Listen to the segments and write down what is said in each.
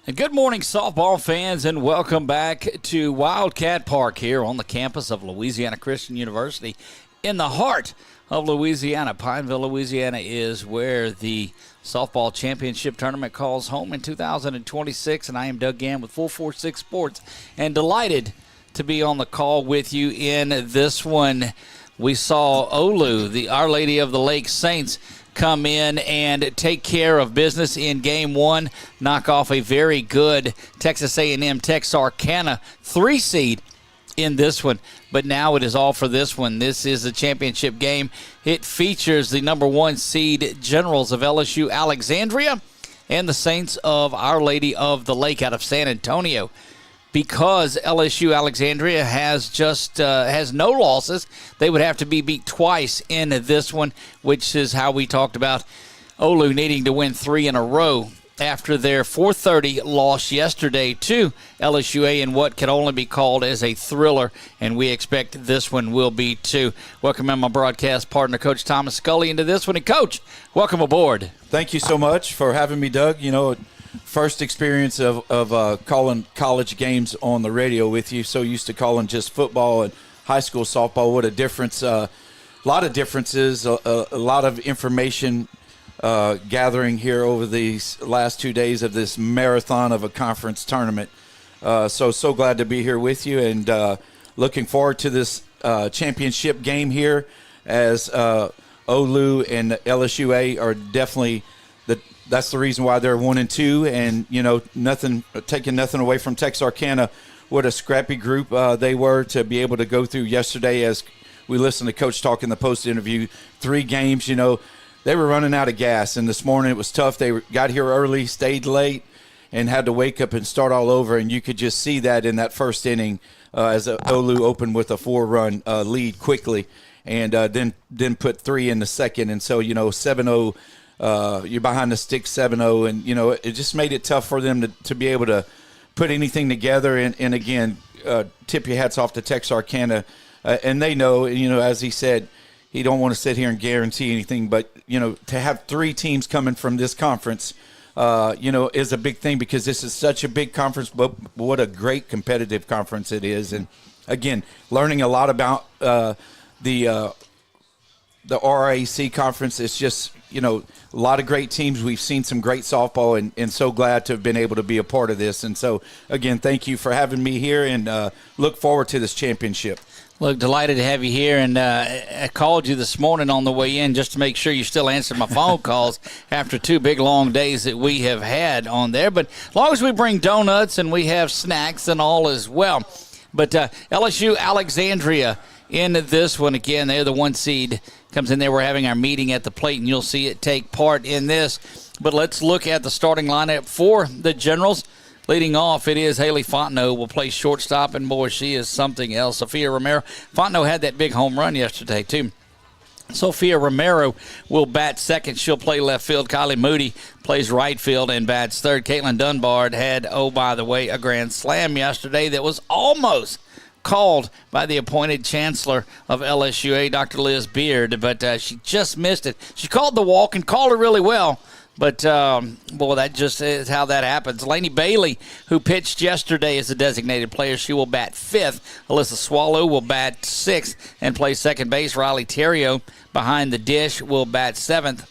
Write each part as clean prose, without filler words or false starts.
And good morning, softball fans, and welcome back to Wildcat Park here on the campus of Louisiana Christian University in the heart of Louisiana. Pineville, Louisiana is where the Softball Championship Tournament calls home in 2026, and I am Doug Gann with 446 Sports, and delighted to be on the call with you in this one. We saw Olu, the Our Lady of the Lake Saints, come in and take care of business in game one, knock off a very good Texas A&M Texarkana 3-seed in this one. But now it is all for this one. This is a championship game. It features the number 1 seed Generals of LSU Alexandria and the Saints of Our Lady of the Lake out of San Antonio. Because LSU Alexandria has no losses, they would have to be beat twice in this one, which is how we talked about Olu needing to win 3 in a row after their 4:30 loss yesterday to LSUA in what can only be called as a thriller, and we expect this one will be too. Welcome in my broadcast partner, Coach Thomas Scully, into this one. And, Coach, welcome aboard. Thank you so much for having me, Doug. You know, first experience of calling college games on the radio with you. So used to calling just football and high school softball. What a difference. A lot of differences, a lot of information gathering here over these last 2 days of this marathon of a conference tournament. So glad to be here with you, and looking forward to this championship game here, as Olu and LSUA are definitely that's the reason why they're 1-2, and you know, taking nothing away from Texarkana. What a scrappy group they were to be able to go through yesterday. As we listened to Coach talk in the post interview, 3 games. You know, they were running out of gas, and this morning it was tough. They got here early, stayed late, and had to wake up and start all over. And you could just see that in that first inning as Olu opened with a 4-run lead quickly, and then put 3 in the second. And so, you know, 7-0. You're behind the stick 7-0, and, you know, it just made it tough for them to be able to put anything together. And again, tip your hats off to Texarkana. And they know, you know, as he said, he don't want to sit here and guarantee anything, but, you know, to have 3 teams coming from this conference, you know, is a big thing, because this is such a big conference, but what a great competitive conference it is. And, again, learning a lot about the RRAC conference. It's just, you know, a lot of great teams. We've seen some great softball, and so glad to have been able to be a part of this. And so, again, thank you for having me here, and look forward to this championship. Look, delighted to have you here, and I called you this morning on the way in just to make sure you still answered my phone calls after 2 big, long days that we have had on there. But as long as we bring donuts and we have snacks and all as well. But LSU Alexandria in this one, again, they're the 1 seed. Comes in there. We're having our meeting at the plate, and you'll see it take part in this. But let's look at the starting lineup for the Generals. Leading off, it is Haley Fontenot will play shortstop, and boy, she is something else. Sophia Romero. Fontenot had that big home run yesterday, too. Sophia Romero will bat second. She'll play left field. Kylie Moody plays right field and bats third. Caitlin Dunbar had, oh, by the way, a grand slam yesterday that was almost called by the appointed chancellor of LSUA, Dr. Liz Beard, but she just missed it. She called the walk and called it really well, but, boy, that just is how that happens. Lainey Bailey, who pitched yesterday as a designated player, she will bat 5th. Alyssa Swallow will bat 6th and play second base. Riley Terrio behind the dish will bat 7th.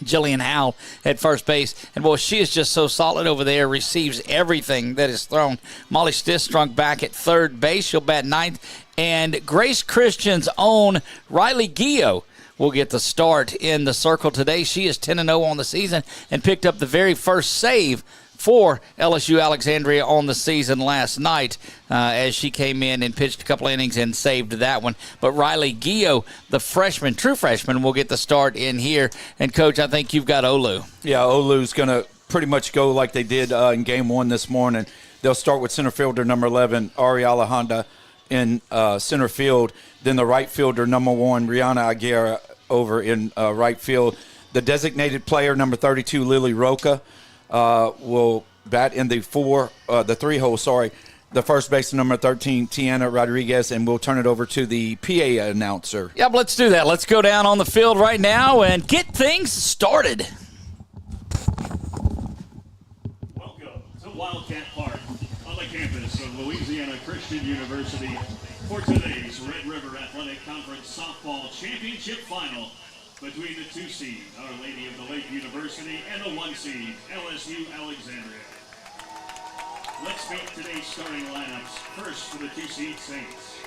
Jillian Howell at first base. And, boy, she is just so solid over there, receives everything that is thrown. Molly Stistrunk back at third base. She'll bat 9th. And Grace Christian's own Riley Gio will get the start in the circle today. She is 10-0 on the season and picked up the very first save for LSU Alexandria on the season last night as she came in and pitched a couple innings and saved that one. But Riley Gio, the freshman, true freshman, will get the start in here. And, Coach, I think you've got Olu. Yeah, Olu's going to pretty much go like they did in game 1 this morning. They'll start with center fielder number 11, Ariala Honda, in center field. Then the right fielder, number 1, Rihanna Aguirre, over in right field. The designated player, number 32, Lily Roca, will bat in the 3-hole, the first baseman, number 13, Tiana Rodriguez, and we'll turn it over to the PA announcer. Yep, let's do that. Let's go down on the field right now and get things started. Welcome Wildcat Park on the campus of Louisiana Christian University for today's Red River Athletic Conference Softball Championship Final between the 2 seed, Our Lady of the Lake University, and the 1 seed, LSU Alexandria. Let's meet today's starting lineups. First for the 2 seed Saints.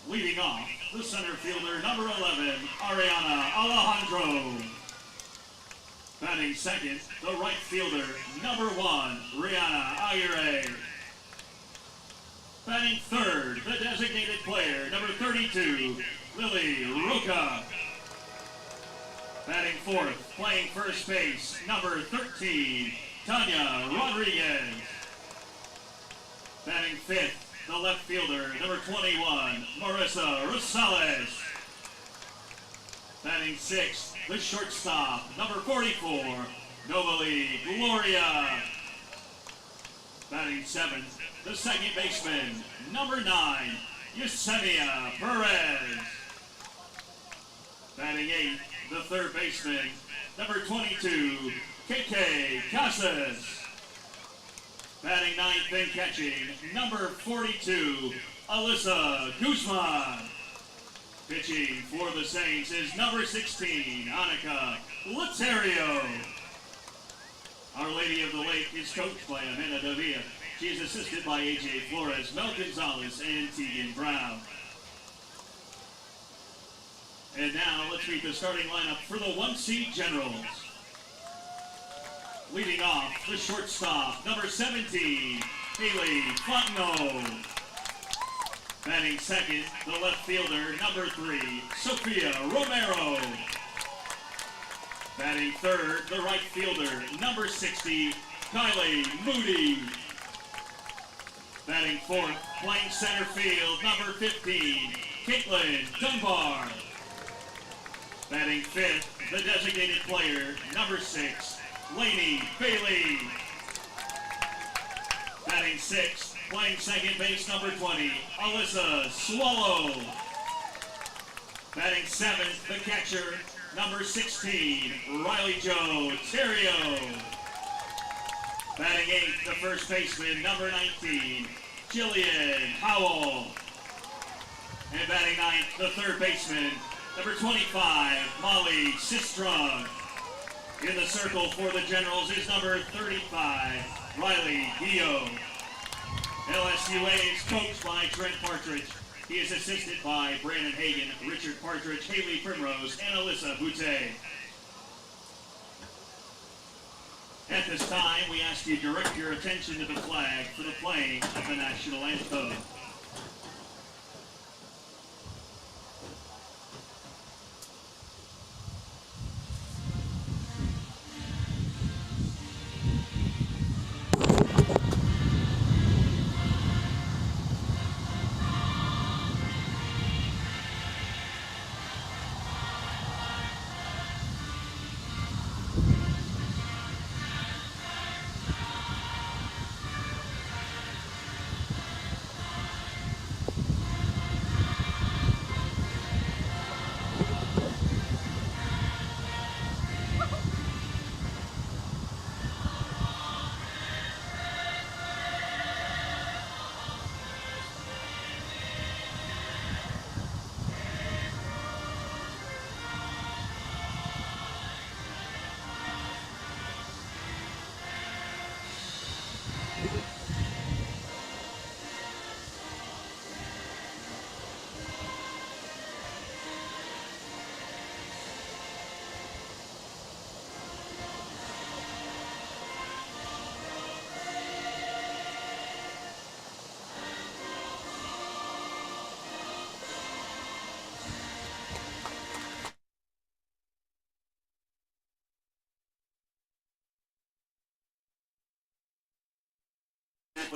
Leading off, the center fielder, number 11, Ariana Alejandro. Batting second, the right fielder, number 1, Rihanna Aguirre. Batting third, the designated player, number 32, Lily Roca. Batting fourth, playing first base, number 13, Tanya Rodriguez. Batting fifth, the left fielder, number 21, Marissa Rosales. Batting sixth, the shortstop, number 44, Novali Gloria. Batting seventh, the second baseman, number 9, Yesenia Perez. Batting eighth, the third baseman, number 22, KK Casas. Batting ninth and catching, number 42, Alyssa Guzman. Pitching for the Saints is number 16, Annika Laterio. Our Lady of the Lake is coached by Amanda Davia. She is assisted by AJ Flores, Mel Gonzalez, and Tegan Brown. And now let's meet the starting lineup for the 1 seed Generals. Leading off, the shortstop, number 17, Haley Fontenot. Batting second, the left fielder, number 3, Sophia Romero. Batting third, the right fielder, number 60, Kylie Moody. Batting fourth, playing center field, number 15, Caitlin Dunbar. Batting fifth, the designated player, number 6, Lainey Bailey. Batting sixth, playing second base, number 20, Alyssa Swallow. Batting seventh, the catcher, number 16, Riley Jo Terrio. Batting eighth, the first baseman, number 19, Jillian Howell. And batting ninth, the third baseman, number 25, Molly Sistrunk. In the circle for the Generals is number 35, Riley Guillot. LSUA is coached by Trent Partridge. He is assisted by Brandon Hagan, Richard Partridge, Haley Primrose, and Alyssa Boutte. At this time, we ask you to direct your attention to the flag for the playing of the national anthem.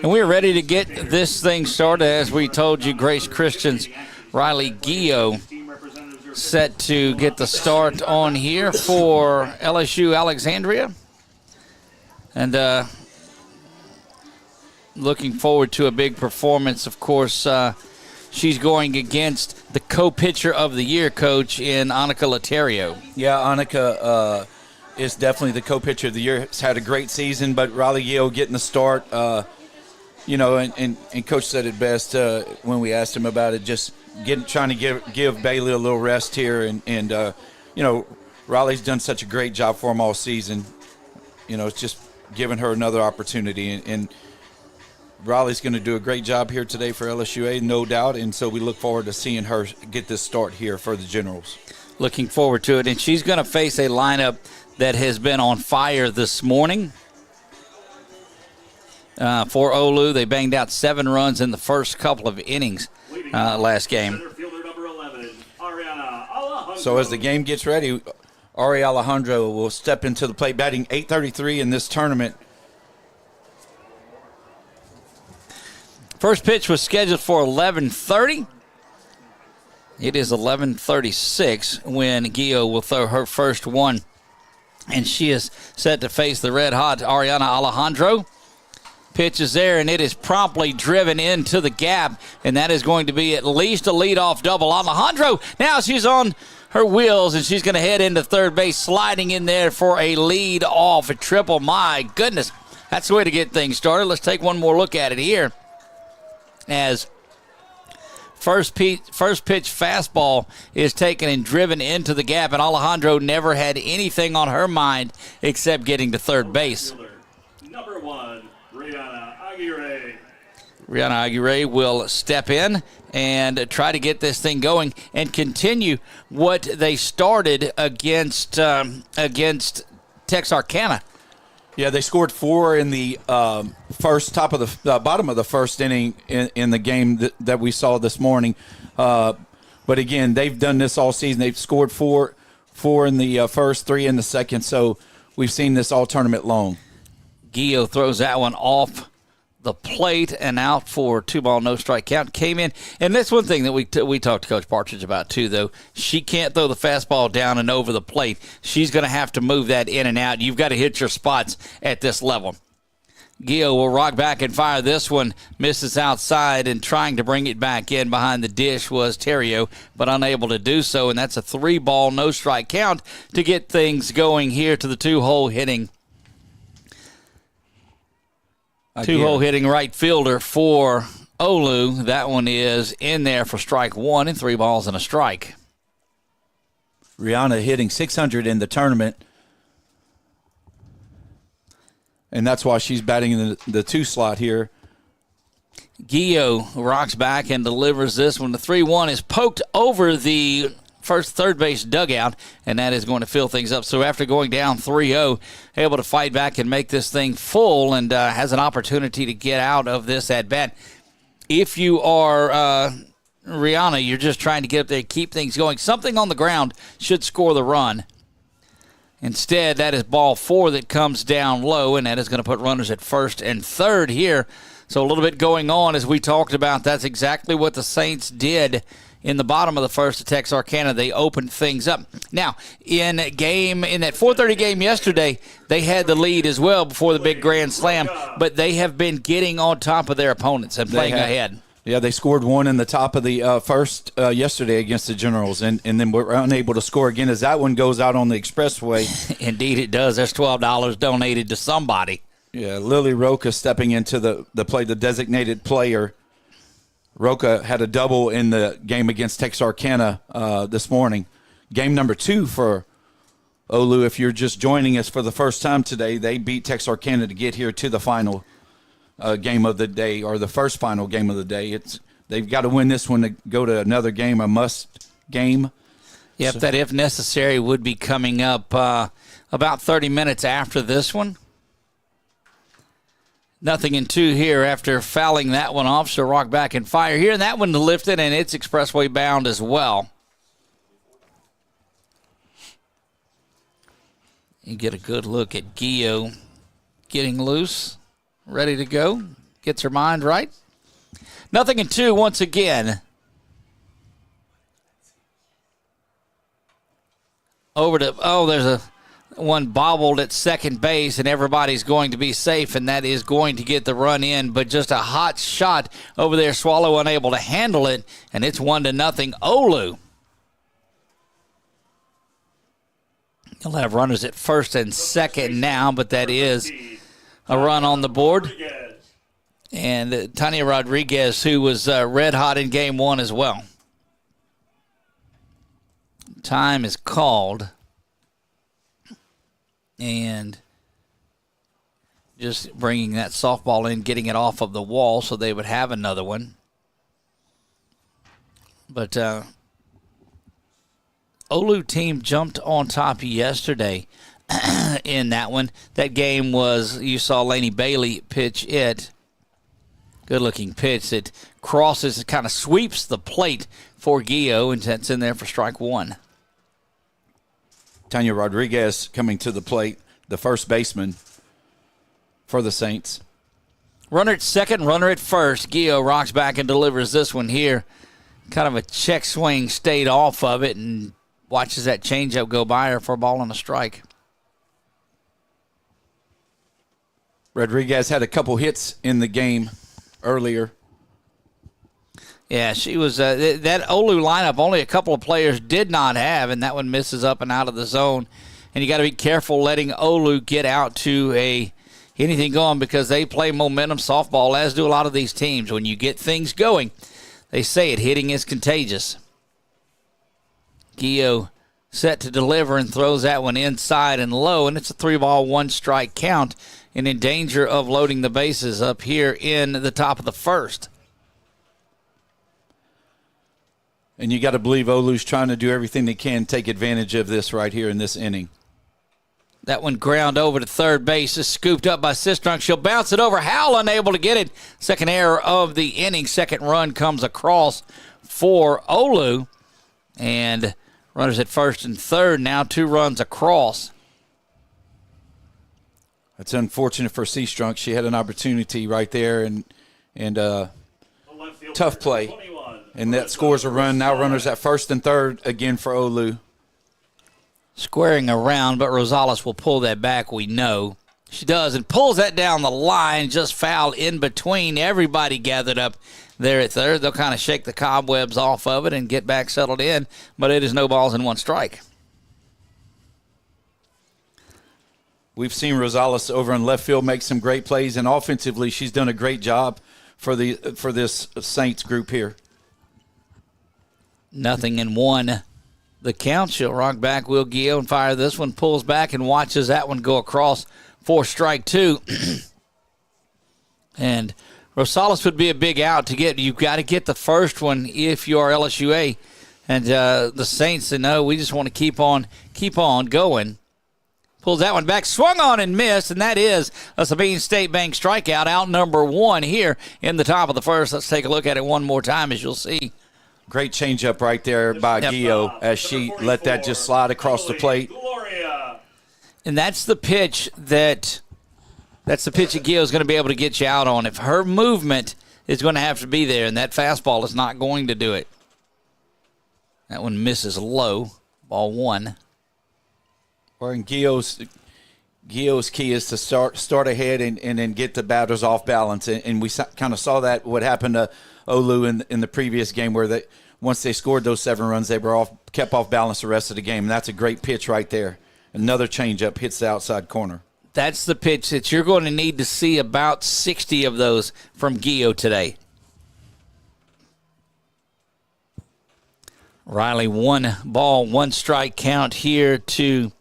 And we're ready to get this thing started. As we told you, Grace Christian's Riley Guillot set to get the start on here for LSU Alexandria. And looking forward to a big performance. Of course, she's going against the co-pitcher of the year coach in Annika Laterio. Yeah, Annika is definitely the co-pitcher of the year. Has had a great season, but Riley Yale getting the start. And Coach said it best when we asked him about it. Just trying to give Bailey a little rest here, and Riley's done such a great job for him all season. It's just giving her another opportunity, and Riley's going to do a great job here today for LSUA, no doubt. And so we look forward to seeing her get this start here for the Generals. Looking forward to it, and she's going to face a lineup that has been on fire this morning. For Olu, they banged out 7 runs in the first couple of innings last game. So as the game gets ready, Ari Alejandro will step into the plate, batting .833 in this tournament. First pitch was scheduled for 11:30. It is 11:36 when Gio will throw her first one, and she is set to face the red-hot Ariana Alejandro. Pitch is there, and it is promptly driven into the gap, and that is going to be at least a leadoff double. Alejandro, now she's on her wheels, and she's going to head into third base, sliding in there for a lead-off, a triple. My goodness, that's the way to get things started. Let's take one more look at it here. As first pitch fastball is taken and driven into the gap, and Alejandro never had anything on her mind except getting to third base. Number 1, Rihanna Aguirre. Rihanna Aguirre will step in and try to get this thing going and continue what they started against Texarkana. Yeah, they scored 4 in the bottom of the first inning in the game that we saw this morning. But again, they've done this all season. They've scored 4 in the first, 3 in the second. So we've seen this all tournament long. Gio throws that one off the plate and out for 2-ball, no strike count. Came in, and that's one thing that we talked to Coach Partridge about too, though. She can't throw the fastball down and over the plate. She's going to have to move that in and out. You've got to hit your spots at this level. Gio will rock back and fire this one. Misses outside, and trying to bring it back in behind the dish was Terrio, but unable to do so, and that's a 3-ball, no strike count to get things going here to the two-hole hitting right fielder for Olu. That one is in there for strike 1 and 3 balls and a strike. Rihanna hitting .600 in the tournament, and that's why she's batting in the 2 slot here. Gio rocks back and delivers this one. The 3-1 is poked over the third base dugout, and that is going to fill things up. So after going down 3-0, able to fight back and make this thing full, and has an opportunity to get out of this at bat. If you are Rihanna, you're just trying to get up there, keep things going. Something on the ground should score the run. Instead, that is ball 4 that comes down low, and that is going to put runners at first and third here. So a little bit going on as we talked about. That's exactly what the Saints did in the bottom of the first at Texarkana. They opened things up. Now, in that 4:30 game yesterday, they had the lead as well before the big grand slam, but they have been getting on top of their opponents and playing ahead. Yeah, they scored 1 in the top of the first yesterday against the Generals, and then were unable to score again as that one goes out on the expressway. Indeed it does. There's $12 donated to somebody. Yeah, Lily Roca stepping into the play, the designated player. Roca had a double in the game against Texarkana this morning. Game number 2 for Olu. If you're just joining us for the first time today, they beat Texarkana to get here to the final game of the day, or the first final game of the day. They've got to win this one to go to another game, a must game. Yep, that if necessary would be coming up about 30 minutes after this one. 0-2 here after fouling that one off. So rock back and fire here. And that one lifted, and it's expressway bound as well. You get a good look at Gio getting loose, ready to go. Gets her mind right. 0-2 once again. Over to, there's one bobbled at second base, and everybody's going to be safe, and that is going to get the run in. But just a hot shot over there. Swallow unable to handle it, and it's 1-0 Olu. They'll have runners at first and second now, but that is a run on the board. And Tanya Rodriguez, who was red hot in game one as well. Time is called. And just bringing that softball in, getting it off of the wall so they would have another one. But Olu team jumped on top yesterday in that one. That game was, you saw Laney Bailey pitch it. Good-looking pitch. It crosses, it kind of sweeps the plate for Gio, and that's in there for strike one. Tanya Rodriguez coming to the plate, the first baseman for the Saints. Runner at second, runner at first. Gio rocks back and delivers this one here. Kind of a check swing, stayed off of it, and watches that changeup go by her for a ball and a strike. Rodriguez had a couple hits in the game earlier. Yeah, she was that Olu lineup, only a couple of players did not have, and that one misses up and out of the zone. And you got to be careful letting Olu get out to anything going, because they play momentum softball, as do a lot of these teams. When you get things going, they say it, hitting is contagious. Gio set to deliver and throws that one inside and low, and it's a 3-ball, 1-strike count, and in danger of loading the bases up here in the top of the first. And you got to believe Olu's trying to do everything they can to take advantage of this right here in this inning. That one ground over to third base is scooped up by Sistrunk. She'll bounce it over. Howell unable to get it. Second error of the inning. Second run comes across for Olu. And runners at first and third. Now 2 runs across. That's unfortunate for Sistrunk. She had an opportunity right there, and tough play. And that scores a run. Now runners at first and third again for Olu. Squaring around, but Rosales will pull that back, we know. She does, and pulls that down the line, just foul in between. Everybody gathered up there at third. They'll kind of shake the cobwebs off of it and get back settled in, but it is no balls and 1 strike. We've seen Rosales over in left field make some great plays, and offensively she's done a great job for this Saints group here. 0-1. The count. She'll rock back, Will Gio, and fire this one. Pulls back and watches that one go across for strike 2. And Rosales would be a big out to get. You've got to get the first one if you are LSUA. And the Saints say, no, we just want to keep on going. Pulls that one back, swung on and missed, and that is a Sabine State Bank strikeout, out number 1 here in the top of the first. Let's take a look at it one more time, as you'll see. Great changeup right there by Gio as she let that just slide across the plate. And that's the pitch that Gio is going to be able to get you out on. If her movement is going to have to be there, and that fastball is not going to do it. That one misses low, ball 1. Or in Gio's key is to start ahead and then get the batters off balance. And we kind of saw that, what happened to Olu in the previous game, where once they scored those 7 runs, they were kept off balance the rest of the game. And that's a great pitch right there. Another changeup hits the outside corner. That's the pitch that you're going to need to see about 60 of those from Gio today. Riley, 1-ball, 1-strike count here to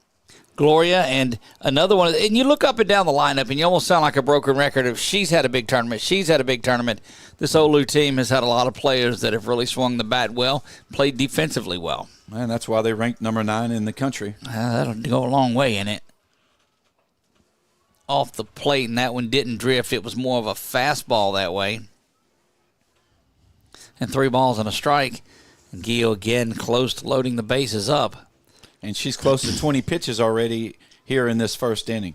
Gloria, and another one. And you look up and down the lineup, and you almost sound like a broken record of she's had a big tournament. This Olu team has had a lot of players that have really swung the bat well, played defensively well. And that's why they ranked number 9 in the country. That'll go a long way in it. Off the plate, and that one didn't drift. It was more of a fastball that way. And 3 balls and a strike. And Gio again close to loading the bases up. And she's close to 20 pitches already here in this first inning.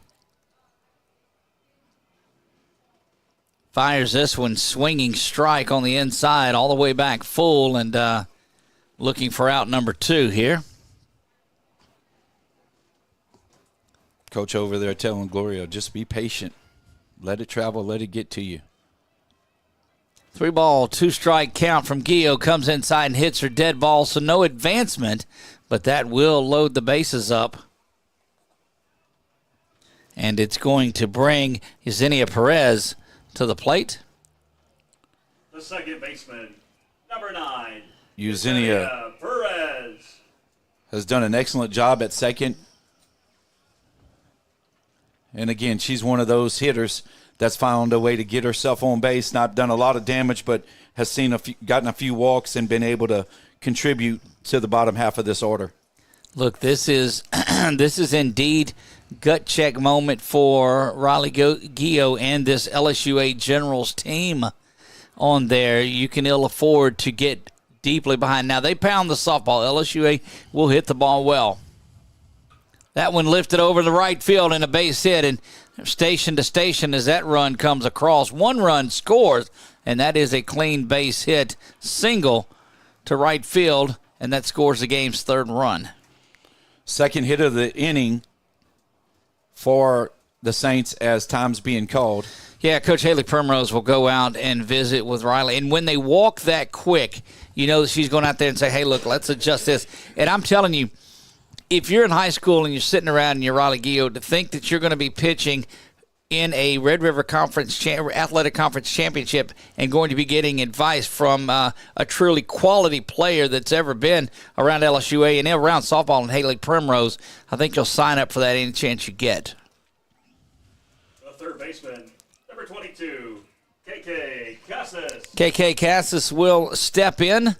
Fires this one, swinging strike on the inside, all the way back full, and looking for out number 2 here. Coach over there telling Gloria, just be patient. Let it travel, let it get to you. 3-ball, 2-strike count from Gio, comes inside and hits her dead ball, so no advancement, but that will load the bases up. And it's going to bring Yesenia Perez to the plate. The second baseman, number 9, Yesenia Perez. has done an excellent job at second. And again, she's one of those hitters that's found a way to get herself on base, not done a lot of damage, but has gotten a few walks and been able to contribute to the bottom half of this order. Look, this is this is indeed gut check moment for Riley Gio and this LSUA Generals team on there. You can ill afford to get deeply behind. Now, they pound the softball. LSUA will hit the ball well. That one lifted over the right field and a base hit, and station to station as that run comes across. One run scores, and that is a clean base hit single to right field, and that scores the game's third run. Second hit of the inning for the Saints as time's being called. Yeah, Coach Haley Primrose will go out and visit with Riley. And when they walk that quick, you know that she's going out there and say, hey, look, let's adjust this. And I'm telling you, if you're in high school and you're sitting around and you're Riley Gio, to think that you're going to be pitching in a Red River Athletic Conference Championship and going to be getting advice from a truly quality player that's ever been around LSUA and around softball and Haley Primrose, I think you'll sign up for that any chance you get. The third baseman, number 22, KK Casas. KK Casas will step in.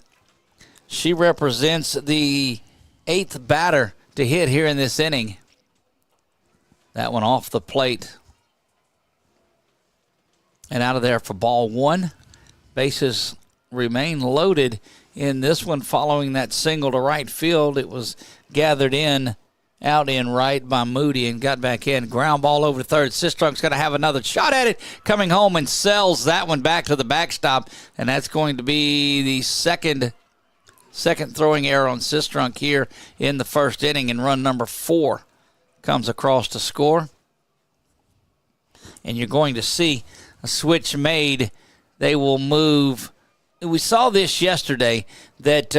She represents the 8th batter to hit here in this inning. That one off the plate. And out of there for ball one. Bases remain loaded in this one following that single to right field. It was gathered in, out in right by Moody and got back in. Ground ball over to third. Sistrunk's going to have another shot at it. Coming home and sells that one back to the backstop. And that's going to be the second throwing error on Sistrunk here in the first inning. And run number 4 comes across to score. And you're going to see a switch made. They will move. We saw this yesterday that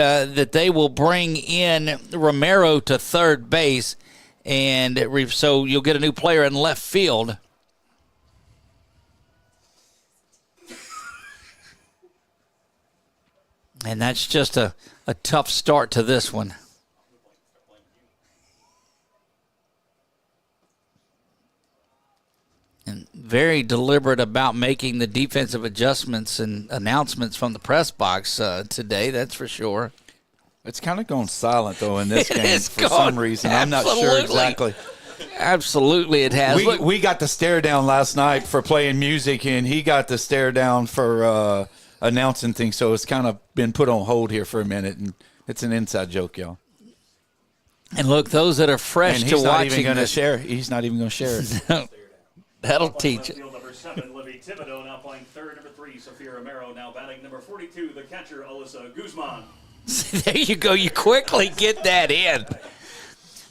they will bring in Romero to third base, and so you'll get a new player in left field. And that's just a tough start to this one. And very deliberate about making the defensive adjustments and announcements from the press box today, that's for sure. It's kind of gone silent, though, in this game for some reason. I'm not sure exactly. Absolutely it has. We got the stare down last night for playing music, and he got the stare down for announcing things, so it's kind of been put on hold here for a minute, and it's an inside joke, y'all. And look, those that are fresh to watching this. He's not even going to share it. That'll teach it. Field number 7, Livy Thibodeau now playing third. Number 3, Sophia Romero now batting. Number 42, the catcher, Alyssa Guzman. There you go. You quickly get that in.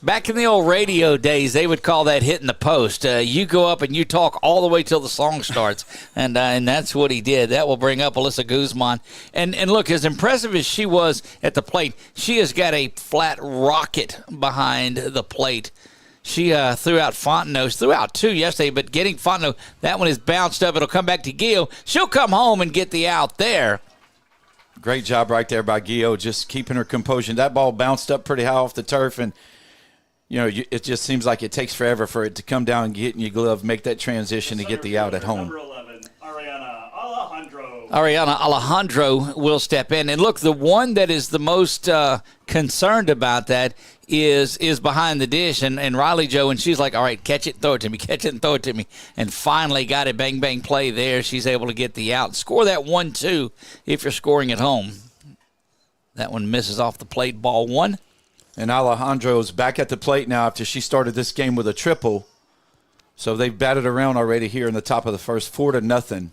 Back in the old radio days, they would call that hitting the post. You go up and you talk all the way till the song starts, and that's what he did. That will bring up Alyssa Guzman. And look, as impressive as she was at the plate, she has got a flat rocket behind the plate. She threw out Fontenot. She threw out 2 yesterday, but getting Fontenot, that one is bounced up. It'll come back to Gio. She'll come home and get the out there. Great job right there by Gio, just keeping her composure. That ball bounced up pretty high off the turf, and it just seems like it takes forever for it to come down and get in your glove, make that transition to get the out at home. Number 11, Ariana Alejandro. Ariana Alejandro will step in. And look, the one that is the most concerned about that is behind the dish, and Riley Joe, and she's like, all right, catch it, throw it to me, catch it and throw it to me. And finally got it, bang, bang play there. She's able to get the out. Score that 1-2 if you're scoring at home. That one misses off the plate, ball 1. And Alejandro's back at the plate now after she started this game with a triple. So they've batted around already here in the top of the first. 4-0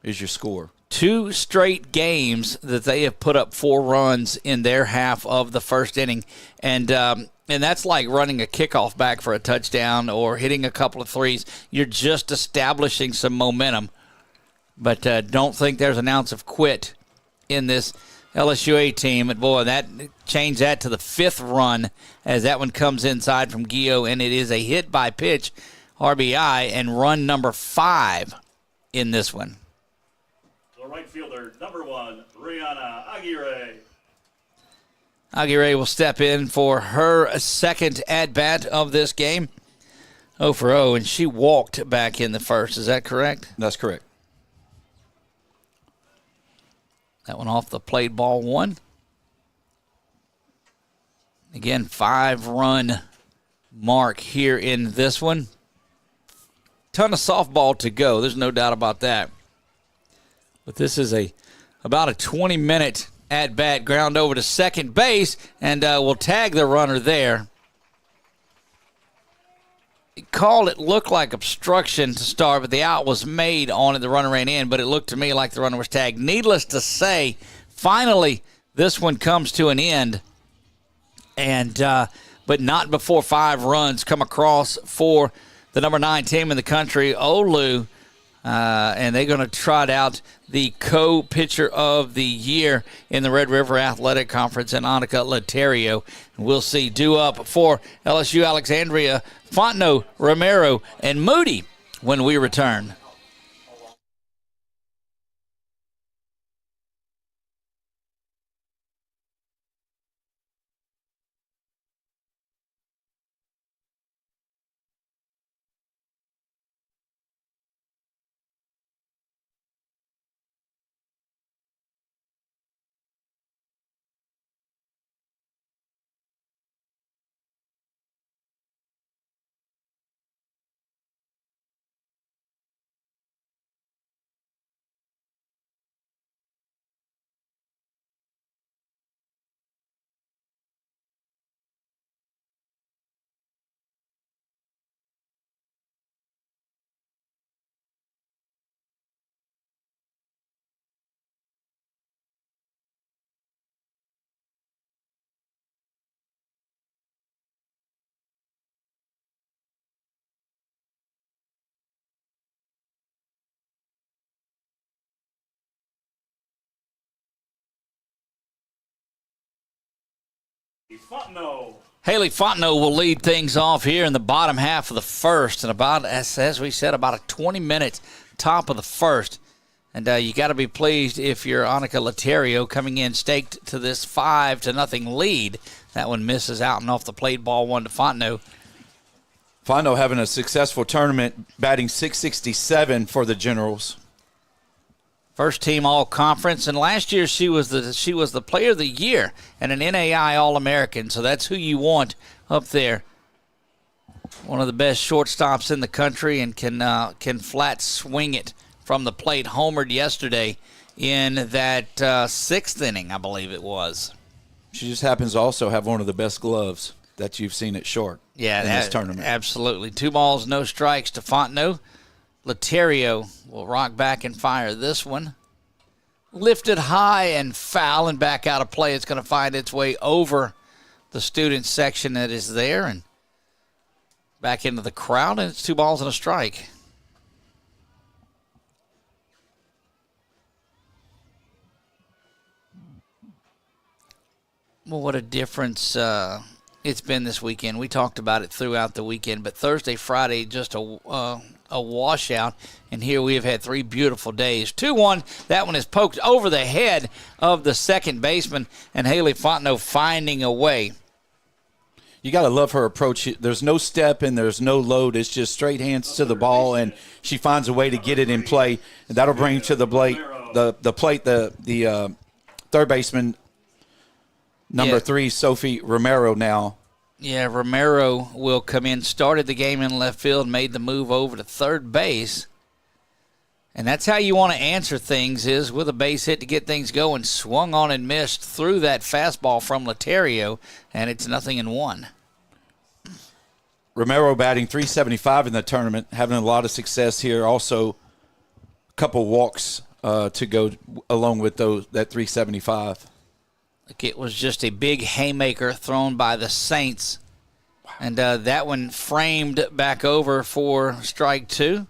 is your score. 2 straight games that they have put up 4 runs in their half of the first inning. And that's like running a kickoff back for a touchdown or hitting a couple of threes. You're just establishing some momentum. But don't think there's an ounce of quit in this LSUA team. And boy, that changed that to the 5th run as that one comes inside from Gio, and it is a hit by pitch RBI and run number 5 in this one. The right fielder, number 1, Rihanna Aguirre. Aguirre will step in for her second at-bat of this game. 0 for 0, and she walked back in the first. Is that correct? That's correct. That one off the plate, ball 1. Again, 5-run mark here in this one. Ton of softball to go. There's no doubt about that. But this is about a 20-minute at-bat, ground over to second base, and we'll tag the runner there. It looked like obstruction to start, but the out was made on it. The runner ran in, but it looked to me like the runner was tagged. Needless to say, finally, this one comes to an end, and but not before 5 runs come across for the number 9 team in the country, Olu. And they're going to trot out the co-pitcher of the year in the Red River Athletic Conference, and Annika Laterio. We'll see due up for LSU, Alexandria, Fontenot, Romero, and Moody when we return. Fontenot. Haley Fontenot will lead things off here in the bottom half of the first, and about, as we said, about a 20-minute top of the first. And you got to be pleased if you're Annika Laterio coming in staked to this 5-0 lead. That one misses out and off the plate, ball 1 to Fontenot. Fontenot having a successful tournament, batting .667 for the Generals. First team All-Conference, and last year she was the Player of the Year and an NAI All-American, so that's who you want up there. One of the best shortstops in the country, and can flat swing it from the plate. Homered yesterday in that 6th inning, I believe it was. She just happens to also have one of the best gloves that you've seen at short in this tournament. Absolutely. 2 balls, no strikes to Fontenot. Laterio will rock back and fire this one. Lifted high and foul and back out of play. It's going to find its way over the student section that is there and back into the crowd, and it's 2 balls and a strike. Well, what a difference it's been this weekend. We talked about it throughout the weekend, but Thursday, Friday, just a washout, and here we have had 3 beautiful days. 2-1, that one is poked over the head of the second baseman, and Haley Fontenot finding a way. You got to love her approach. There's no step and there's no load. It's just straight hands to the ball, and she finds a way to get it in play. And that'll bring to the plate the third baseman, number 3, Sophie Romero now. Yeah, Romero will come in, started the game in left field, made the move over to third base. And that's how you want to answer things, is with a base hit to get things going. Swung on and missed through that fastball from Laterio, and it's 0-1. Romero batting .375 in the tournament, having a lot of success here. Also, a couple walks to go along with that .375. It was just a big haymaker thrown by the Saints. Wow. And that one framed back over for strike 2.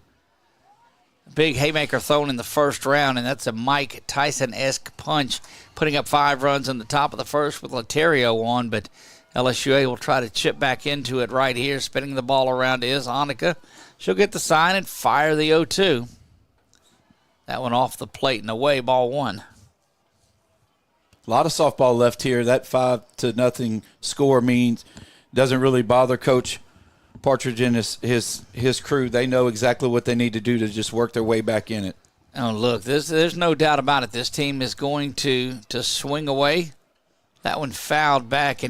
Big haymaker thrown in the first round, and that's a Mike Tyson-esque punch, putting up 5 runs in the top of the first with Laterio on. But LSUA will try to chip back into it right here. Spinning the ball around is Annika. She'll get the sign and fire the 0-2. That one off the plate and away, ball 1. A lot of softball left here. That 5-0 score means doesn't really bother Coach Partridge and his crew. They know exactly what they need to do to just work their way back in it. Oh, look, there's no doubt about it. This team is going to swing away. That one fouled back.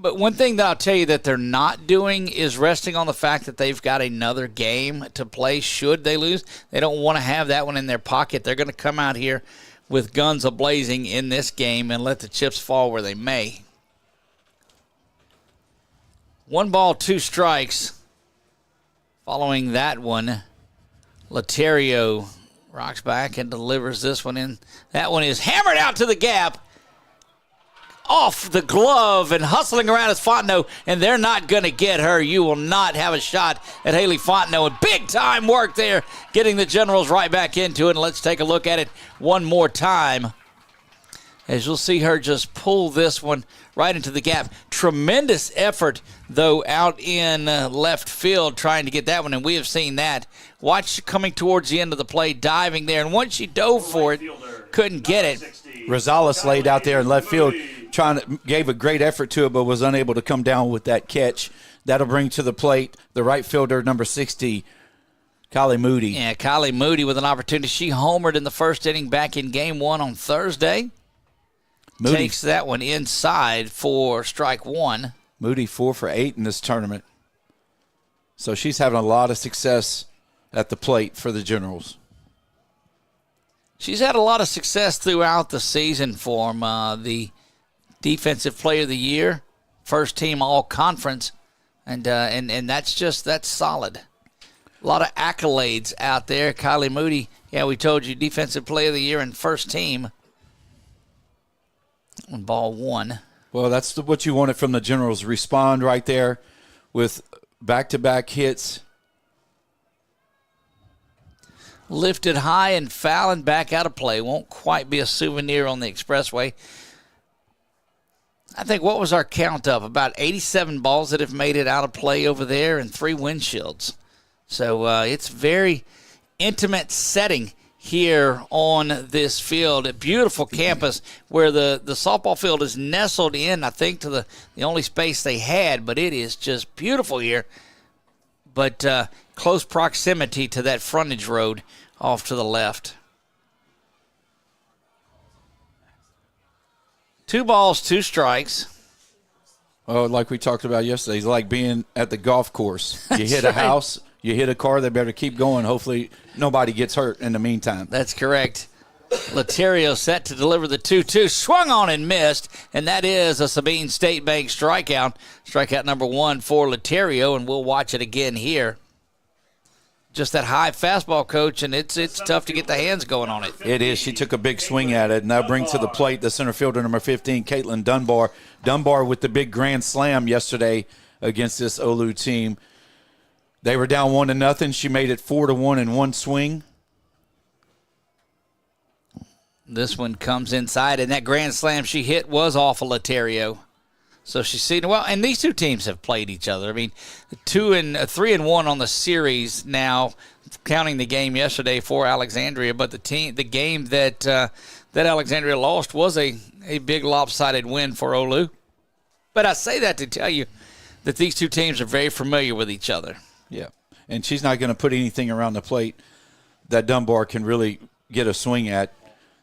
But one thing that I'll tell you that they're not doing is resting on the fact that they've got another game to play should they lose. They don't want to have that one in their pocket. They're going to come out here with guns a-blazing in this game and let the chips fall where they may. 1 ball, 2 strikes. Following that one, Laterio rocks back and delivers this one in. That one is hammered out to the gap, off the glove and hustling around is Fontenot, and they're not going to get her. You will not have a shot at Haley Fontenot. And big-time work there, getting the Generals right back into it. And let's take a look at it one more time, as you'll see her just pull this one right into the gap. Tremendous effort, though, out in left field trying to get that one, and we have seen that. Watch coming towards the end of the play, diving there, and once she dove for it, couldn't get it. Rosales laid out there in left field, gave a great effort to it, but was unable to come down with that catch. That'll bring to the plate the right fielder, number 60, Kylie Moody. Yeah, Kylie Moody with an opportunity. She homered in the first inning back in Game 1 on Thursday. Moody takes that one inside for strike 1. Moody 4 for 8 in this tournament. So she's having a lot of success at the plate for the Generals. She's had a lot of success throughout the season for them. The Defensive Player of the Year, first team All-Conference, and that's solid. A lot of accolades out there. Kylie Moody, yeah, we told you, Defensive Player of the Year and first team. On ball 1. Well, that's what you wanted from the Generals. Respond right there with back-to-back hits. Lifted high and fouling back out of play. Won't quite be a souvenir on the expressway. I think, what was our count of? About 87 balls that have made it out of play over there and 3 windshields. So it's very intimate setting here on this field. A beautiful campus where the softball field is nestled in, I think, to the only space they had, but it is just beautiful here. But close proximity to that frontage road off to the left. 2 balls, 2 strikes. Oh, like we talked about yesterday, it's like being at the golf course. You hit right. A house, you hit a car, they better keep going. Hopefully nobody gets hurt in the meantime. That's correct. Laterio set to deliver the 2-2. Swung on and missed, and that is a Sabine State Bank strikeout. Strikeout number 1 for Laterio, and we'll watch it again here. Just that high fastball, Coach, and it's tough to get the hands going on it. It is. She took a big swing at it, and that brings to the plate the center fielder, number 15, Caitlin Dunbar. Dunbar with the big grand slam yesterday against this Olu team. They were down 1-0. She made it 4-1 in one swing. This one comes inside, and that grand slam she hit was off of Laterio. So she's seen well, and these two teams have played each other. I mean, 3-1 on the series now, counting the game yesterday for Alexandria. But the game that Alexandria lost was a big lopsided win for Olu. But I say that to tell you that these two teams are very familiar with each other. Yeah, and she's not going to put anything around the plate that Dunbar can really get a swing at.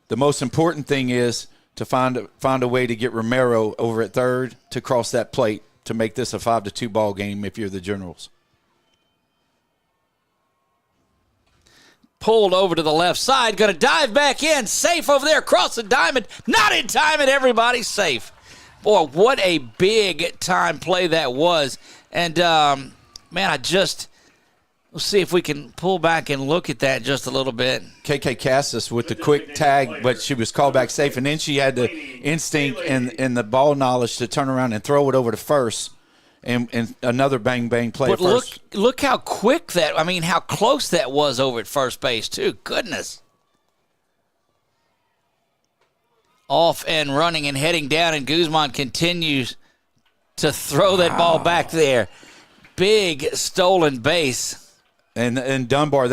The most important thing is to find a way to get Romero over at third to cross that plate to make this a 5-2 ball game if you're the Generals. Pulled over to the left side, going to dive back in, safe over there, across the diamond, not in time, and everybody's safe. Boy, what a big-time play that was. And, man, we'll see if we can pull back and look at that just a little bit. KK Cassis with the quick tag, but she was called back safe, and then she had the instinct and the ball knowledge to turn around and throw it over to first, and another bang-bang play. But look how quick how close that was over at first base, too. Goodness. Off and running and heading down, and Guzman continues to throw that ball back there. Big stolen base. And Dunbar,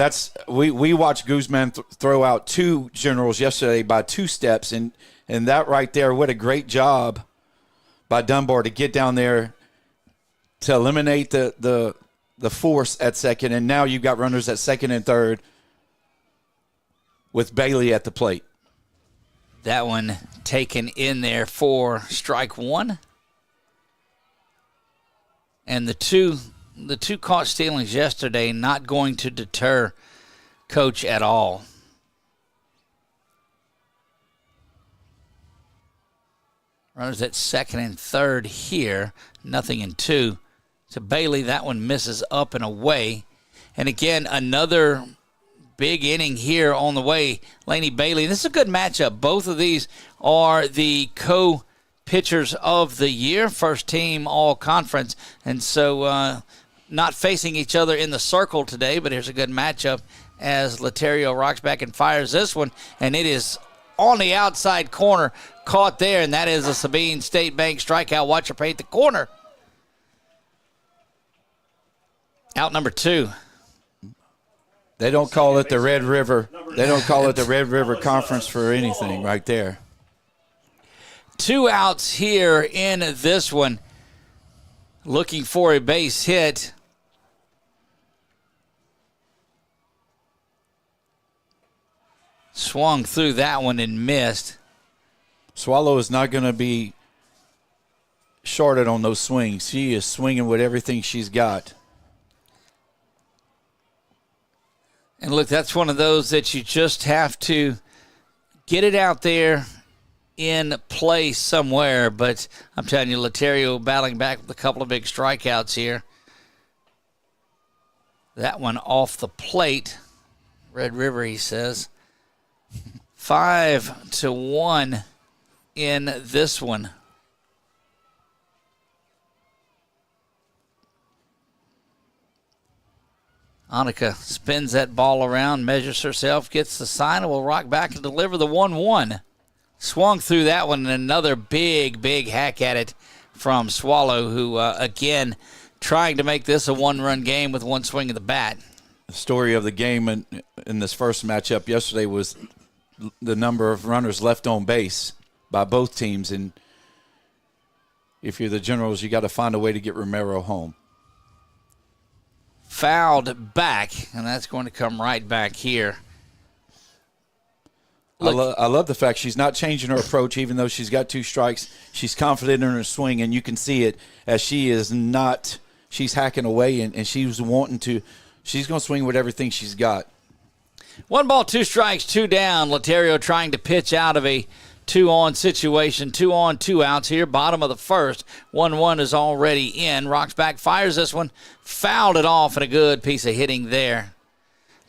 we watched Guzman throw out 2 generals yesterday by 2 steps, and that right there, what a great job by Dunbar to get down there to eliminate the force at second, and now you've got runners at second and third with Bailey at the plate. That one taken in there for strike 1. And the two caught stealings yesterday not going to deter Coach at all. Runners at second and third here, nothing in 2. So Bailey, that one misses up and away. And again, another big inning here on the way. Laney Bailey, this is a good matchup. Both of these are the co-pitchers of the year, first team all-conference. And so not facing each other in the circle today, but here's a good matchup as Laterio rocks back and fires this one. And it is on the outside corner, caught there, and that is a Sabine State Bank strikeout. Watch her paint the corner. Out number 2. They don't call it the Red River. They don't call it the Red River Conference for anything right there. 2 outs here in this one. Looking for a base hit. Swung through that one and missed. Swallow is not going to be shorted on those swings. She is swinging with everything she's got. And look, that's one of those that you just have to get it out there in play somewhere. But I'm telling you, Laterio battling back with a couple of big strikeouts here. That one off the plate. Red River, he says. 5-1 in this one. Annika spins that ball around, measures herself, gets the sign, and will rock back and deliver the 1-1. Swung through that one, and another big hack at it from Swallow, who, again, trying to make this a one-run game with one swing of the bat. The story of the game in this first matchup yesterday was the number of runners left on base by both teams, and if you're the Generals, you got to find a way to get Romero home. Fouled back, and that's going to come right back here. I love the fact she's not changing her approach, even though she's got 2 strikes. She's confident in her swing, and you can see it as she is not. She's hacking away, and she's wanting to. She's going to swing with everything she's got. 1 ball, 2 strikes, 2 down. Laterio trying to pitch out of a 2-on situation. 2 on, 2 outs here. Bottom of the first. 1-1 is already in. Rocks back, fires this one. Fouled it off, and a good piece of hitting there.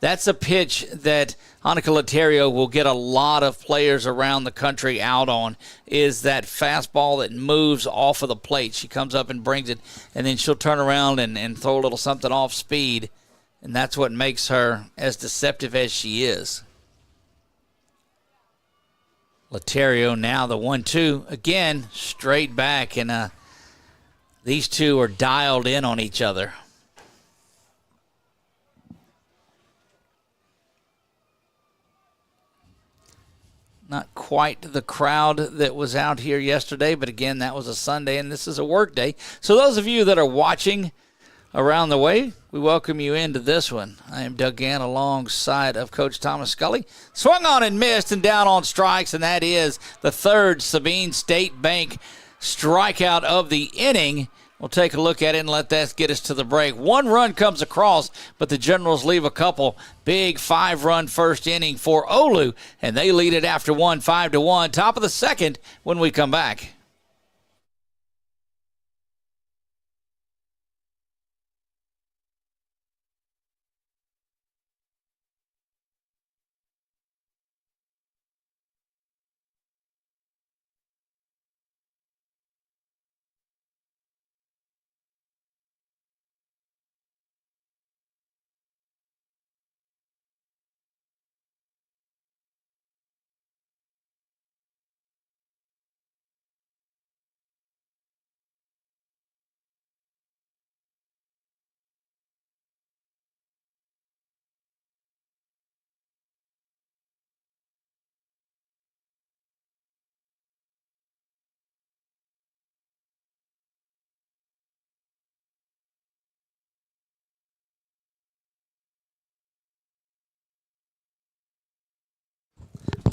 That's a pitch that Annika Laterio will get a lot of players around the country out on, is that fastball that moves off of the plate. She comes up and brings it, and then she'll turn around and throw a little something off speed, and that's what makes her as deceptive as she is. Laterio now the 1-2. Again, straight back, and these two are dialed in on each other. Not quite the crowd that was out here yesterday, but again, that was a Sunday, and this is a work day. So those of you that are watching around the way, we welcome you into this one. I am Doug Gann alongside of Coach Thomas Scully. Swung on and missed and down on strikes, and that is the third Sabine State Bank strikeout of the inning. We'll take a look at it and let that get us to the break. 1 run comes across, but the Generals leave a couple. Big 5-run first inning for Olu, and they lead it after 1, 5-1. Top of the second when we come back.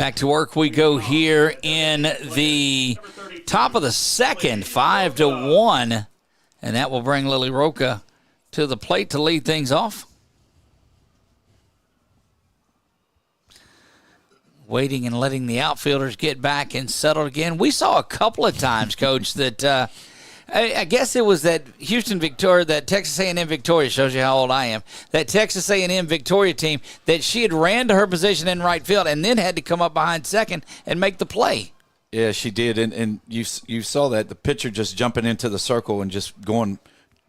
Back to work we go here in the top of the second, 5-1. And that will bring Lily Roca to the plate to lead things off. Waiting and letting the outfielders get back and settled again. We saw a couple of times, Coach, that I guess it was that that Texas A&M Victoria, shows you how old I am, that Texas A&M Victoria team, that she had ran to her position in right field and then had to come up behind second and make the play. Yeah, she did, and you saw that, the pitcher just jumping into the circle and just going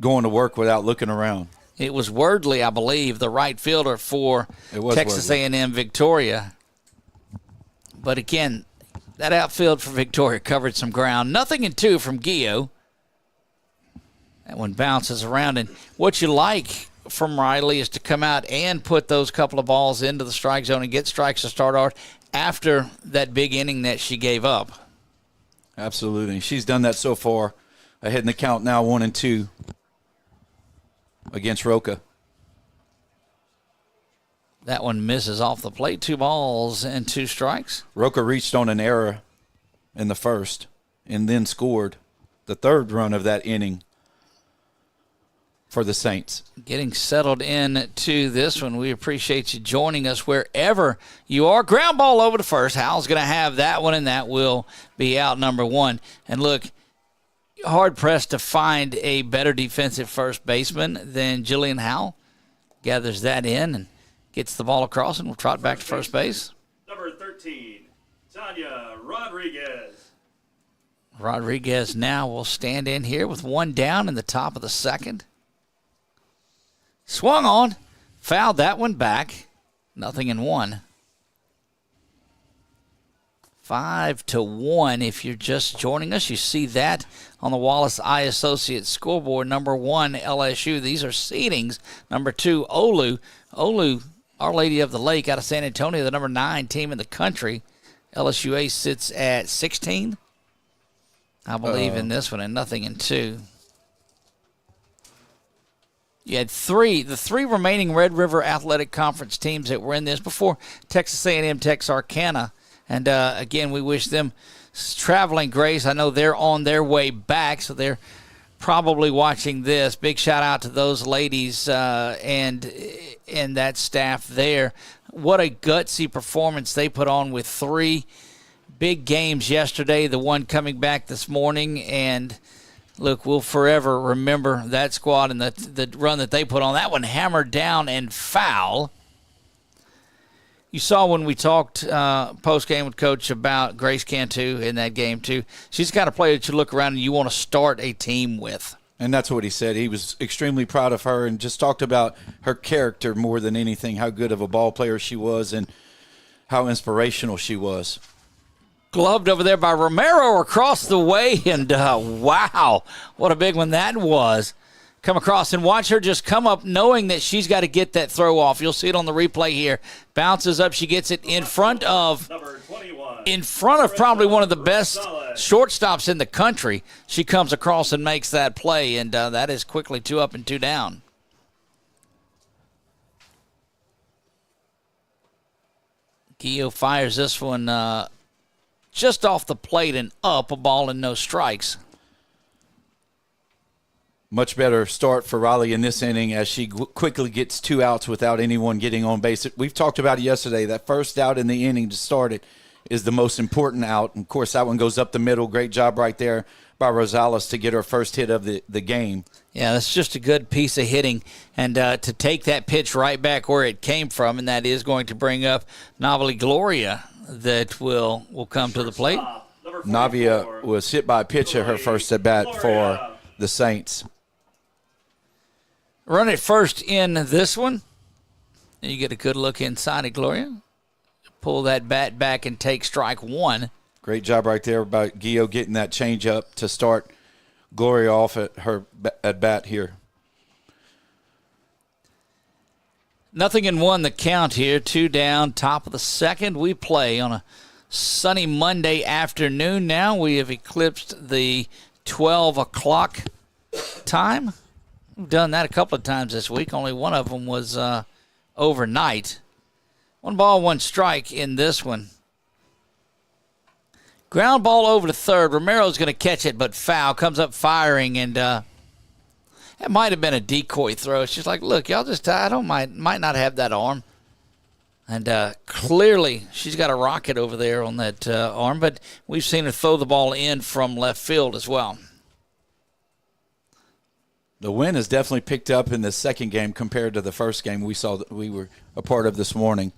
to work without looking around. It was Wordley, I believe, the right fielder for Texas A&M Victoria. But again, that outfield for Victoria covered some ground. 0-2 from Gio. That one bounces around. And what you like from Riley is to come out and put those couple of balls into the strike zone and get strikes to start out after that big inning that she gave up. Absolutely. She's done that so far. Ahead in the count now, 1-2 against Roca. That one misses off the plate. 2 balls and 2 strikes. Roca reached on an error in the first and then scored the third run of that inning for the Saints. Getting settled in to this one. We appreciate you joining us wherever you are. Ground ball over to first. Howell's going to have that one, and that will be out number 1. And look, hard-pressed to find a better defensive first baseman than Jillian Howell. Gathers that in and gets the ball across, and we'll trot back to first base. Number 13, Tanya Rodriguez. Rodriguez now will stand in here with 1 down in the top of the second. Swung on, fouled that one back. 0-1. 5-1. If you're just joining us, you see that on the Wallace Eye Associates scoreboard. Number 1, LSU. These are seedings. Number 2, Olu. Olu, Our Lady of the Lake out of San Antonio, the number 9 team in the country. LSUA sits at 16, I believe, in this one, and 0-2. You had the three remaining Red River Athletic Conference teams that were in this before Texas A&M Texarkana. And, again, we wish them traveling grace. I know they're on their way back, so they're probably watching this. Big shout-out to those ladies and that staff there. What a gutsy performance they put on with 3 big games yesterday, the one coming back this morning, and look, we'll forever remember that squad and the run that they put on. That one hammered down and foul. You saw when we talked post-game with Coach about Grace Cantu in that game, too. She's got a player that you look around and you want to start a team with. And that's what he said. He was extremely proud of her and just talked about her character more than anything, how good of a ball player she was and how inspirational she was. Gloved over there by Romero across the way, and wow, what a big one that was. Come across and watch her just come up knowing that she's got to get that throw off. You'll see it on the replay here. Bounces up. She gets it in front of probably one of the best shortstops in the country. She comes across and makes that play, and that is quickly 2 up and 2 down. Gio fires this one just off the plate and up, a ball and no strikes. Much better start for Riley in this inning as she quickly gets 2 outs without anyone getting on base. We've talked about it yesterday. That first out in the inning to start it is the most important out. And, of course, that one goes up the middle. Great job right there by Rosales to get her first hit of the game. Yeah, that's just a good piece of hitting. And to take that pitch right back where it came from, and that is going to bring up Navali Gloria that will come to the plate. Navia was hit by a pitch at her first at-bat for the Saints. Run it first in this one. And you get a good look inside of Gloria. Pull that bat back and take strike 1. Great job right there by Gio getting that change up to start Gloria off at her at-bat here. 0-1 the count here. 2 down, top of the second. We play on a sunny Monday afternoon now. We have eclipsed the 12 o'clock time. We've done that a couple of times this week. Only one of them was overnight. 1 ball, 1 strike in this one. Ground ball over to third. Romero's going to catch it, but foul. Comes up firing, and it might have been a decoy throw. She's like, look, y'all just might not have that arm. And clearly she's got a rocket over there on that arm, but we've seen her throw the ball in from left field as well. The wind has definitely picked up in the second game compared to the first game we were a part of this morning.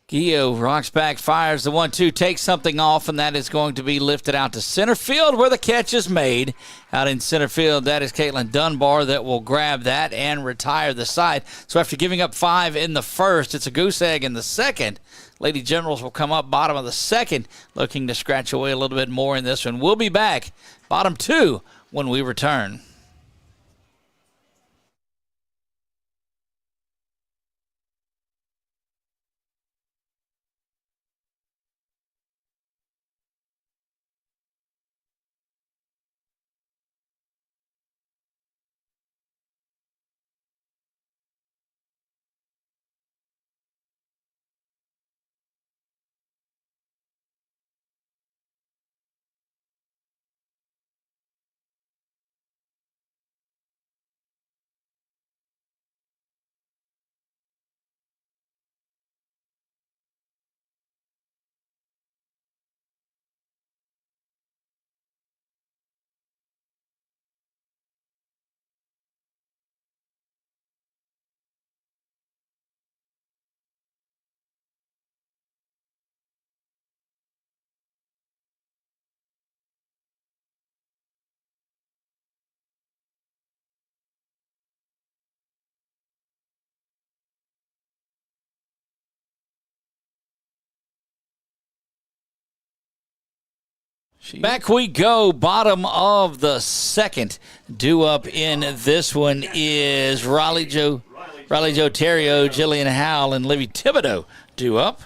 Gio rocks back, fires the 1-2, takes something off, and that is going to be lifted out to center field where the catch is made. Out in center field, that is Caitlin Dunbar that will grab that and retire the side. So after giving up 5 in the first, it's a goose egg in the second. Lady Generals will come up bottom of the second, looking to scratch away a little bit more in this one. We'll be back, bottom 2, when we return. Back we go, bottom of the second. Due up in this one is Riley Jo Terrio, Jillian Howell, and Livy Thibodeau due up.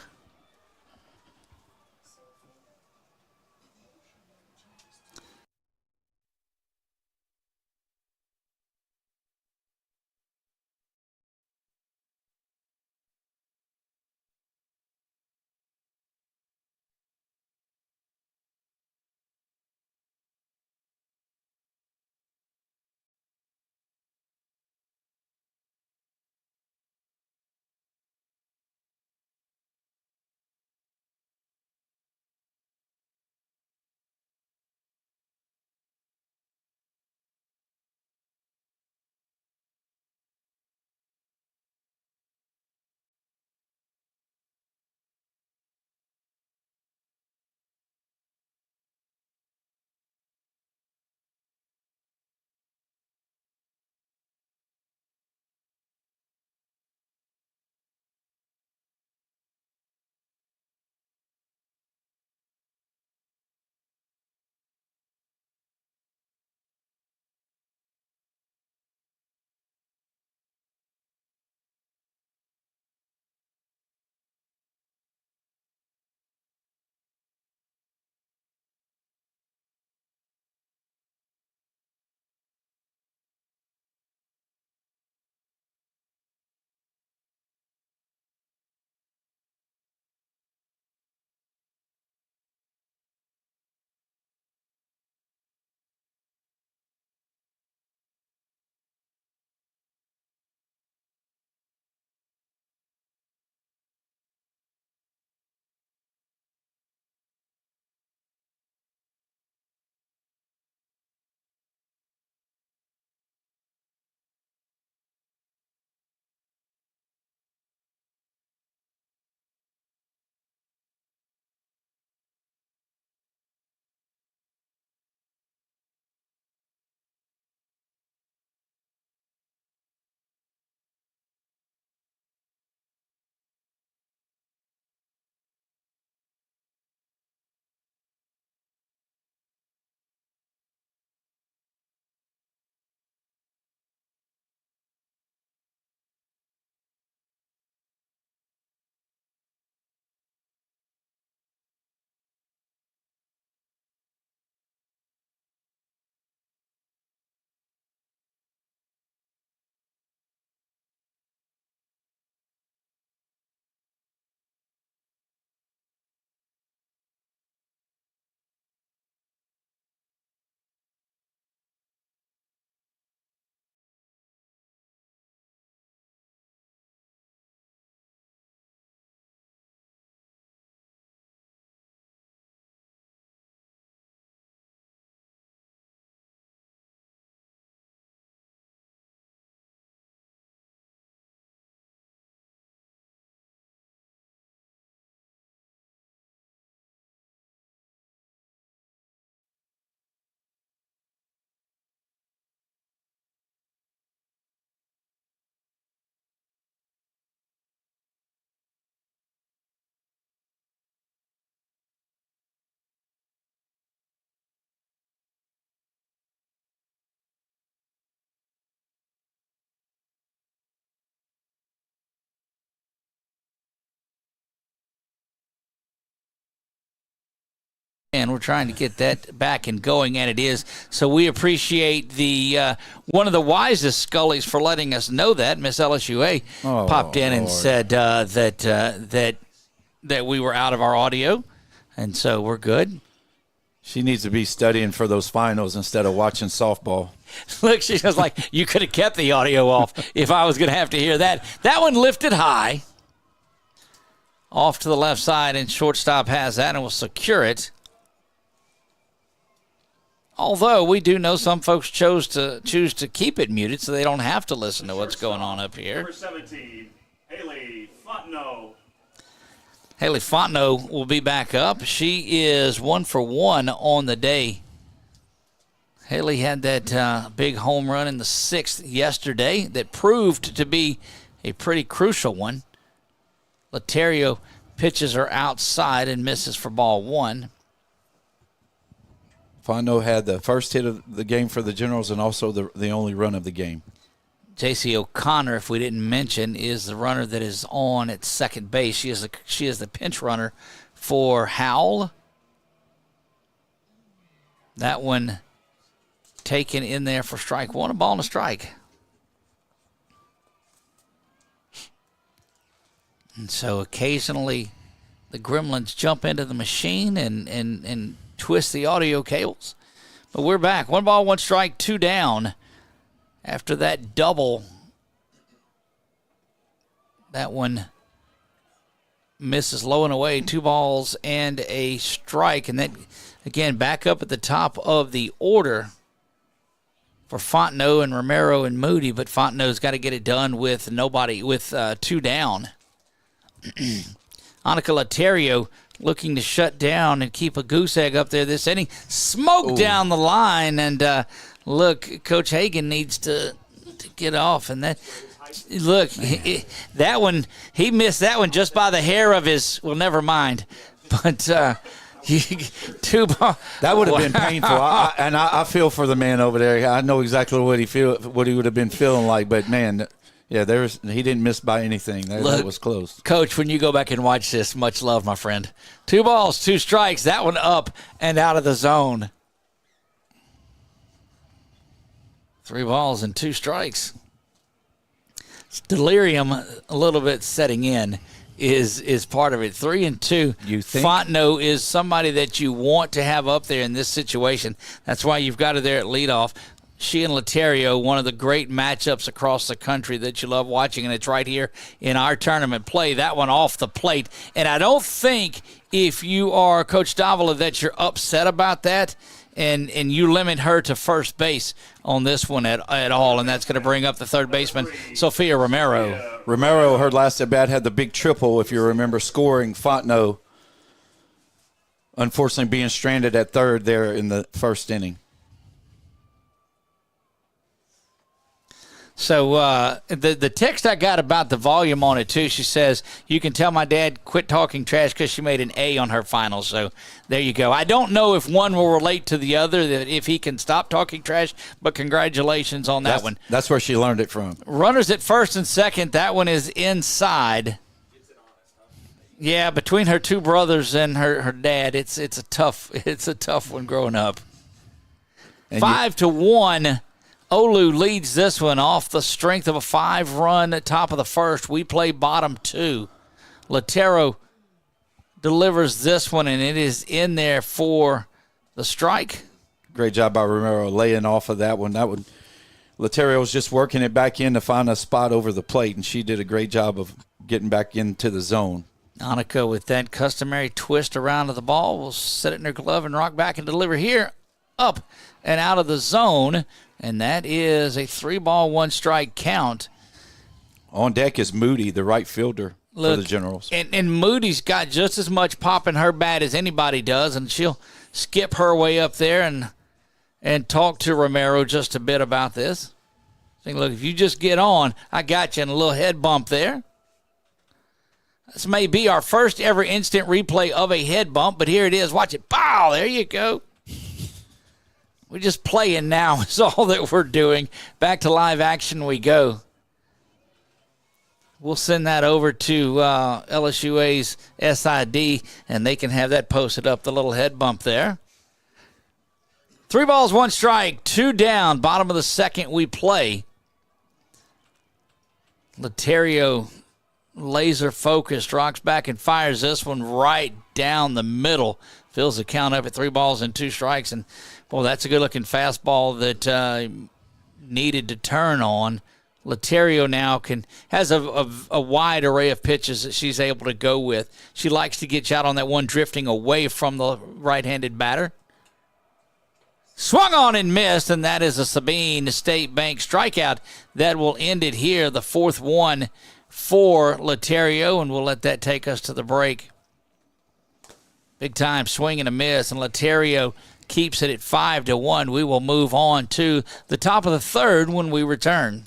And we're trying to get that back and going, and it is. So we appreciate the one of the wisest Scullies for letting us know that. Miss LSUA popped in and said that we were out of our audio, and so we're good. She needs to be studying for those finals instead of watching softball. Look, she was like, you could have kept the audio off if I was going to have to hear that. That one lifted high. Off to the left side, and shortstop has that and will secure it. Although we do know some folks choose to keep it muted so they don't have to listen to what's going on up here. Number 17, Haley Fontenot. Haley Fontenot will be back up. She is 1 for 1 on the day. Haley had that big home run in the 6th yesterday that proved to be a pretty crucial one. Laterio pitches her outside and misses for ball 1. Fondo had the first hit of the game for the Generals and also the only run of the game. J.C. O'Connor, if we didn't mention, is the runner that is on at second base. She is the pinch runner for Howell. That one taken in there for strike 1, a ball and a strike. And so occasionally the gremlins jump into the machine and twist the audio cables. But we're back. 1 ball, 1 strike, 2 down. After that double, that one misses low and away. 2 balls and a strike. And that, again, back up at the top of the order for Fontenot and Romero and Moody. But Fontenot's got to get it done with 2 down. Annika Laterio looking to shut down and keep a goose egg up there this inning. Smoke down the line, and look, Coach Hagan needs to get off. And that, look, that one, he missed that one just by the hair of his, well, never mind. But 2 balls. That would have been painful. I feel for the man over there. I know exactly what he would have been feeling like, but man, yeah, he didn't miss by anything. That was close. Coach, when you go back and watch this, much love, my friend. 2 balls, 2 strikes. That one up and out of the zone. 3 balls and 2 strikes. It's delirium a little bit setting in is part of it. 3 and 2. You think? Fontenot is somebody that you want to have up there in this situation. That's why you've got her there at leadoff. She and Laterio, one of the great matchups across the country that you love watching, and it's right here in our tournament play. That one off the plate. And I don't think if you are Coach Davila that you're upset about that and you limit her to first base on this one at all, and that's going to bring up the third baseman, Sophia Romero. Romero, her last at bat, had the big triple, if you remember, scoring Fontenot, unfortunately being stranded at third there in the first inning. So the text I got about the volume on it, too, she says, you can tell my dad quit talking trash because she made an A on her final. So there you go. I don't know if one will relate to the other, that if he can stop talking trash, but congratulations on that one. That's where she learned it from. Runners at first and second. That one is inside. Yeah, between her 2 brothers and her dad, it's a tough one growing up. And 5-1. Olu leads this one off the strength of a 5-run top of the first. We play bottom 2. Latero delivers this one, and it is in there for the strike. Great job by Romero laying off of that one. Latero was just working it back in to find a spot over the plate, and she did a great job of getting back into the zone. Annika, with that customary twist around of the ball, will set it in her glove and rock back and deliver here, up and out of the zone. And that is a 3-ball, 1 strike count. On deck is Moody, the right fielder for the Generals. And Moody's got just as much pop in her bat as anybody does, and she'll skip her way up there and talk to Romero just a bit about this. Saying, look, if you just get on, I got you in a little head bump there. This may be our first ever instant replay of a head bump, but here it is. Watch it. Pow! There you go. We're just playing now is all that we're doing. Back to live action we go. We'll send that over to LSUA's SID, and they can have that posted up, the little head bump there. 3 balls, 1 strike, 2 down. Bottom of the second we play. Laterio, laser focused, rocks back and fires this one right down the middle. Fills the count up at 3 balls and 2 strikes. And, boy, that's a good-looking fastball that needed to turn on. Laterio now has a wide array of pitches that she's able to go with. She likes to get you out on that one drifting away from the right-handed batter. Swung on and missed, and that is a Sabine State Bank strikeout. That will end it here, the 4th one for Laterio, and we'll let that take us to the break. Big time swing and a miss, and Laterio keeps it at 5-1. We will move on to the top of the 3rd when we return.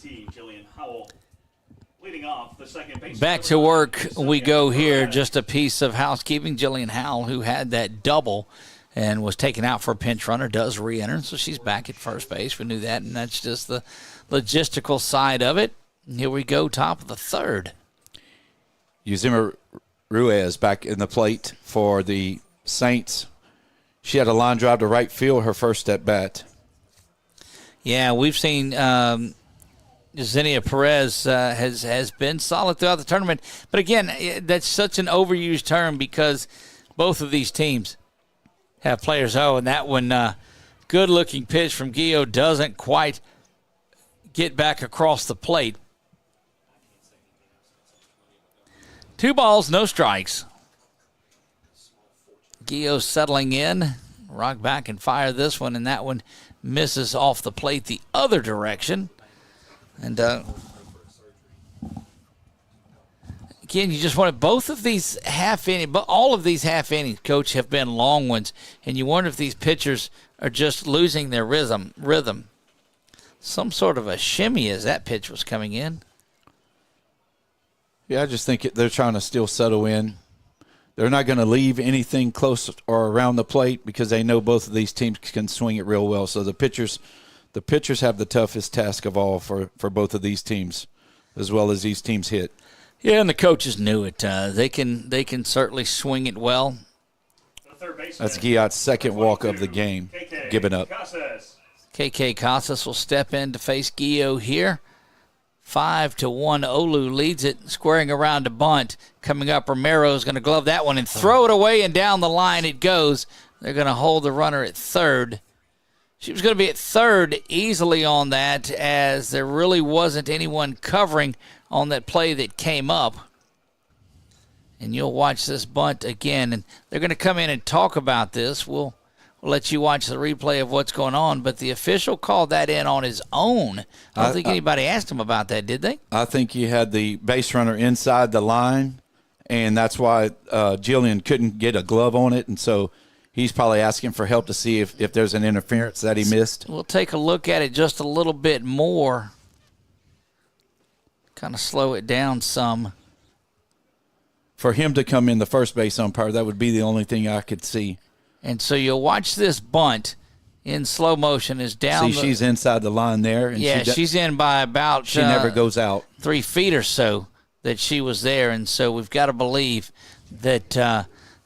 Jillian Howell leading off the second base. Back to work we go here. Just a piece of housekeeping. Jillian Howell, who had that double and was taken out for a pinch runner, does re-enter, so she's back at first base. We knew that, and that's just the logistical side of it. Here we go, top of the 3rd. Yuzima Ruiz back in the plate for the Saints. She had a line drive to right field her first at bat. Yeah, we've seen Xenia Perez has been solid throughout the tournament. But again, that's such an overused term because both of these teams have players. Oh, and that one, good-looking pitch from Gio doesn't quite get back across the plate. 2 balls, no strikes. Gio settling in. Rock back and fire this one, and that one misses off the plate the other direction. And again, you just wanted both of these half inning, but all of these half innings, Coach, have been long ones, and you wonder if these pitchers are just losing their rhythm. Some sort of a shimmy as that pitch was coming in. Yeah, I just think they're trying to still settle in. They're not going to leave anything close or around the plate because they know both of these teams can swing it real well. So the pitchers have the toughest task of all for both of these teams, as well as these teams hit. Yeah, and the coaches knew it. They can certainly swing it well. That's Guillot's second walk of the game, given up. KK Casas will step in to face Gio here. 5-1. Olu leads it, squaring around to bunt. Coming up, Romero's going to glove that one and throw it away, and down the line it goes. They're going to hold the runner at 3rd. She was going to be at 3rd easily on that, as there really wasn't anyone covering on that play that came up. And you'll watch this bunt again, and they're going to come in and talk about this. We'll let you watch the replay of what's going on, but the official called that in on his own. I don't think anybody asked him about that, did they? I think you had the base runner inside the line, and that's why Jillian couldn't get a glove on it, and so he's probably asking for help to see if there's an interference that he missed. We'll take a look at it just a little bit more. Kind of slow it down some. For him to come in the first base umpire, that would be the only thing I could see. And so you'll watch this bunt in slow motion is down. See, she's inside the line there. And yeah, she's in by about she never goes out 3 feet or so that she was there. And so we've got to believe that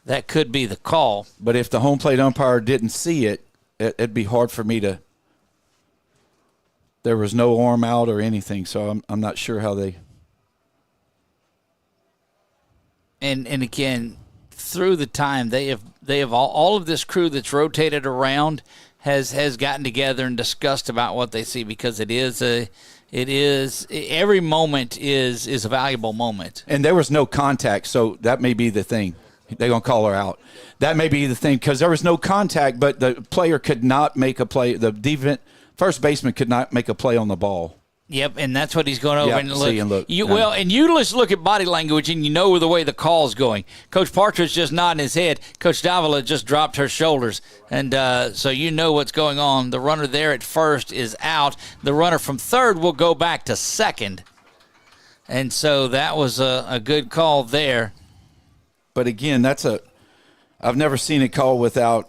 that could be the call. But if the home plate umpire didn't see it, it'd be hard for me to There was no arm out or anything, so I'm not sure how they. And again, through the time they have all of this crew that's rotated around has gotten together and discussed about what they see, because every moment is a valuable moment. And there was no contact, so that may be the thing. They're going to call her out. That may be the thing, because there was no contact, but the player could not make a play. The first baseman could not make a play on the ball. Yep, and that's what he's going over and look. You just look at body language and you know the way the call's going. Coach Partridge just nodding his head. Coach Davila just dropped her shoulders, and so you know what's going on. The runner there at first is out. The runner from third will go back to second, and so that was a good call there. But again, I've never seen it called without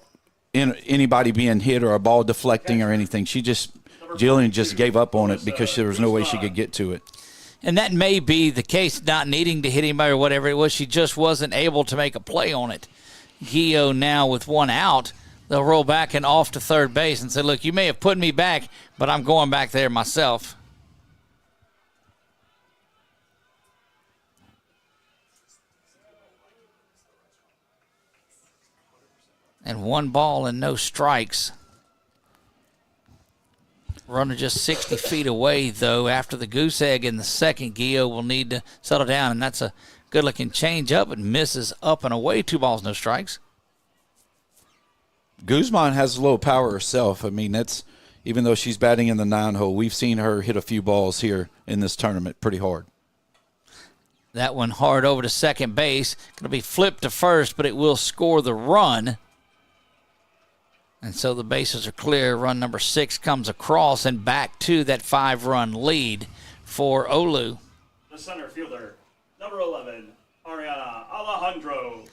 anybody being hit or a ball deflecting or anything. Jillian just gave up on it because there was no way she could get to it. And that may be the case, not needing to hit anybody or whatever it was. She just wasn't able to make a play on it. Gio now with one out, they'll roll back and off to third base and say, look, you may have put me back, but I'm going back there myself. And 1 ball and no strikes. Runner just 60 feet away, though. After the goose egg in the second, Gio will need to settle down, and that's a good-looking change-up. It misses up and away. 2 balls, no strikes. Guzman has a little power herself. I mean, even though she's batting in the 9-hole, we've seen her hit a few balls here in this tournament pretty hard. That one hard over to second base. Going to be flipped to first, but it will score the run. And so the bases are clear. Run number 6 comes across and back to that 5-run lead for Olu. The center fielder, number 11, Ariana Alejandro.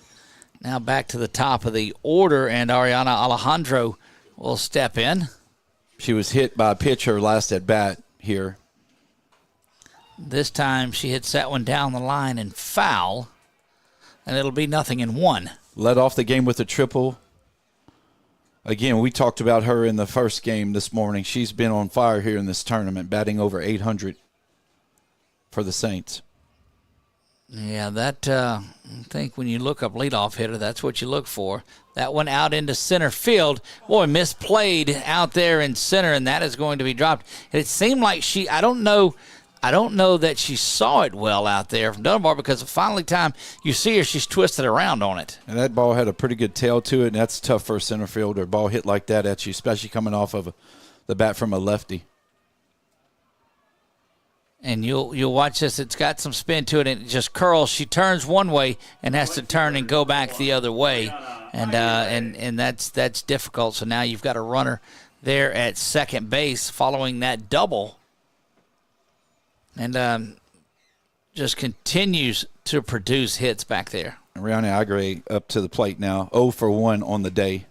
Now back to the top of the order, and Ariana Alejandro will step in. She was hit by a pitcher last at bat here. This time she hits that one down the line and foul, and it'll be 0-1. Led off the game with a triple. Again, we talked about her in the first game this morning. She's been on fire here in this tournament, batting over 800 for the Saints. Yeah, that I think when you look up leadoff hitter, that's what you look for. That one out into center field. Boy, misplayed out there in center, and that is going to be dropped. And it seemed like I don't know that she saw it well out there from Dunbar, because the final time you see her, she's twisted around on it. And that ball had a pretty good tail to it, and that's tough for a center fielder. Ball hit like that at you, especially coming off of the bat from a lefty. And you'll watch this. It's got some spin to it, and it just curls. She turns one way and has to turn and go back the other way, and that's difficult. So now you've got a runner there at second base following that double. And just continues to produce hits back there. Rihanna Agre up to the plate now, 0 for 1 on the day.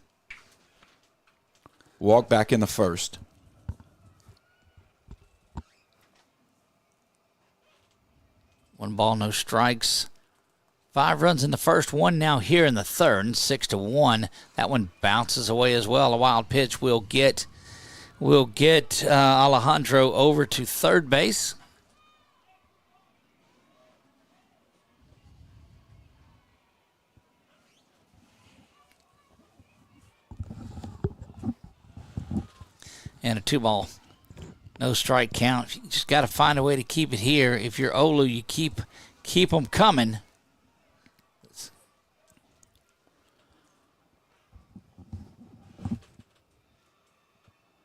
Walk back in the first. One ball, no strikes. 5 runs in the first, 1 now here in the third, 6-1. That one bounces away as well. A wild pitch will get Alejandro over to third base. And a 2-ball, no strike count. You just got to find a way to keep it here. If you're Olu, you keep them coming.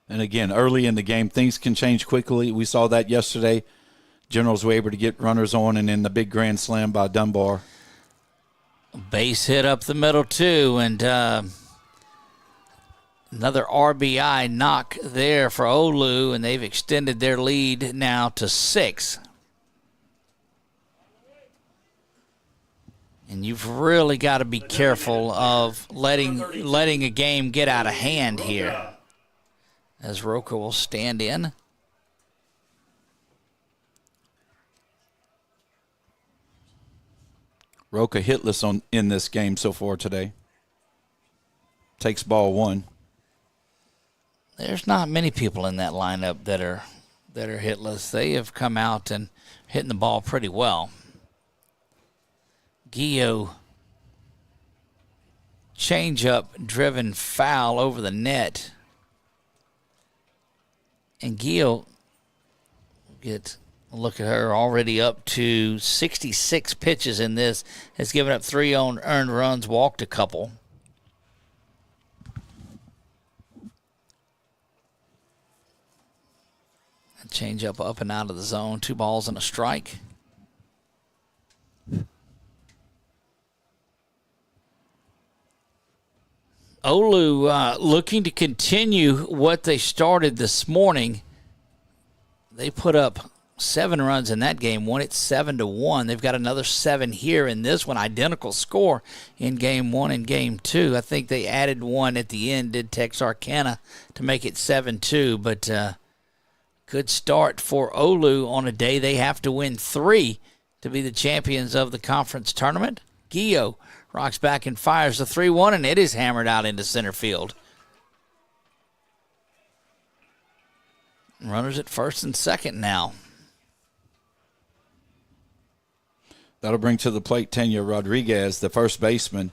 And again, early in the game, things can change quickly. We saw that yesterday. Generals were able to get runners on, and then the big grand slam by Dunbar. Base hit up the middle, too, and another RBI knock there for Olu, and they've extended their lead now to 6. And you've really got to be careful of letting a game get out of hand here, as Roca will stand in. Roca hitless in this game so far today. Takes ball 1. There's not many people in that lineup that are that are hitless. They have come out and hitting the ball pretty well. Gio, change-up driven foul over the net. And Gio, look at her, already up to 66 pitches in this, has given up 3 earned runs, walked a couple. Change up and out of the zone. 2 balls and a strike. Olu looking to continue what they started this morning. They put up 7 runs in that game, won it 7-1. They've got another 7 here in this one, identical score in game 1 and game 2. I think they added 1 at the end, did Texarkana, to make it 7-2, but good start for Olu on a day they have to win 3 to be the champions of the conference tournament. Gio rocks back and fires the 3-1, and it is hammered out into center field. Runners at first and second now. That'll bring to the plate Tanya Rodriguez, the first baseman.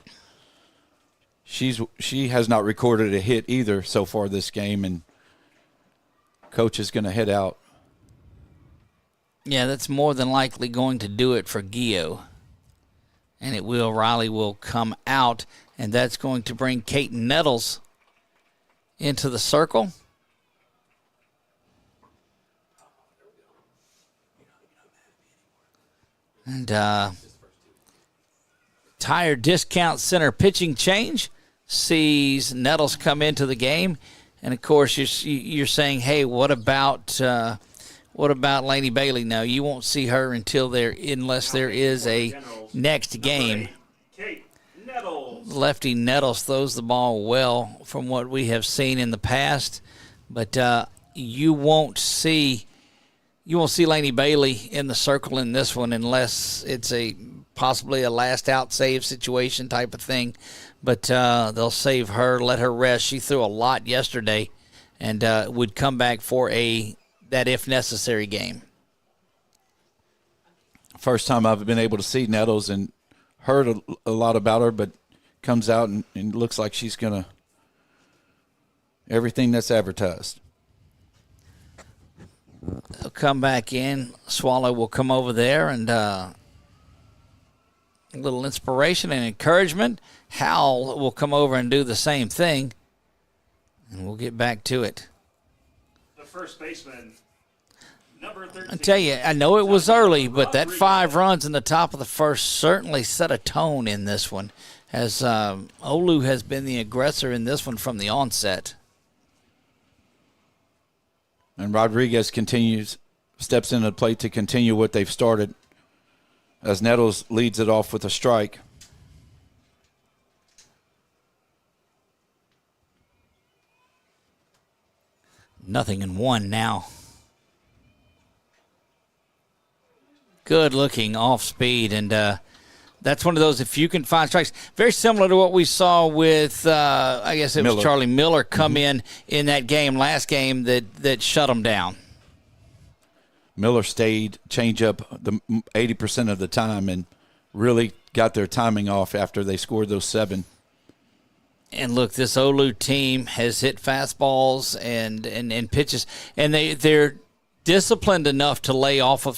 She has not recorded a hit either so far this game, and coach is going to head out. Yeah, that's more than likely going to do it for Gio. And it will. Riley will come out, and that's going to bring Kate Nettles into the circle. And Tire Discount Center pitching change sees Nettles come into the game. And, of course, you're saying, hey, what about Lainey Bailey? No, you won't see her unless there is a next game. Lefty Nettles throws the ball well from what we have seen in the past, but you won't see Lainey Bailey in the circle in this one unless it's possibly a last out save situation type of thing. But they'll save her, let her rest. She threw a lot yesterday and would come back for that if necessary game. First time I've been able to see Nettles and heard a lot about her, but comes out and looks like she's going to everything that's advertised. They'll come back in. Swallow will come over there and a little inspiration and encouragement. Howell will come over and do the same thing, and we'll get back to it. The first baseman, number 13. I tell you, I know it was early, but that 5 runs in the top of the first certainly set a tone in this one, as Olu has been the aggressor in this one from the onset. And Rodriguez steps into the plate to continue what they've started, as Nettles leads it off with a strike. Nothing in 1 now. Good looking off speed, and that's one of those, if you can find strikes, very similar to what we saw with, I guess it was Charlie Miller come in that game, last game, that shut him down. Miller stayed changeup the 80% of the time and really got their timing off after they scored those 7. And look, this Olu team has hit fastballs and pitches, and they're disciplined enough to lay off of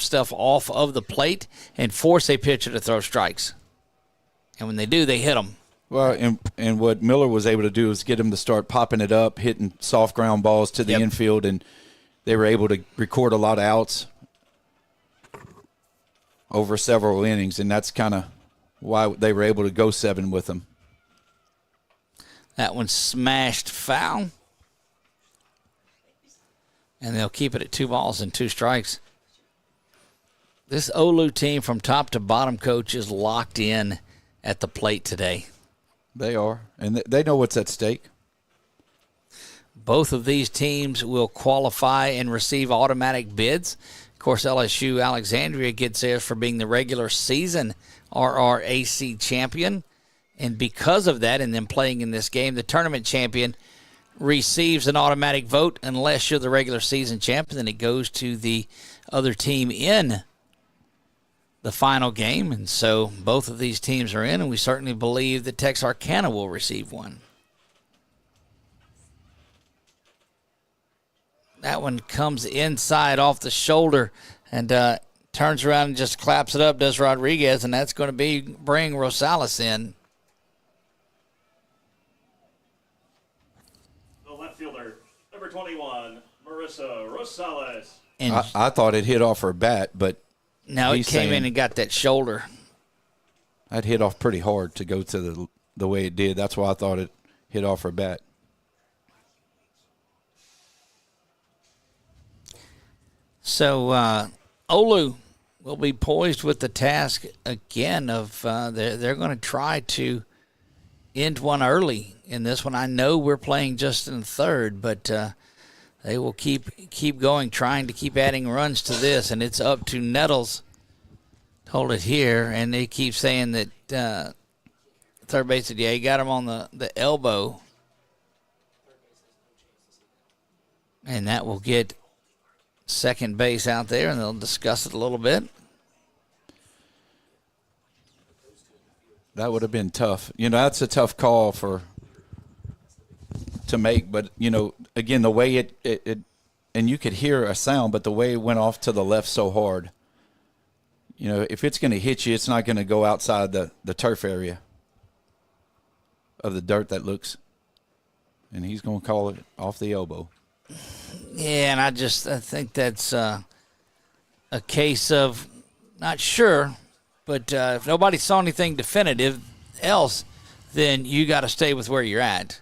the plate and force a pitcher to throw strikes. And when they do, they hit them. Well, and what Miller was able to do is get him to start popping it up, hitting soft ground balls to the infield, and they were able to record a lot of outs over several innings, and that's kind of why they were able to go 7 with them. That one smashed foul. And they'll keep it at 2 balls and 2 strikes. This Olu team from top to bottom, coach, is locked in at the plate today. They are, and they know what's at stake. Both of these teams will qualify and receive automatic bids. Of course, LSU Alexandria gets theirs for being the regular season RRAC champion. And because of that, and them playing in this game, the tournament champion receives an automatic vote unless you're the regular season champion. Then it goes to the other team in the final game. And so both of these teams are in, and we certainly believe that Texarkana will receive one. That one comes inside off the shoulder and turns around and just claps it up, does Rodriguez, and that's going to bring Rosales in. The left fielder, number 21, Marissa Rosales. And I thought it hit off her bat, but no, it came in and got that shoulder. That hit off pretty hard to go to the way it did. That's why I thought it hit off her bat. So Olu will be poised with the task again of they're going to try to end one early in this one. I know we're playing just in third, but they will keep going, trying to keep adding runs to this, and it's up to Nettles to hold it here, and they keep saying that third base, yeah, he got him on the elbow, and that will get second base out there, and they'll discuss it a little bit. That would have been tough. That's a tough call to make, but, again, the way it and you could hear a sound, but the way it went off to the left so hard, if it's going to hit you, it's not going to go outside the turf area of the dirt that looks, and he's going to call it off the elbow. Yeah, and I think that's a case of not sure, but if nobody saw anything definitive else, then you got to stay with where you're at.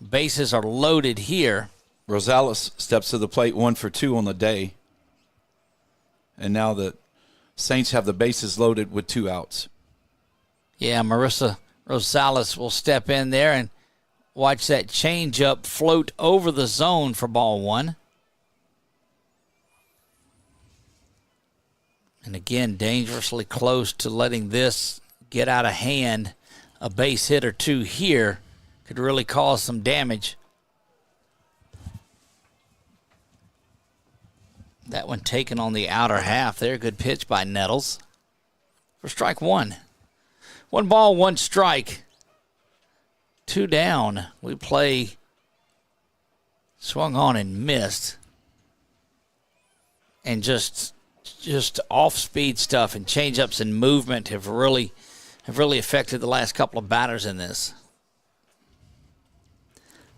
Bases are loaded here. Rosales steps to the plate 1 for 2 on the day, and now the Saints have the bases loaded with 2 outs. Yeah, Marissa Rosales will step in there and watch that changeup float over the zone for ball 1. And again, dangerously close to letting this get out of hand. A base hit or 2 here could really cause some damage. That one taken on the outer half there. Good pitch by Nettles for strike 1. 1 ball, 1 strike. 2 down. We play swung on and missed. And just off-speed stuff and change-ups and movement have really affected the last couple of batters in this.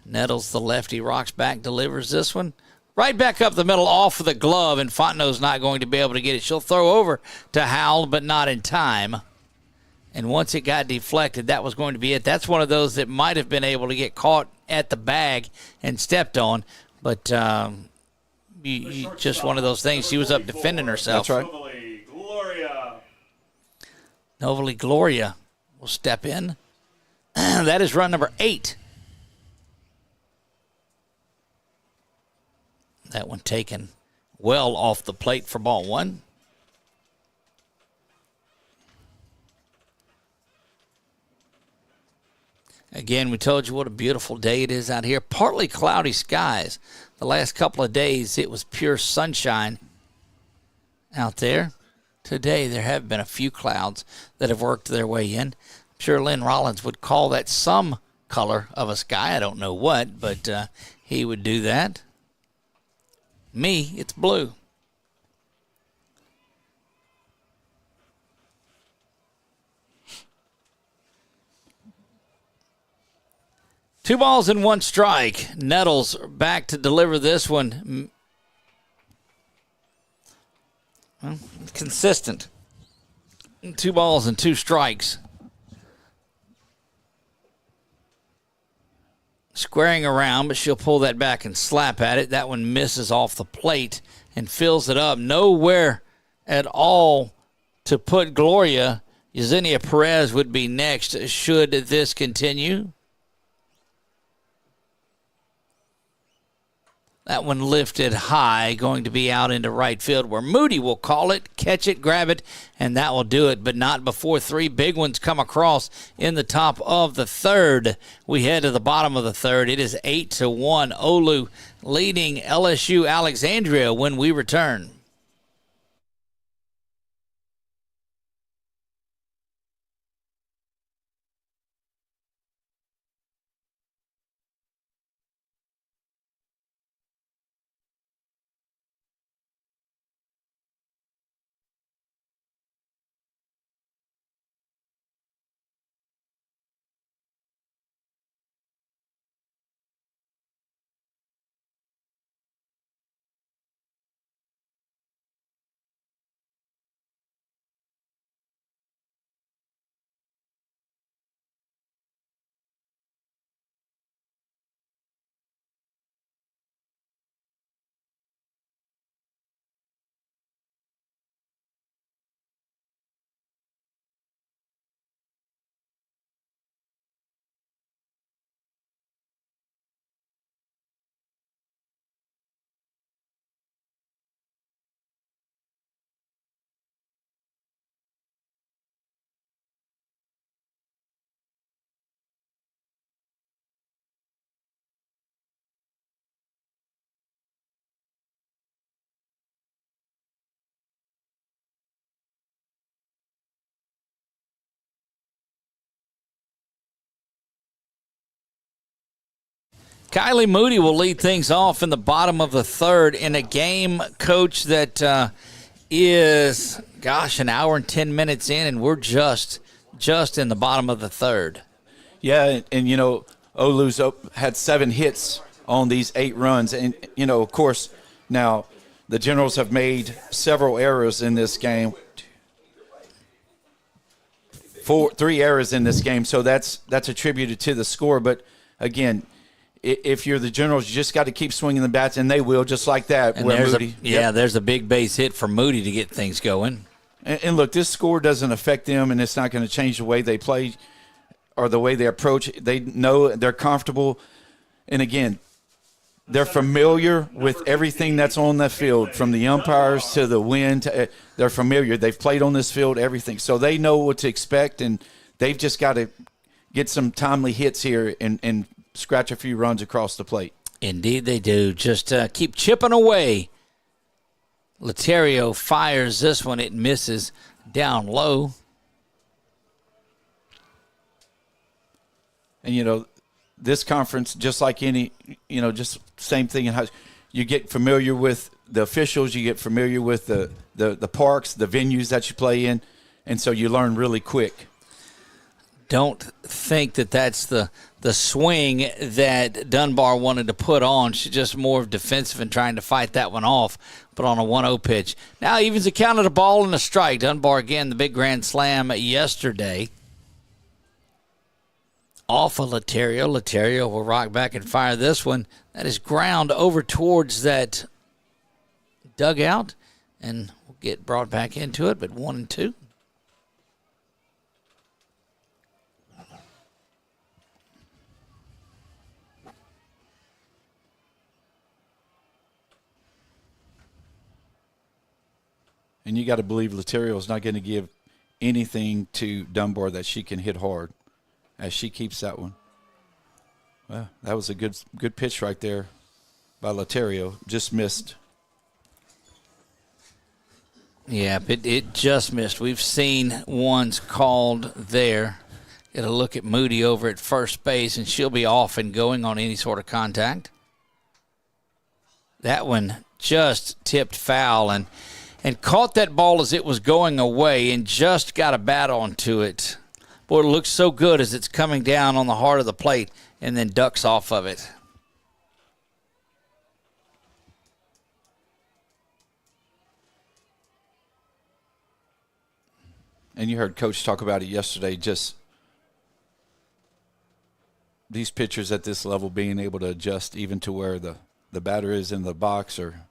Nettles, the lefty, rocks back, delivers this one. Right back up the middle off of the glove, and Fontenot's not going to be able to get it. She'll throw over to Howell, but not in time. And once it got deflected, that was going to be it. That's one of those that might have been able to get caught at the bag and stepped on, but just one of those things. She was up defending herself. That's right. Novely Gloria will step in. That is run number 8. That one taken well off the plate for ball 1. Again, we told you what a beautiful day it is out here. Partly cloudy skies. The last couple of days, it was pure sunshine out there. Today, there have been a few clouds that have worked their way in. I'm sure Lynn Rollins would call that some color of a sky. I don't know what, but he would do that. Me, it's blue. Two balls and 1 strike. Nettles back to deliver this one. Well, consistent. 2 balls and 2 strikes. Squaring around, but she'll pull that back and slap at it. That one misses off the plate and fills it up. Nowhere at all to put Gloria. Yesenia Perez would be next should this continue. That one lifted high, going to be out into right field where Moody will call it, catch it, grab it, and that will do it, but not before three big ones come across in the top of the third. We head to the bottom of the third. It is 8-1. Olu leading LSU Alexandria when we return. Kylie Moody will lead things off in the bottom of the third in a game, Coach, that is, an hour and 10 minutes in, and we're just in the bottom of the third. Yeah, and Olu's had 7 hits on these 8 runs. And, of course, now the Generals have made several errors in this game. 3 errors in this game, so that's attributed to the score. But, again, if you're the Generals, you just got to keep swinging the bats, and they will, just like that. And there's a big base hit for Moody to get things going. And look, this score doesn't affect them, and it's not going to change the way they play or the way they approach. They know they're comfortable. And, again, they're familiar with everything that's on the field, from the umpires to the wind. They're familiar. They've played on this field, everything. So they know what to expect, and they've just got to get some timely hits here and scratch a few runs across the plate. Indeed they do. Just keep chipping away. Laterio fires this one. It misses down low. And, this conference, just like any, just same thing in high school. You get familiar with the officials. You get familiar with the parks, the venues that you play in, and so you learn really quick. Don't think that that's the swing that Dunbar wanted to put on. She's just more defensive and trying to fight that one off, but on a 1-0 pitch. Now evens the count of a ball and a strike. Dunbar again, the big grand slam yesterday. Off of Laterio. Laterio will rock back and fire this one. That is ground over towards that dugout, and we'll get brought back into it, but 1-2. And you got to believe Laterio's not going to give anything to Dunbar that she can hit hard as she keeps that one. Well, that was a good pitch right there by Laterio. Just missed. Yeah, it just missed. We've seen ones called there. Get a look at Moody over at first base, and she'll be off and going on any sort of contact. That one just tipped foul and caught that ball as it was going away and just got a bat onto it. Boy, it looks so good as it's coming down on the heart of the plate and then ducks off of it. And you heard Coach talk about it yesterday, just these pitchers at this level being able to adjust even to where the batter is in the box, or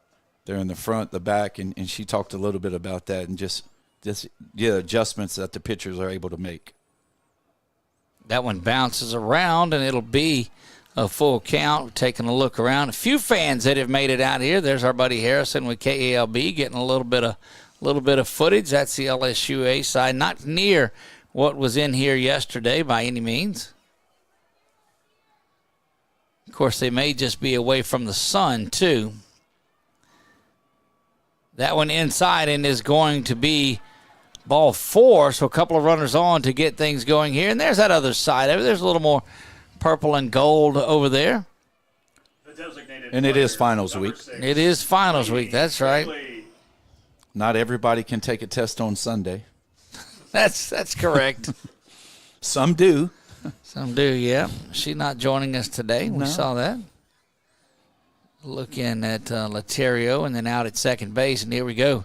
they're in the front, the back, and she talked a little bit about that and just adjustments that the pitchers are able to make. That one bounces around, and it'll be a full count. Taking a look around. A few fans that have made it out here. There's our buddy Harrison with KALB getting a little bit of footage. That's the LSUA side. Not near what was in here yesterday by any means. Of course, they may just be away from the sun, too. That one inside and is going to be ball 4, so a couple of runners on to get things going here. And there's that other side. There's a little more purple and gold over there. And it is finals week. It is finals week, that's right. Not everybody can take a test on Sunday. That's correct. Some do. Some do, yeah. She's not joining us today. We saw that. Looking at Laterio and then out at second base, and here we go.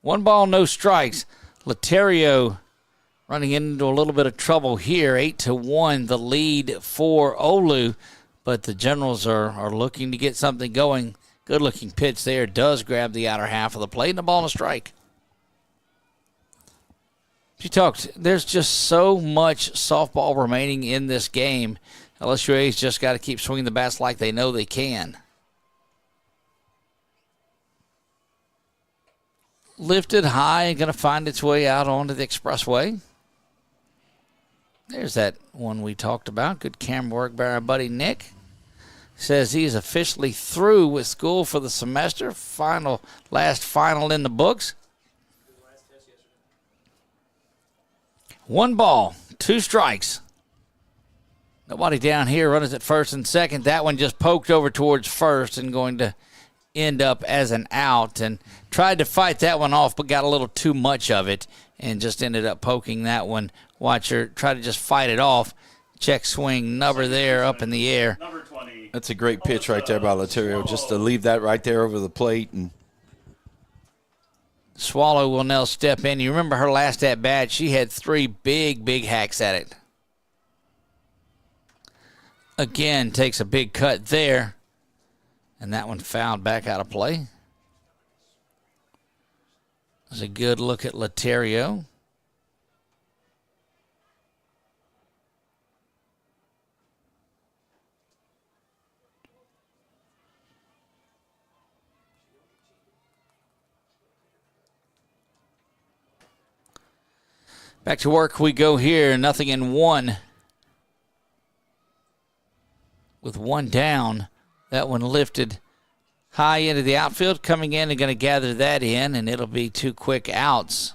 One ball, no strikes. Laterio running into a little bit of trouble here. 8-1, the lead for Olu. But the Generals are looking to get something going. Good-looking pitch there. Does grab the outer half of the plate, and a ball and a strike. She talked, there's just so much softball remaining in this game. LSUA's just got to keep swinging the bats like they know they can. Lifted high and going to find its way out onto the expressway. There's that one we talked about. Good camera work by our buddy Nick. Says he's officially through with school for the semester. Last final in the books. 1 ball, 2 strikes. Nobody down here. Runners at first and second. That one just poked over towards first and going to end up as an out, and tried to fight that one off but got a little too much of it and just ended up poking that one. Watch her try to just fight it off. Check swing, number there up in the air. That's a great pitch right there by Laterio, just to leave that right there over the plate. And Swallow will now step in. You remember her last at bat, she had 3 big hacks at it. Again, takes a big cut there. And that one fouled back out of play. That's a good look at Laterio. Back to work we go here. 0-1. With 1 down. That one lifted high into the outfield, coming in and going to gather that in, and it'll be 2 quick outs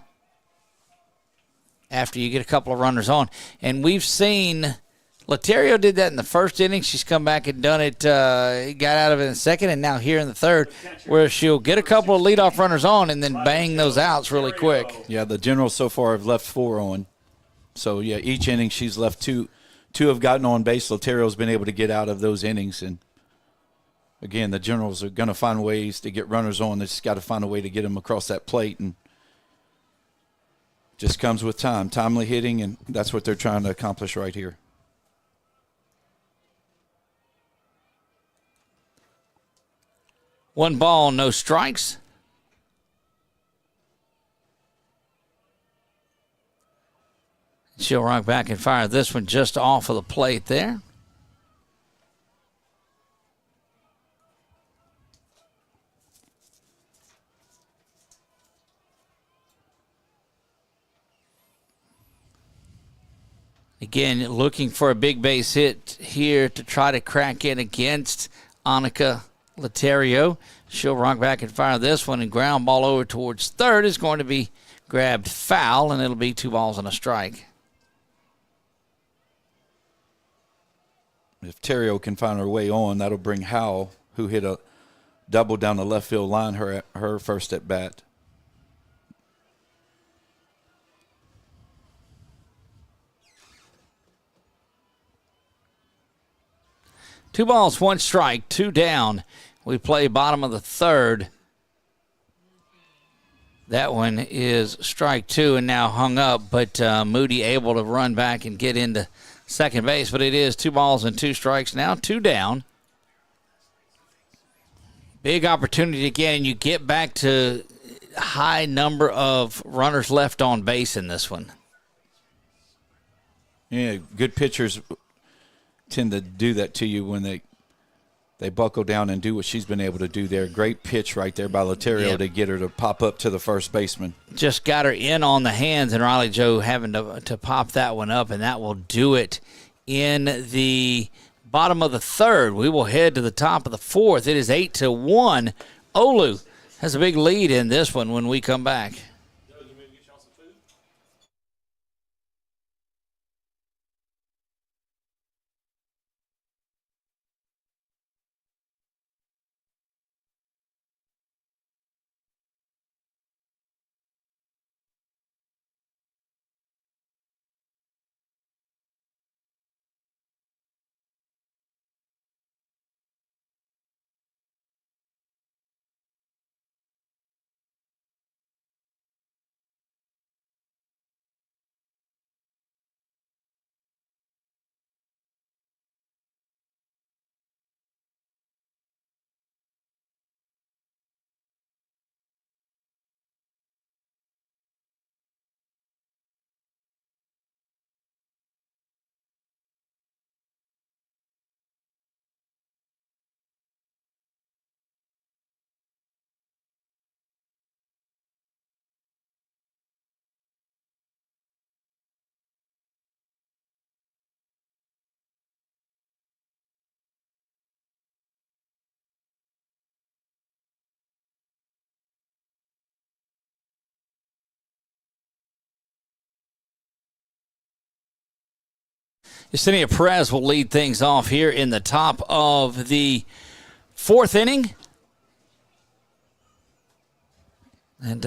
after you get a couple of runners on. And we've seen Laterio did that in the first inning. She's come back and done it, got out of it in the second, and now here in the third, where she'll get a couple of leadoff runners on and then bang those outs really quick. Yeah, the Generals so far have left 4 on. So, yeah, each inning she's left 2. 2 have gotten on base. Laterio's been able to get out of those innings, and again, the Generals are going to find ways to get runners on. They just got to find a way to get them across that plate, and just comes with time, timely hitting, and that's what they're trying to accomplish right here. One ball, no strikes. She'll rock back and fire this one just off of the plate there. Again, looking for a big base hit here to try to crack in against Annika Laterio. She'll rock back and fire this one, and ground ball over towards third is going to be grabbed foul, and it'll be 2 balls and a strike. If Terrio can find her way on, that'll bring Howell, who hit a double down the left field line, her first at bat. Two balls, 1 strike, 2 down. We play bottom of the third. That one is strike 2 and now hung up, but Moody able to run back and get into second base. But it is 2 balls and 2 strikes now, 2 down. Big opportunity again, and you get back to high number of runners left on base in this one. Yeah, good pitchers tend to do that to you when they buckle down and do what she's been able to do there. Great pitch right there by Laterio to get her to pop up to the first baseman. Just got her in on the hands, and Riley Joe having to pop that one up, and that will do it in the bottom of the third. We will head to the top of the fourth. It is 8-1. Olu has a big lead in this one when we come back. Yesenia Perez will lead things off here in the top of the fourth inning. And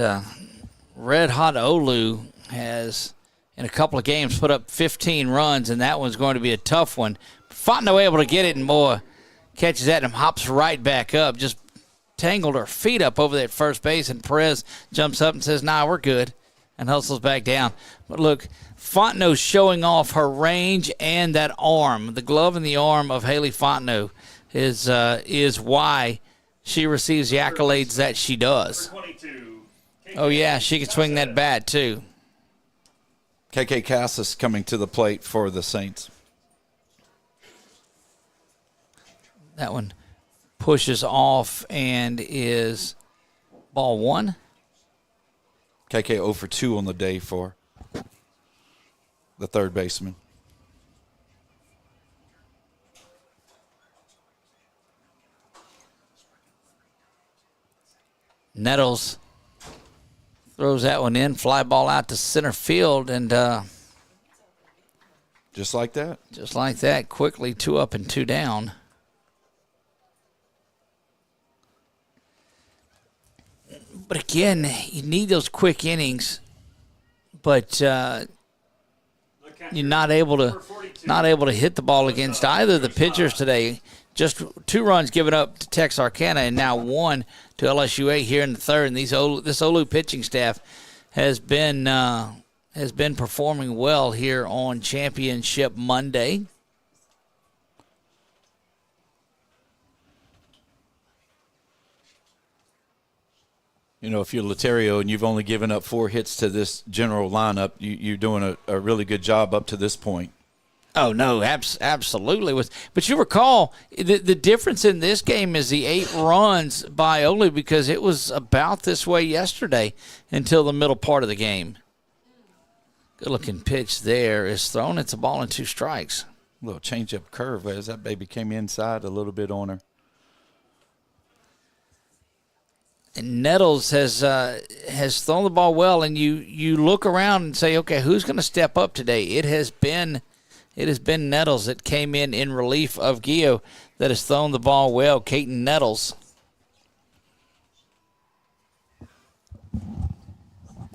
Red Hot Olu has, in a couple of games, put up 15 runs, and that one's going to be a tough one. Fontenot able to get it, and Moa catches that and hops right back up. Just tangled her feet up over that first base, and Perez jumps up and says, nah, we're good, and hustles back down. But look, Fontenot showing off her range and that arm. The glove and the arm of Haley Fontenot is why she receives the accolades that she does. Oh, yeah, she can swing that bat, too. KK Cassis coming to the plate for the Saints. That one pushes off and is ball one. KK 0 for 2 on the day for the third baseman. Nettles throws that one in, fly ball out to center field, and just like that. Just like that, quickly 2 up and 2 down. But again, you need those quick innings, but you're not able to hit the ball against either of the pitchers today. Just 2 runs given up to Texarkana, and now 1 to LSUA here in the third. And this Olu pitching staff has been performing well here on Championship Monday. You know, if you're Laterio and you've only given up 4 hits to this general lineup, you're doing a really good job up to this point. Oh, no, absolutely. But you recall, the difference in this game is the 8 runs by Olu, because it was about this way yesterday until the middle part of the game. Good-looking pitch there is thrown. It's a ball and 2 strikes. A little change-up curve as that baby came inside a little bit on her. And Nettles has thrown the ball well, and you look around and say, okay, who's going to step up today? It has been Nettles that came in relief of Gio that has thrown the ball well. Kaiten Nettles.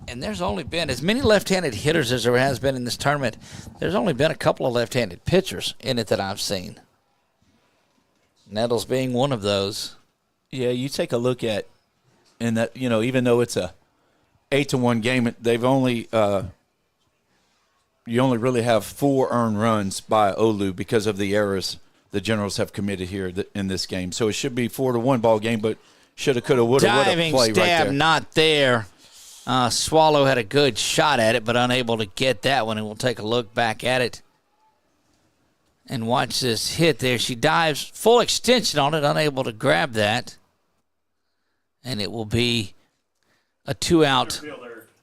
And there's only been as many left-handed hitters as there has been in this tournament. There's only been a couple of left-handed pitchers in it that I've seen. Nettles being one of those. Yeah, you take a look at, and that, you know, even though it's a 8-1 game, they've only you only really have 4 earned runs by Olu because of the errors the Generals have committed here in this game. So it should be 4-1 ball game, but Shoulda, coulda, woulda, diving play stab, right there. not there. Swallow had a good shot at it, but unable to get that one, and we'll take a look back at it. And watch this hit there. She dives full extension on it, unable to grab that. And it will be a 2-out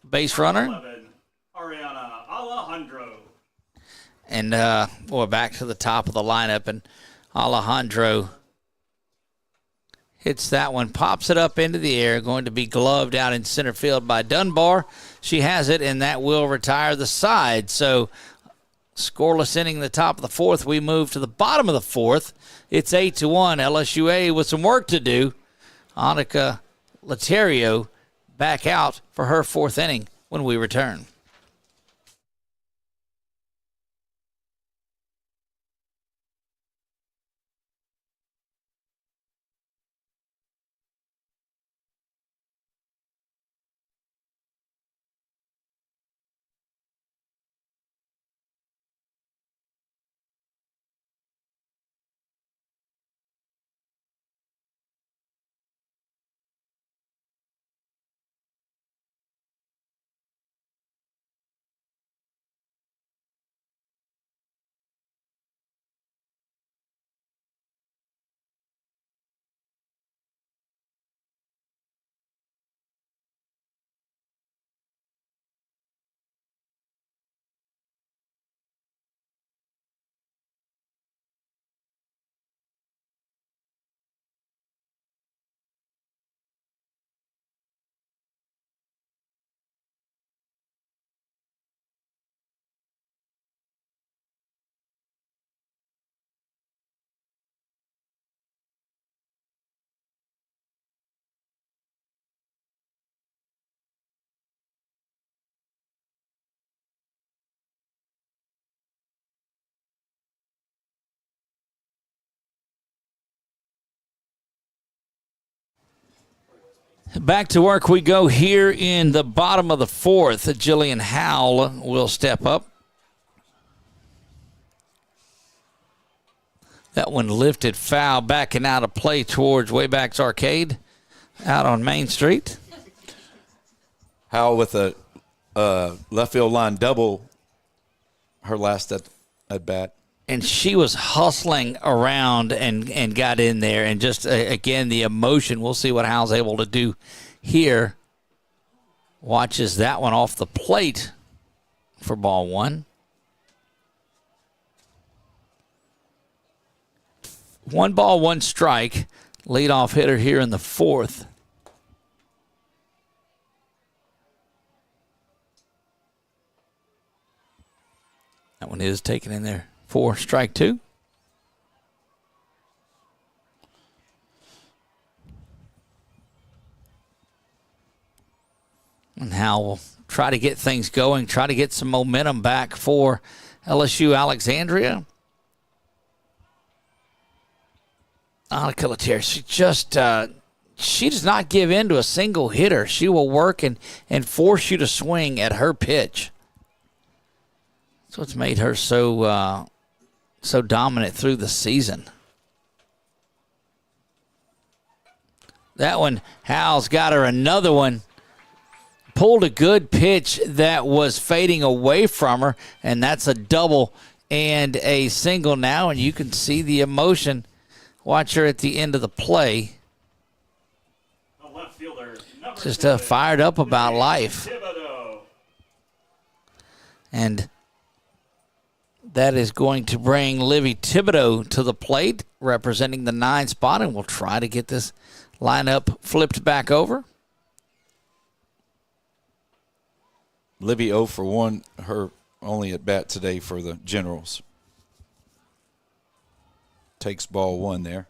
base runner. 11, Ariana Alejandro. And we're back to the top of the lineup, and Alejandro hits that one, pops it up into the air, going to be gloved out in center field by Dunbar. She has it, and that will retire the side. So scoreless inning in the top of the fourth. We move to the bottom of the fourth. It's 8-1. LSUA with some work to do. Annika Laterio back out for her fourth inning when we return. Back to work we go here in the bottom of the fourth. Jillian Howell will step up. That one lifted foul, backing out of play towards Waybacks Arcade out on Main Street. Howell with a left field line double her last at bat. And she was hustling around and got in there. And just, again, the emotion. We'll see what Hal's able to do here. Watches that one off the plate for ball one. 1 ball, 1 strike. Leadoff hitter here in the fourth. That one is taken in there. 4, strike 2. And Hal will try to get things going, try to get some momentum back for LSU Alexandria. Annika Later, she does not give in to a single hitter. She will work and force you to swing at her pitch. That's what's made her so dominant through the season. That one, Hal's got her another one. Pulled a good pitch that was fading away from her, and that's a double and a single now, and you can see the emotion. Watch her at the end of the play. The left fielder, Just fired up about life. And that is going to bring Livy Thibodeau to the plate, representing the 9 spot, and we'll try to get this lineup flipped back over. Livy 0 for 1, her only at bat today for the Generals. Takes ball 1 there.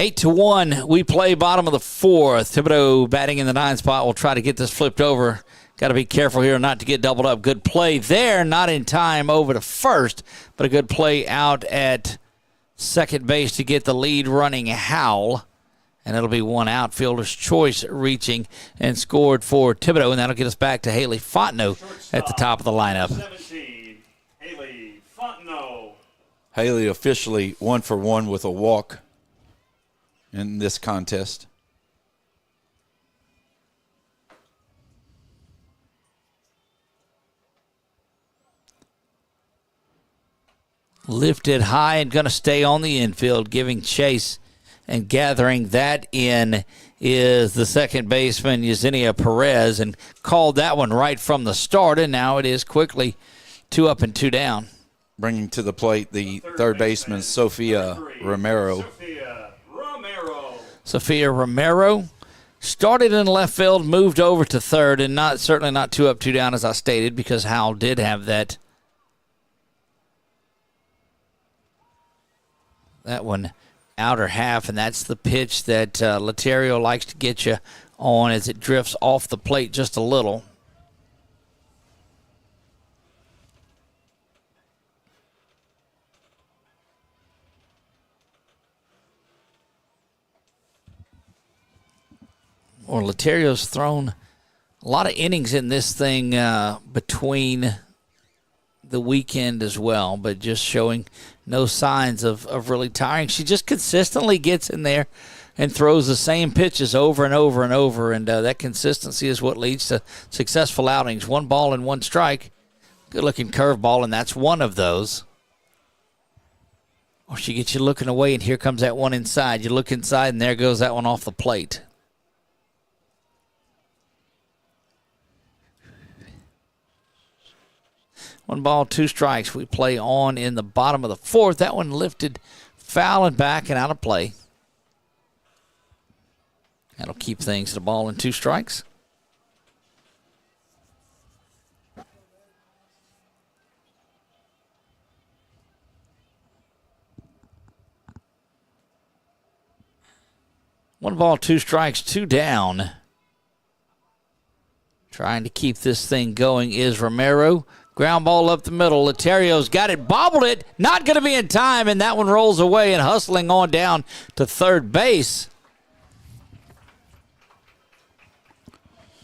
Eight to 1, we play bottom of the fourth. Thibodeau batting in the 9 spot. We'll try to get this flipped over. Got to be careful here not to get doubled up. Good play there, not in time over to first, but a good play out at second base to get the lead running Howell. And it'll be 1 out. Fielder's choice reaching and scored for Thibodeau, and that'll get us back to Haley Fontenot at the top of the lineup. 17, Haley officially 1 for 1 with a walk in this contest. Lifted high and going to stay on the infield, giving chase and gathering that in is the second baseman, Yesenia Perez, and called that one right from the start, and now it is quickly 2 up and 2 down. Bringing to the plate the third baseman, Sophia Romero. Sophia Romero started in left field, moved over to third, and certainly not 2 up, 2 down, as I stated, because Howell did have that one outer half, and that's the pitch that Laterio likes to get you on as it drifts off the plate just a little. Or Laterio's thrown a lot of innings in this thing between the weekend as well, but just showing no signs of really tiring. She just consistently gets in there and throws the same pitches over and over and over, and that consistency is what leads to successful outings. 1 ball and 1 strike. Good-looking curveball, and that's one of those. Or she gets you looking away, and here comes that one inside. You look inside, and there goes that one off the plate. One ball, 2 strikes. We play on in the bottom of the 4th. That one lifted foul and back and out of play. That'll keep things at a ball and 2 strikes. One ball, 2 strikes, 2 down. Trying to keep this thing going is Romero. Ground ball up the middle. Laterio's got it, bobbled it, not going to be in time, and that one rolls away and hustling on down to third base.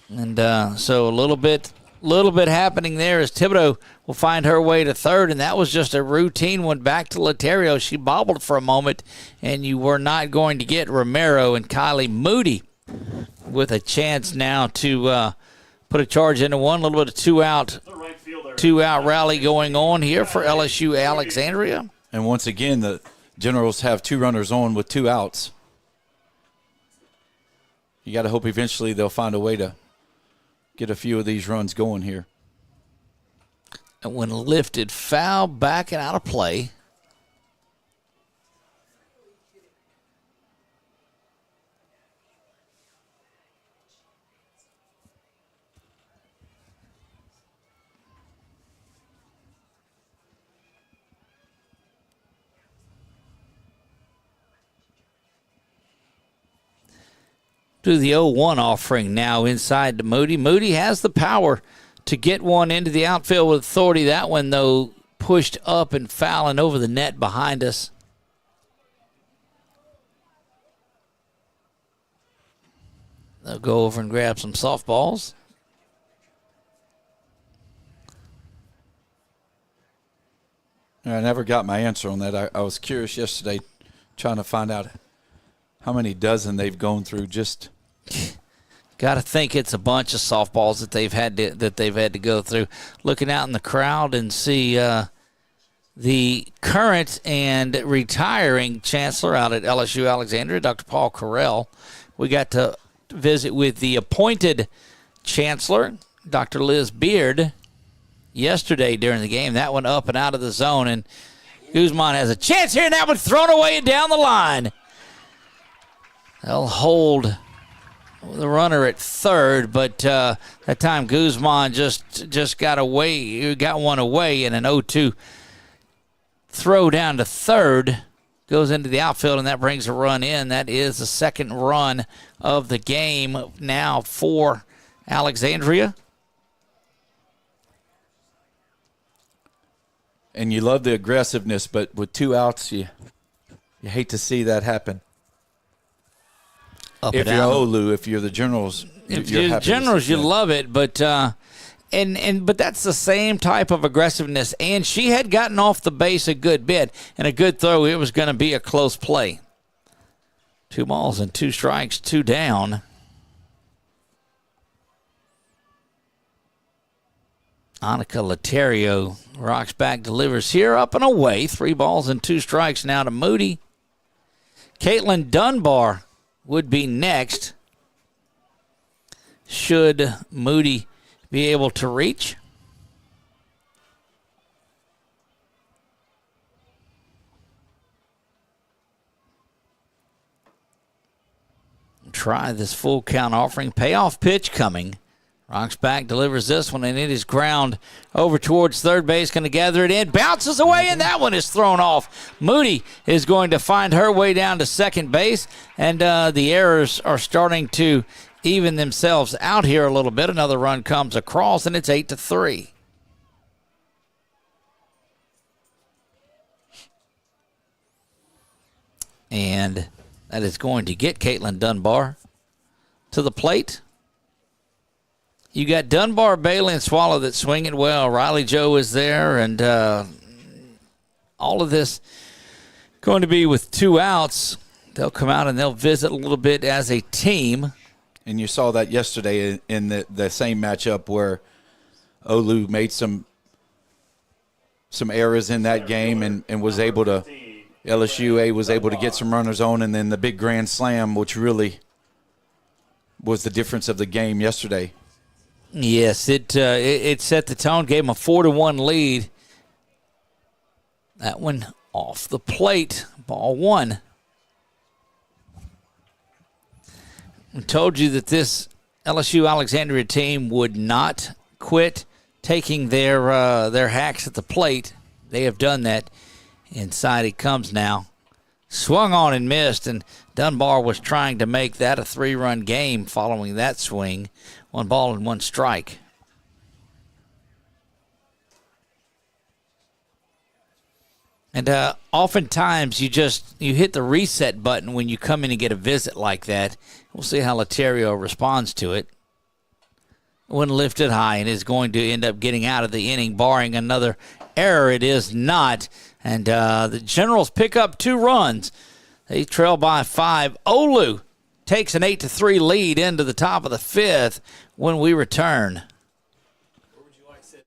And so a little bit happening there as Thibodeau will find her way to third, and that was just a routine one back to Laterio. She bobbled for a moment, and you were not going to get Romero and Kylie Moody with a chance now to put a charge into one. A little bit of two-out rally going on here for LSU Alexandria. And once again, the Generals have 2 runners on with 2 outs. You got to hope eventually they'll find a way to get a few of these runs going here. And when lifted, foul back and out of play. To the 0-1 offering now inside to Moody. Moody has the power to get one into the outfield with authority. That one, though, pushed up and fouling over the net behind us. They'll go over and grab some softballs. I never got my answer on that. I was curious yesterday trying to find out how many dozen they've gone through. Just got to think it's a bunch of softballs that they've had to go through. Looking out in the crowd and see the current and retiring chancellor out at LSU Alexandria, Dr. Paul Carell. We got to visit with the appointed chancellor, Dr. Liz Beard, yesterday during the game. That one up and out of the zone, and Guzman has a chance here, and that one thrown away and down the line. They'll hold the runner at third, but that time Guzman just got one away, and an 0-2 throw down to third goes into the outfield, and that brings a run in. That is the second run of the game now for Alexandria. And you love the aggressiveness, but with 2 outs, you hate to see that happen. If you're Olu, if you're the Generals, if you're the Generals, you love it. But but that's the same type of aggressiveness. And she had gotten off the base a good bit, and a good throw. It was going to be a close play. 2 balls and 2 strikes, 2 down. Annika Laterio rocks back, delivers here, up and away. 3 balls and 2 strikes now to Moody. Caitlin Dunbar would be next. Should Moody be able to reach? Try this full count offering. Payoff pitch coming. Rocks back, delivers this one, and it is ground over towards third base. Going to gather it in. Bounces away, and that one is thrown off. Moody is going to find her way down to second base, and the errors are starting to even themselves out here a little bit. Another run comes across, and it's 8-3. And that is going to get Caitlin Dunbar to the plate. You got Dunbar, Bailey, and Swallow that swing it well. Riley Joe is there, and all of this going to be with 2 outs. They'll come out and they'll visit a little bit as a team. And you saw that yesterday in the same matchup where Olu made some errors in that game and was able to – LSUA was able to get some runners on, and then the big grand slam, which really was the difference of the game yesterday. Yes, it set the tone, gave them a 4-1 lead. That one off the plate, ball 1. I told you that this LSU Alexandria team would not quit taking their hacks at the plate. They have done that. Inside it comes now. Swung on and missed, and Dunbar was trying to make that a 3-run game following that swing. 1 ball and 1 strike. And oftentimes you hit the reset button when you come in and get a visit like that. We'll see how Laterio responds to it. One lifted high and is going to end up getting out of the inning, barring another error. It is not. And the Generals pick up 2 runs. They trail by 5. Olu takes an 8-3 lead into the top of the 5th when we return. Where would you like to sit?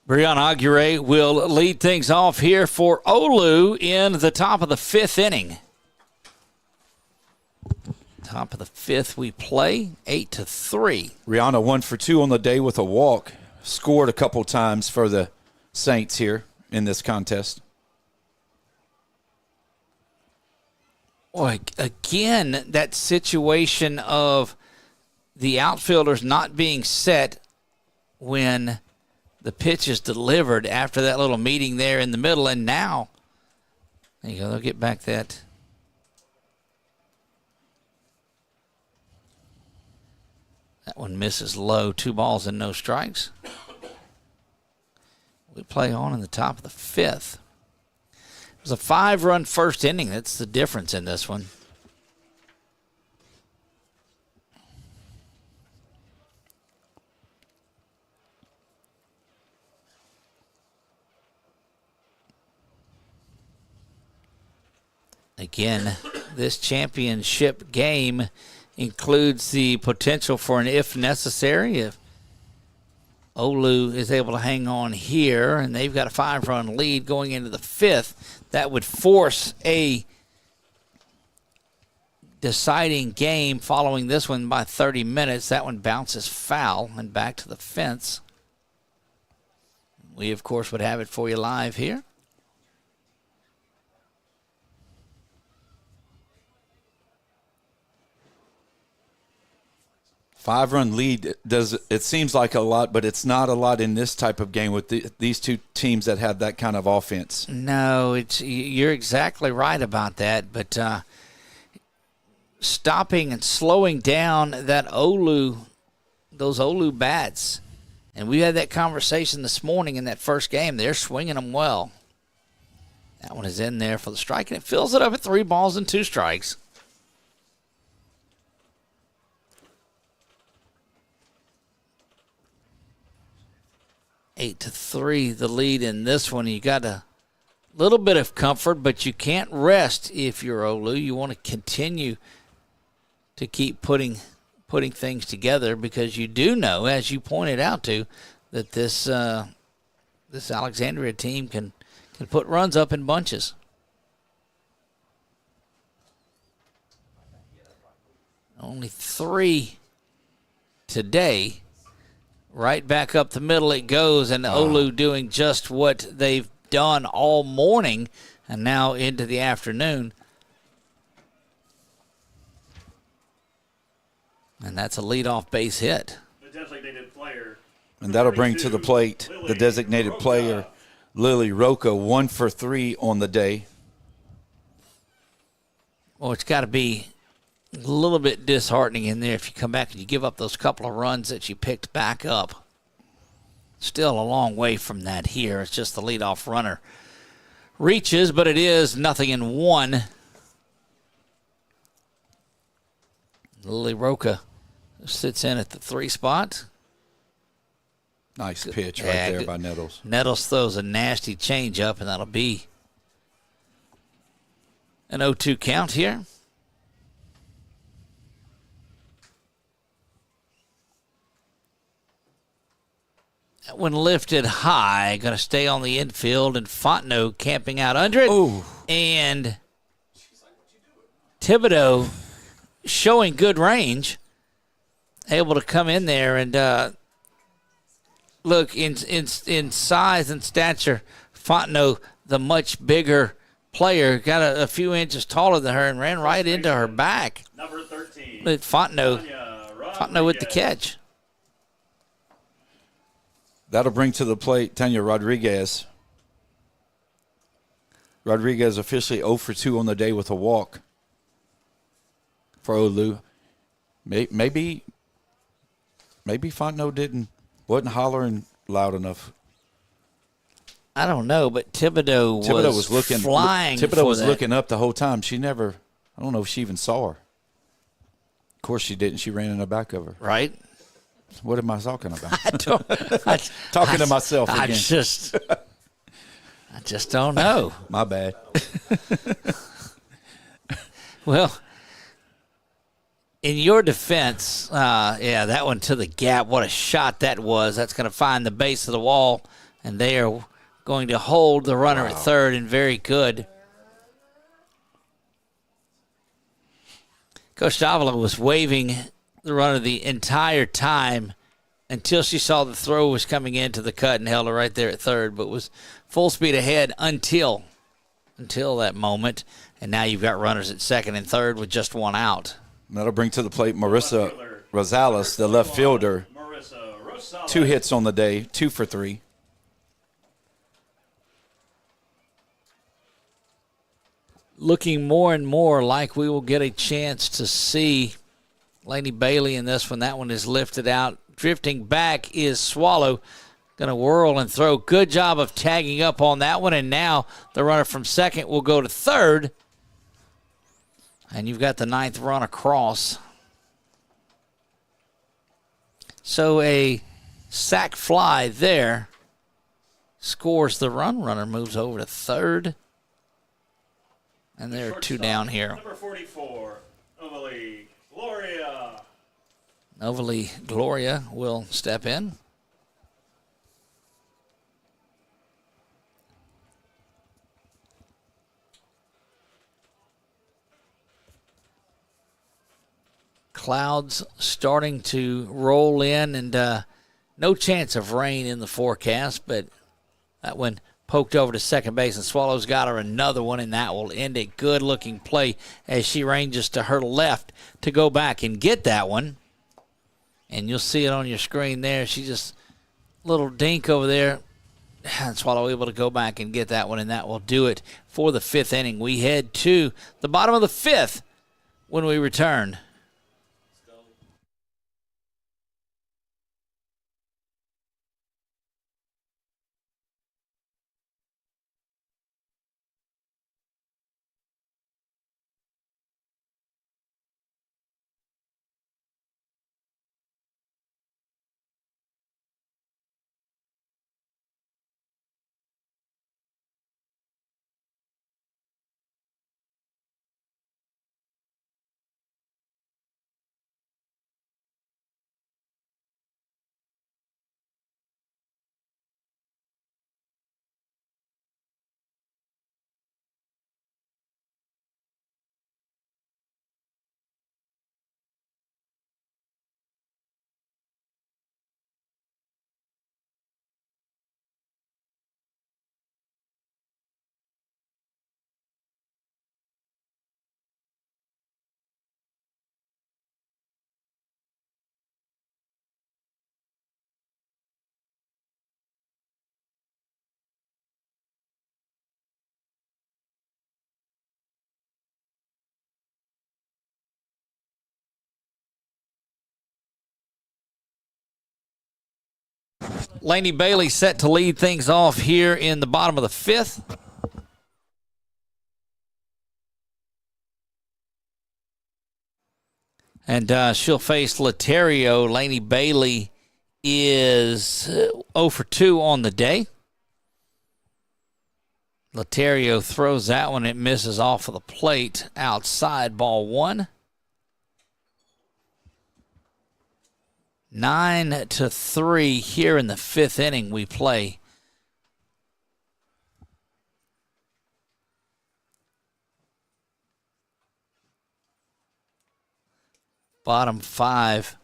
Brianna Aguirre will lead things off here for Olu in the top of the 5th inning. Top of the 5th we play, 8-3. Rihanna 1 for 2 on the day with a walk. Scored a couple times for the Saints here in this contest. Boy, again, that situation of the outfielders not being set when the pitch is delivered after that little meeting there in the middle, and now, there you go, they'll get back that. That one misses low, 2 balls and no strikes. We play on in the top of the 5th. was a 5-run first inning. That's the difference in this one. Again, this championship game includes the potential for an if necessary. If Olu is able to hang on here, and they've got a 5-run lead going into the 5th, that would force a deciding game following this one by 30 minutes. That one bounces foul and back to the fence. We, of course, would have it for you live here. Five-run lead, it seems like a lot, but it's not a lot in this type of game with these two teams that have that kind of offense. No, you're exactly right about that. But stopping and slowing down those Olu bats, and we had that conversation this morning in that first game. They're swinging them well. That one is in there for the strike, and it fills it up at 3 balls and 2 strikes. 8-3, the lead in this one. You got a little bit of comfort, but you can't rest if you're Olu. You want to continue to keep putting things together because you do know, as you pointed out to, that this Alexandria team can put runs up in bunches. Only 3 today. Right back up the middle it goes, and Olu doing just what they've done all morning and now into the afternoon. And that's a leadoff base hit. The designated player. And that'll bring to the plate the designated player, Lily Roca, 1 for 3 on the day. Well, it's got to be a little bit disheartening in there if you come back and you give up those couple of runs that you picked back up. Still a long way from that here. It's just the leadoff runner reaches, but it is 0-1. Lily Roca sits in at the 3 spot. Nice pitch right there by Nettles. Nettles throws a nasty changeup, and that'll be an 0-2 count here. That one lifted high, going to stay on the infield, and Fontenot camping out under it. Ooh. And Thibodeau showing good range, able to come in there and look, in size and stature, Fontenot, the much bigger player, got a few inches taller than her and ran right into her back. Number 13. But Fontenot with the catch. That'll bring to the plate Tanya Rodriguez. Rodriguez officially 0 for 2 on the day with a walk for Olu. Maybe Fontenot wasn't hollering loud enough. I don't know, but Thibodeau was looking flying. Thibodeau was looking up the whole time. I don't know if she even saw her. Of course she didn't. She ran in the back of her. Right. What am I talking about? Talking to myself again. I just don't know. My bad. Well, in your defense, that one to the gap. What a shot that was. That's going to find the base of the wall, and they are going to hold the runner at third, and very good. Coach Davila was waving the runner the entire time until she saw the throw was coming into the cut and held her right there at third, but was full speed ahead until that moment. And now you've got runners at second and third with just 1 out. That'll bring to the plate Marissa Rosales, the left fielder. 2 hits on the day, 2 for 3. Looking more and more like we will get a chance to see Lainey Bailey in this one. That one is lifted out. Drifting back is Swallow. going to whirl and throw. Good job of tagging up on that one, and now the runner from second will go to third. And you've got the ninth run across. So a sac fly there scores the run. Runner moves over to third. And there are two down here. Number 44, Novalee Gloria. Novalee Gloria will step in. Clouds starting to roll in, and no chance of rain in the forecast, but that one poked over to second base, and Swallows got her another one, and that will end a good-looking play as she ranges to her left to go back and get that one. And you'll see it on your screen there. She just little dink over there, and Swallow able to go back and get that one, and that will do it for the fifth inning. We head to the bottom of the fifth when we return. Laney Bailey set to lead things off here in the bottom of the fifth. And she'll face Laterio. Laney Bailey is 0 for 2 on the day. Laterio throws that one. It misses off of the plate outside, ball one. 9-3 here in the fifth inning we play. Bottom five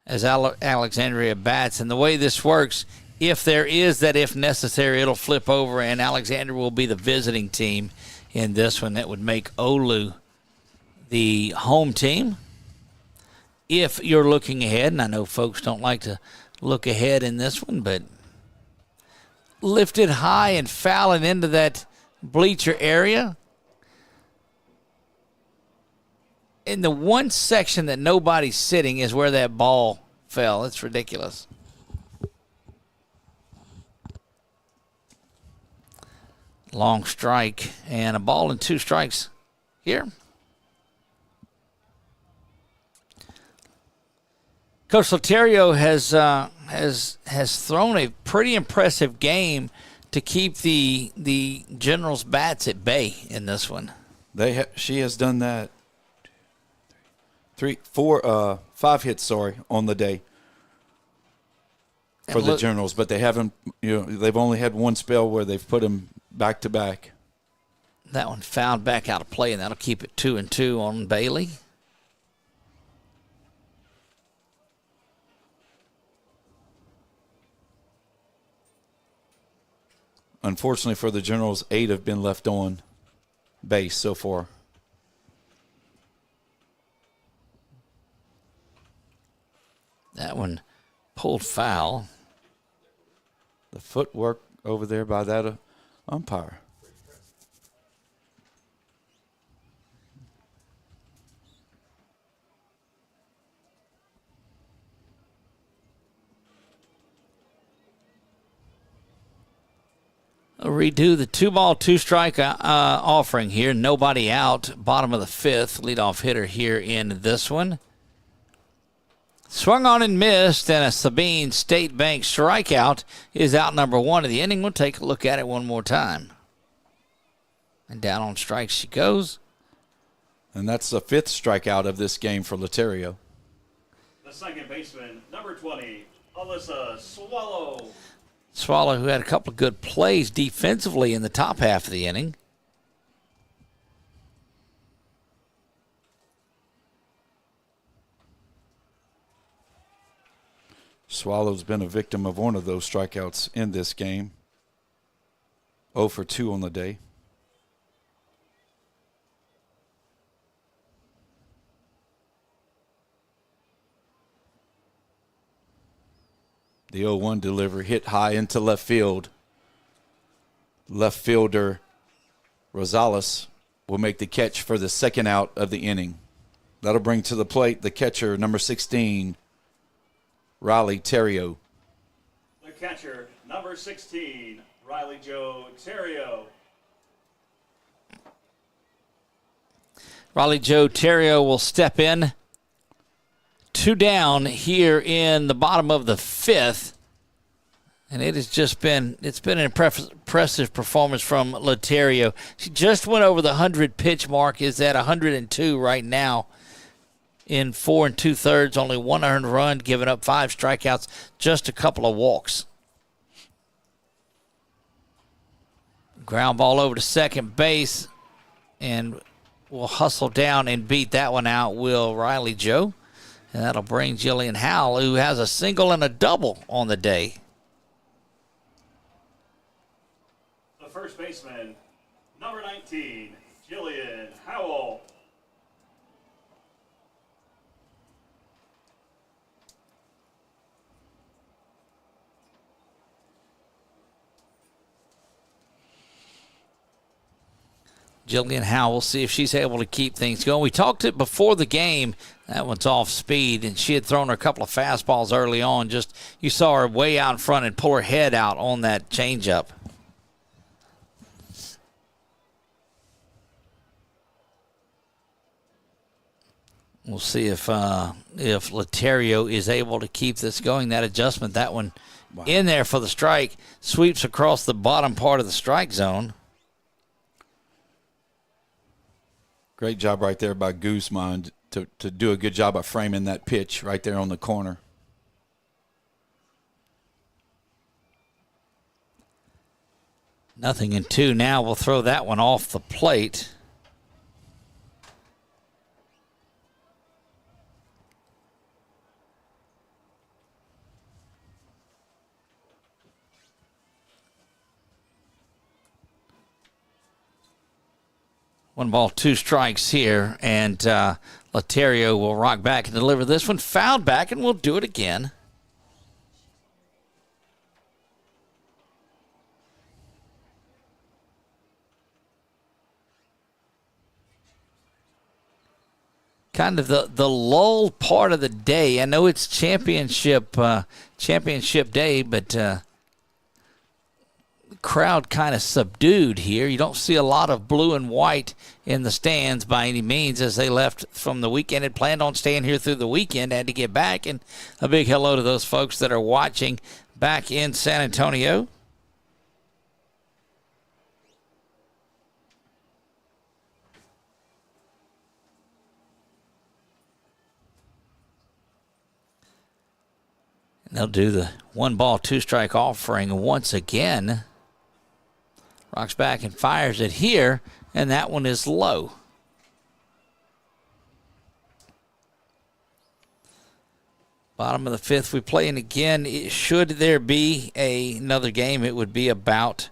as Alexandria bats. And the way this works, if there is that if necessary, it'll flip over and Alexandria will be the visiting team in this one. That would make Olu the home team. If you're looking ahead, and I know folks don't like to look ahead in this one, but lifted high and fouling into that bleacher area. In the one section that nobody's sitting is where that ball fell. It's ridiculous. Long strike and a ball and 2 strikes here. Coach Laterio has thrown a pretty impressive game to keep the Generals' bats at bay in this one. She has done that 5 hits on the day for the Generals, but they haven't. They've only had one spell where they've put them back to back. That one fouled back out of play, and that'll keep it 2-2 on Bailey. Unfortunately for the Generals, 8 have been left on base so far. That one pulled foul. The footwork over there by that umpire. redo the 2-ball, 2-strike offering here. Nobody out. Bottom of the 5th. Leadoff hitter here in this one. Swung on and missed, and a Sabine State Bank strikeout is out number 1 of the inning. We'll take a look at it one more time. And down on strikes she goes. And that's the 5th strikeout of this game for Laterio. The second baseman, number 20, Alyssa Swallow. Swallow, who had a couple of good plays defensively in the top half of the inning. Swallow's been a victim of one of those strikeouts in this game. 0 for 2 on the day. The 0-1 delivery hit high into left field. Left fielder Rosales will make the catch for the second out of the inning. That'll bring to the plate the catcher, number 16, Riley Terrio. The catcher, number 16, Riley Joe Terrio. Riley Joe Terrio will step in. 2 down here in the bottom of the 5th. And it has just been, it's been an impressive performance from Laterio. She just went over the 100 pitch mark, is at 102 right now. In 4 2/3, only 1 earned run, giving up 5 strikeouts, just a couple of walks. Ground ball over to second base, and will hustle down and beat that one out, will Riley Joe. And that'll bring Jillian Howell, who has a single and a double on the day. The first baseman, number 19, Jillian Howell. Jillian Howell, we'll see if she's able to keep things going. We talked it before the game. That one's off speed, and she had thrown her a couple of fastballs early on. Just you saw her way out in front and pull her head out on that changeup. We'll see if Laterio is able to keep this going. That adjustment, that one in there for the strike, sweeps across the bottom part of the strike zone. Great job right there by Guzman to do a good job of framing that pitch right there on the corner. Nothing in 2 now. We'll throw that one off the plate. One ball, 2 strikes here, and Laterio will rock back and deliver this one. Fouled back, and we'll do it again. Kind of the lull part of the day. I know it's championship day, but crowd kind of subdued here. You don't see a lot of blue and white in the stands by any means, as they left from the weekend. Had planned on staying here through the weekend, had to get back. And a big hello to those folks that are watching back in San Antonio. And they'll do the 1 ball, 2 strike offering once again. Rocks back and fires it here, and that one is low. Bottom of the 5th, we playing again. Should there be another game, it would be about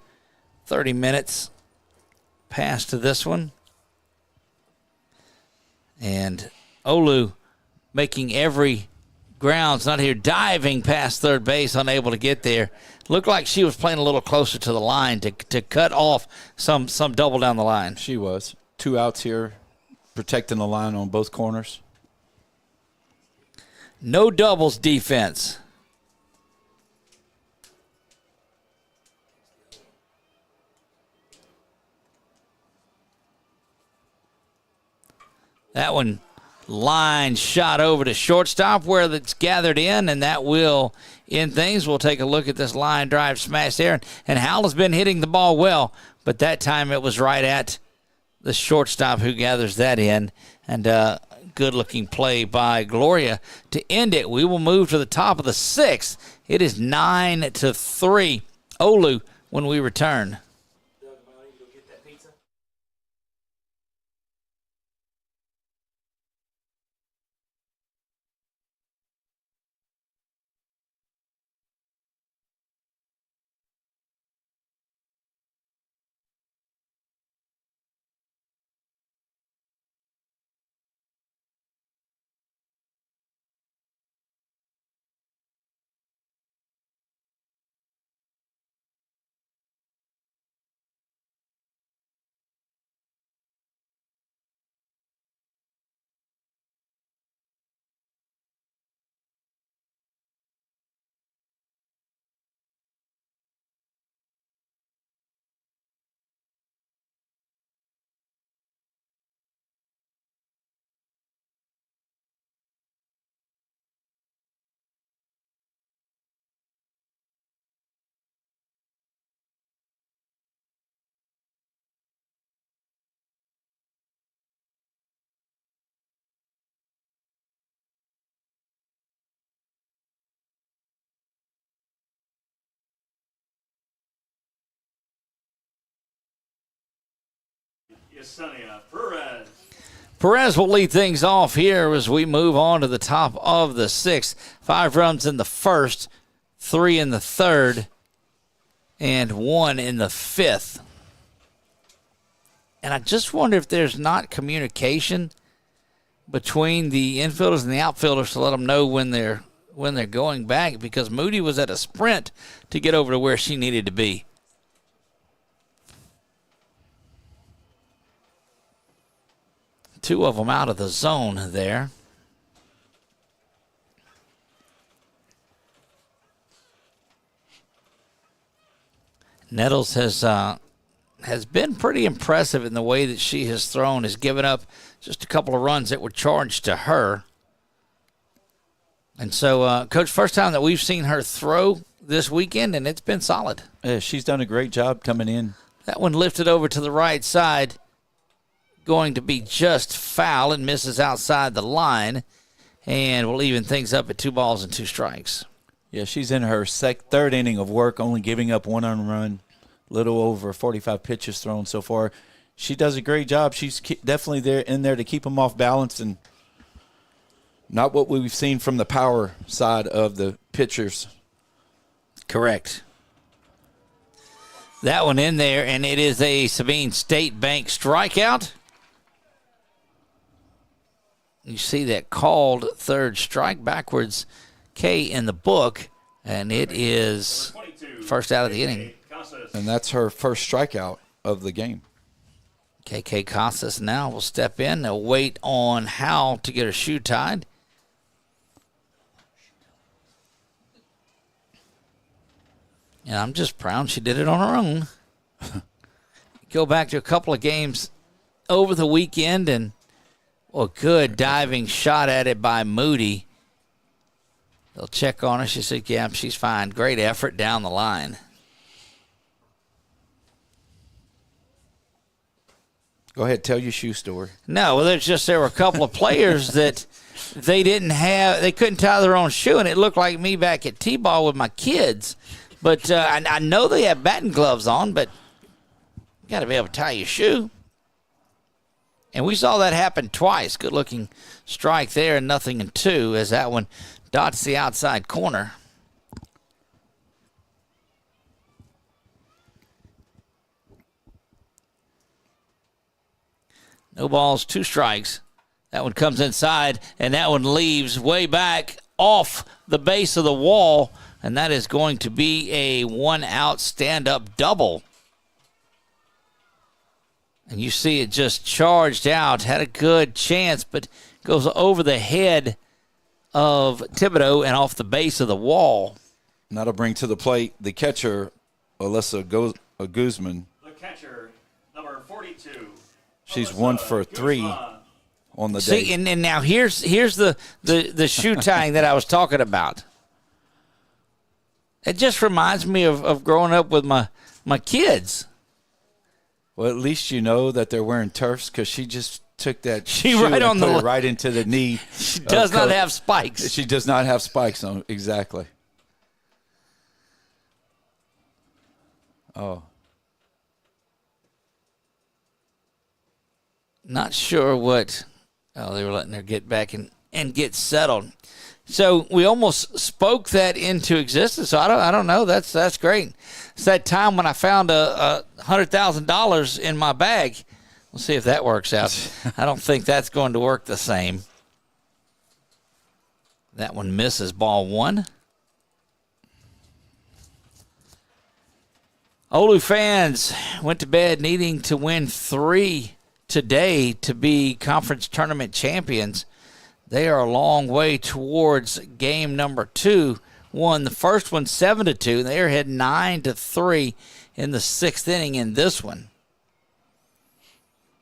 30 minutes past to this one. And Olu making every grounds, not here, diving past third base, unable to get there. Looked like she was playing a little closer to the line to cut off some double down the line. She was. 2 outs here, protecting the line on both corners. No doubles defense. That one line shot over to shortstop where it's gathered in, and that will end things. We'll take a look at this line drive smash there. And Howell has been hitting the ball well, but that time it was right at the shortstop who gathers that in. And good-looking play by Gloria to end it. We will move to the top of the sixth. It is 9-3. Olu when we return. Yesenia Perez. Perez will lead things off here as we move on to the top of the sixth. 5 runs in the first, 3 in the third, and 1 in the fifth. And I just wonder if there's not communication between the infielders and the outfielders to let them know when they're going back, because Moody was at a sprint to get over to where she needed to be. Two of them out of the zone there. Nettles has been pretty impressive in the way that she has thrown, has given up just a couple of runs that were charged to her. And so, Coach, first time that we've seen her throw this weekend, and it's been solid. Yeah, she's done a great job coming in. That one lifted over to the right side, going to be just foul, and misses outside the line, and will even things up at 2 balls and 2 strikes. Yeah, she's in her third inning of work, only giving up 1 earned run, little over 45 pitches thrown so far. She does a great job. She's definitely in there to keep them off balance, and not what we've seen from the power side of the pitchers. Correct. That one in there, and it is a Sabine State Bank strikeout. You see that called third strike backwards K in the book, and it is first out of the inning. And that's her first strikeout of the game. KK Casas now will step in. They'll wait on Howell to get her shoe tied. And I'm just proud she did it on her own. Go back to a couple of games over the weekend, and a good diving shot at it by Moody. They'll check on her. She said, yeah, she's fine. Great effort down the line. Go ahead, tell your shoe story. No, well, there were a couple of players that they couldn't tie their own shoe, and it looked like me back at T-ball with my kids. But I know they have batting gloves on, but you got to be able to tie your shoe. And we saw that happen twice. Good-looking strike there, and 0-2 as that one dots the outside corner. No balls, 2 strikes. That one comes inside, and that one leaves way back off the base of the wall, and that is going to be a 1-out stand-up double. And you see it just charged out, had a good chance, but goes over the head of Thibodeau and off the base of the wall. And that'll bring to the plate the catcher, Alyssa Guzman. The catcher, number 42. She's 1 for 3 on the See, day. and now here's the shoe tying that I was talking about. It just reminds me of growing up with my kids. Well, at least you know that they're wearing turfs because she just took that She shoe right and on put the it right into the knee. She does not have spikes. She does not have spikes on. Exactly. Oh. Not sure what. Oh, they were letting her get back and get settled. So we almost spoke that into existence. So I don't know. That's great. It's that time when I found a $100,000 in my bag. We'll see if that works out. I don't think that's going to work the same. That one misses, ball one. Olu fans went to bed needing to win 3 today to be conference tournament champions. They are a long way towards game number 2. Won the first one 7-2. They are heading 9-3 in the 6th inning in this one.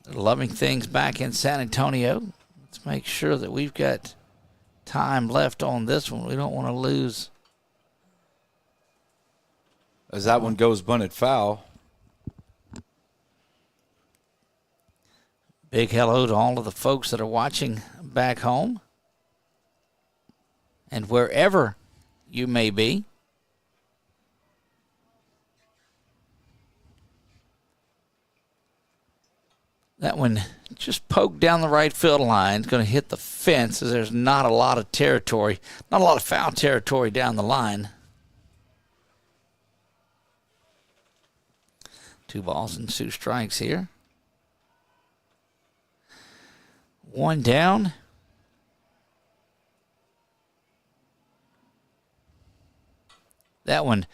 They're loving things back in San Antonio. Let's make sure that we've got time left on this one. We don't want to lose. As that one goes bunted foul. Big hello to all of the folks that are watching back home and wherever you may be. That one just poked down the right field line. It's going to hit the fence as there's not a lot of territory, not a lot of foul territory down the line. 2 balls and 2 strikes here. 1 down. That one,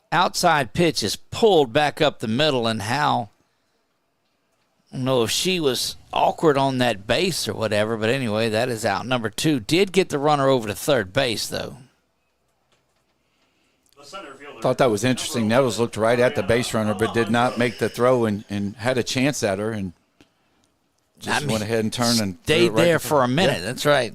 outside pitch is pulled back up the middle, and Hal, I don't know if she was awkward on that base or whatever, but anyway, that is out. Number 2 did get the runner over to third base, though. Thought that was interesting. Nettles looked right at the base runner, but did not make the throw and had a chance at her and just went ahead and turned and stayed right there for a minute. Yeah. That's right.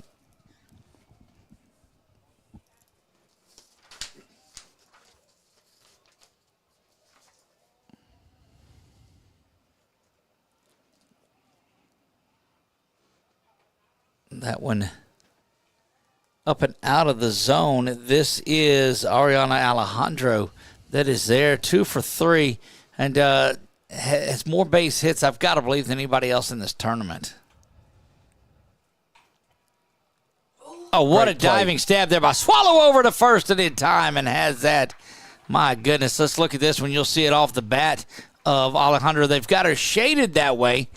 That one up and out of the zone. This is Ariana Alejandro that is there, 2 for 3, and has more base hits, I've got to believe, than anybody else in this tournament. Oh, what a diving stab there by Swallow over to first and in time and has that. My goodness, let's look at this one. You'll see it off the bat of Alejandro. They've got her shaded that way,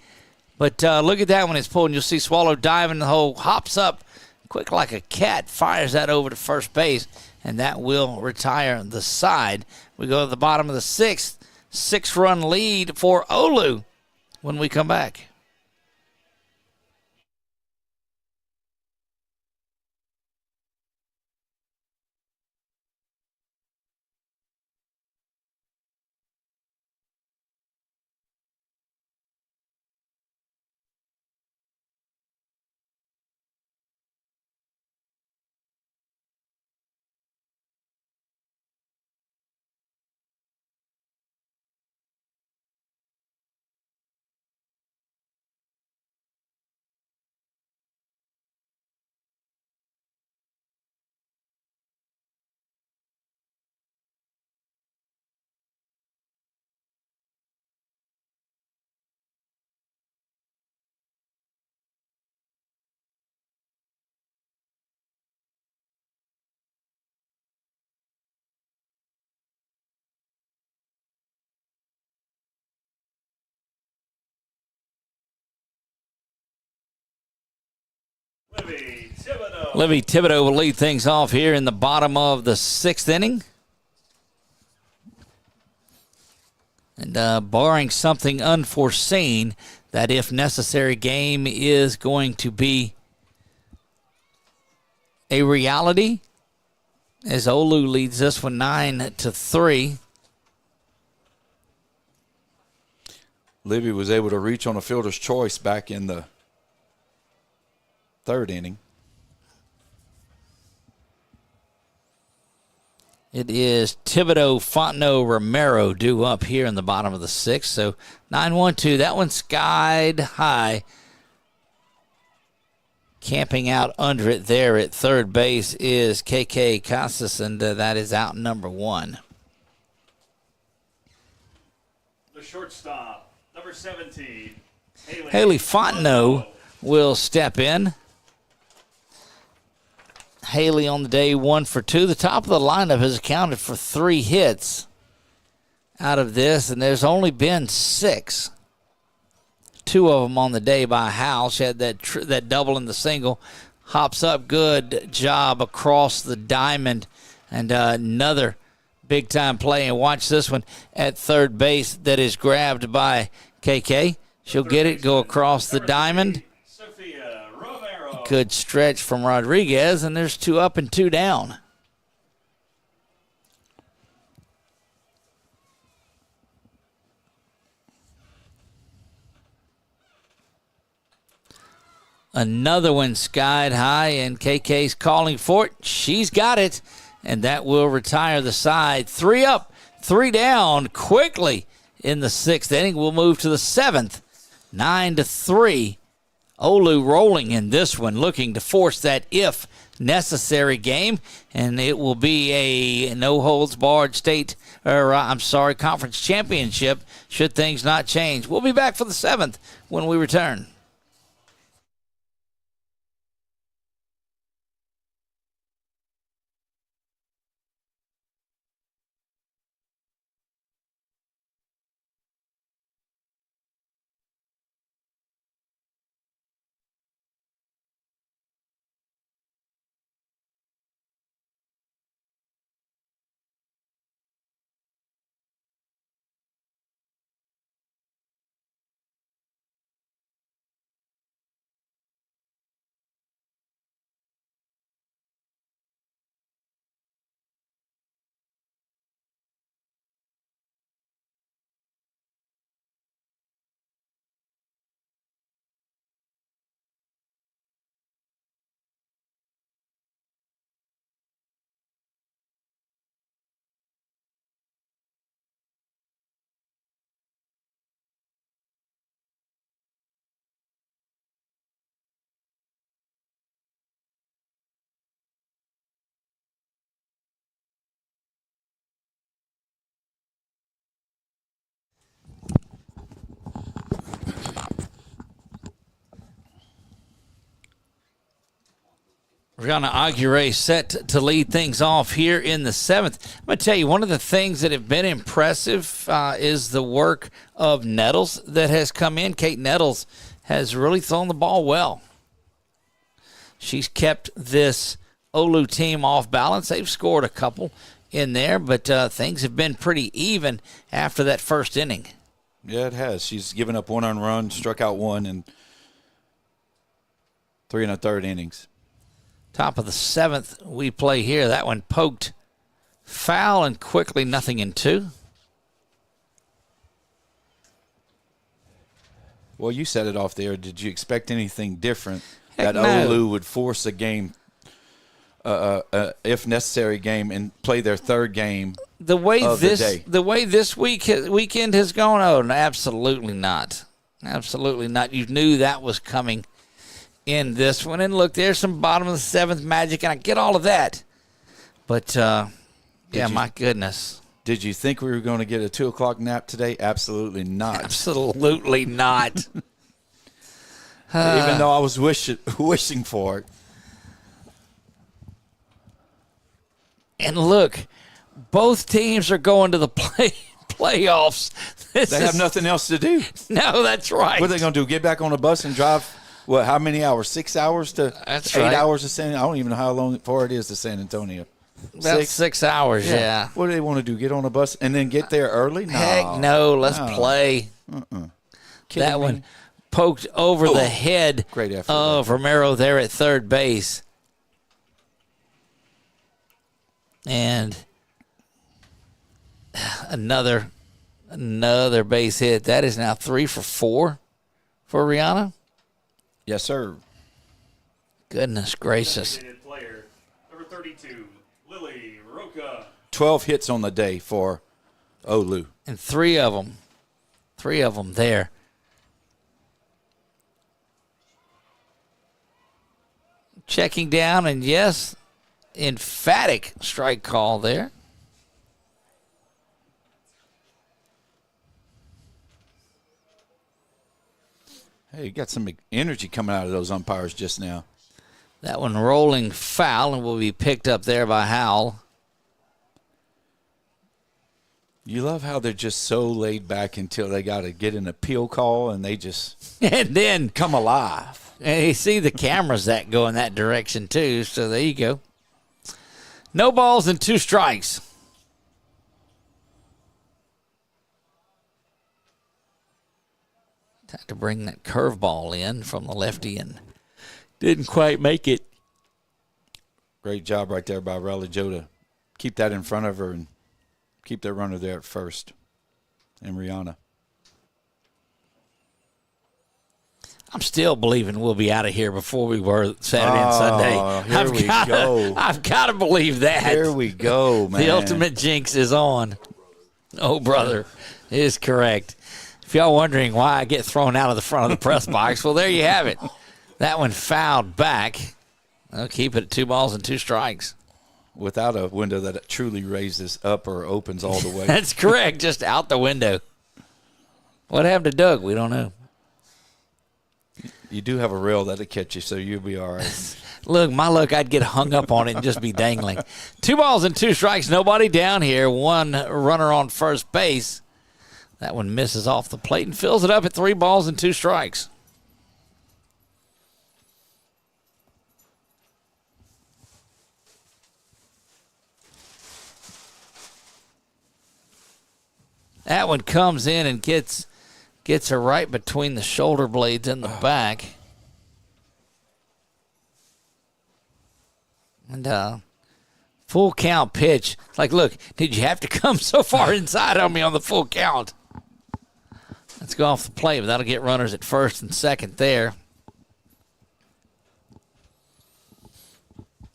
but look at that when it's pulled. And you'll see Swallow diving the hole, hops up quick like a cat, fires that over to first base, and that will retire the side. We go to the bottom of the 6th. 6-run lead for Olu when we come back. Livy Thibodeau will lead things off here in the bottom of the 6th inning. And barring something unforeseen, that if necessary game is going to be a reality as Olu leads this one 9-3. Livy was able to reach on a fielder's choice back in the third inning. It is Thibodeau, Fontenot, Romero due up here in the bottom of the sixth. So 9-1-2. That one skied high. Camping out under it there at third base is KK Casas, and that is out number one. The shortstop, number 17, Haley Fontenot will step in. Haley on the day 1 for 2. The top of the lineup has accounted for 3 hits out of this, and there's only been 6. 2 of them on the day by Howell. She had that double and the single. Hops up, good job across the diamond, and another big-time play. And watch this one at third base that is grabbed by KK. She'll get it, go across the diamond. Good stretch from Rodriguez, and there's 2 up and 2 down. Another one skied high, and KK's calling for it. She's got it, and that will retire the side. 3 up, 3 down quickly in the 6th inning. We'll move to the 7th, 9-3. Olu rolling in this one, looking to force that if necessary game, and it will be a no-holds-barred conference championship should things not change. We'll be back for the 7th when we return. Rihanna Aguirre set to lead things off here in the 7th. I'm going to tell you, one of the things that have been impressive is the work of Nettles that has come in. Kate Nettles has really thrown the ball well. She's kept this Olu team off balance. They've scored a couple in there, but things have been pretty even after that first inning. Yeah, it has. She's given up 1 earned run, struck out 1 in 3 1/3 innings. Top of the 7th we play here. That one poked foul and quickly 0-2. Well, you said it off there. Did you expect anything different? Heck that no. Olu would force a game, if necessary game, and play their 3rd game the way of this the day. the way this weekend has gone? Oh, no, absolutely not. Absolutely not. You knew that was coming in this one. And look, there's some bottom of the 7th magic, and I get all of that. But, my goodness. Did you think we were going to get a 2 o'clock nap today? Absolutely not. Absolutely not. Even though I was wishing for it. And look, both teams are going to the playoffs. They have nothing else to do. No, that's right. What are they going to do? Get back on a bus and drive, how many hours? 6 hours to That's 8 right. hours to San Antonio? I don't even know how far it is to San Antonio. About 6 hours, yeah. What do they want to do? Get on a bus and then get there early? No. Heck no, let's play. That one poked over the head Great effort, of Romero there at third base. And another base hit. That is now 3 for 4 for Rihanna. Yes, sir. Goodness gracious. Designated player, number 32, Lily Roca. 12 hits on the day for Olu. And three of them there. Checking down, and yes, emphatic strike call there. Hey, you got some energy coming out of those umpires just now. That one rolling foul and will be picked up there by Howell. You love how they're just so laid back until they got to get an appeal call and they just And then come alive. and you see the cameras that go in that direction too, so there you go. No balls and 2 strikes. Had to bring that curveball in from the lefty and didn't quite make it. Great job right there by Raleigh Joe to keep that in front of her and keep their runner there at first. And Rihanna. I'm still believing we'll be out of here before we were Saturday and Sunday. Here we go. I've got to believe that. Here we go, man. The ultimate jinx is on. Oh, brother, is correct. If y'all wondering why I get thrown out of the front of the press box, well, there you have it. That one fouled back. I'll keep it at 2 balls and 2 strikes. Without a window that truly raises up or opens all the way. That's correct, just out the window. What happened to Doug? We don't know. You do have a rail that'll catch you, so you'll be all right. Look, my luck, I'd get hung up on it and just be dangling. 2 balls and 2 strikes, nobody down here. 1 runner on first base. That one misses off the plate and fills it up at 3 balls and 2 strikes. That one comes in and gets her right between the shoulder blades in the back. And full count pitch. It's like, look, did you have to come so far inside on me on the full count? Let's go off the plate, but that'll get runners at first and second there.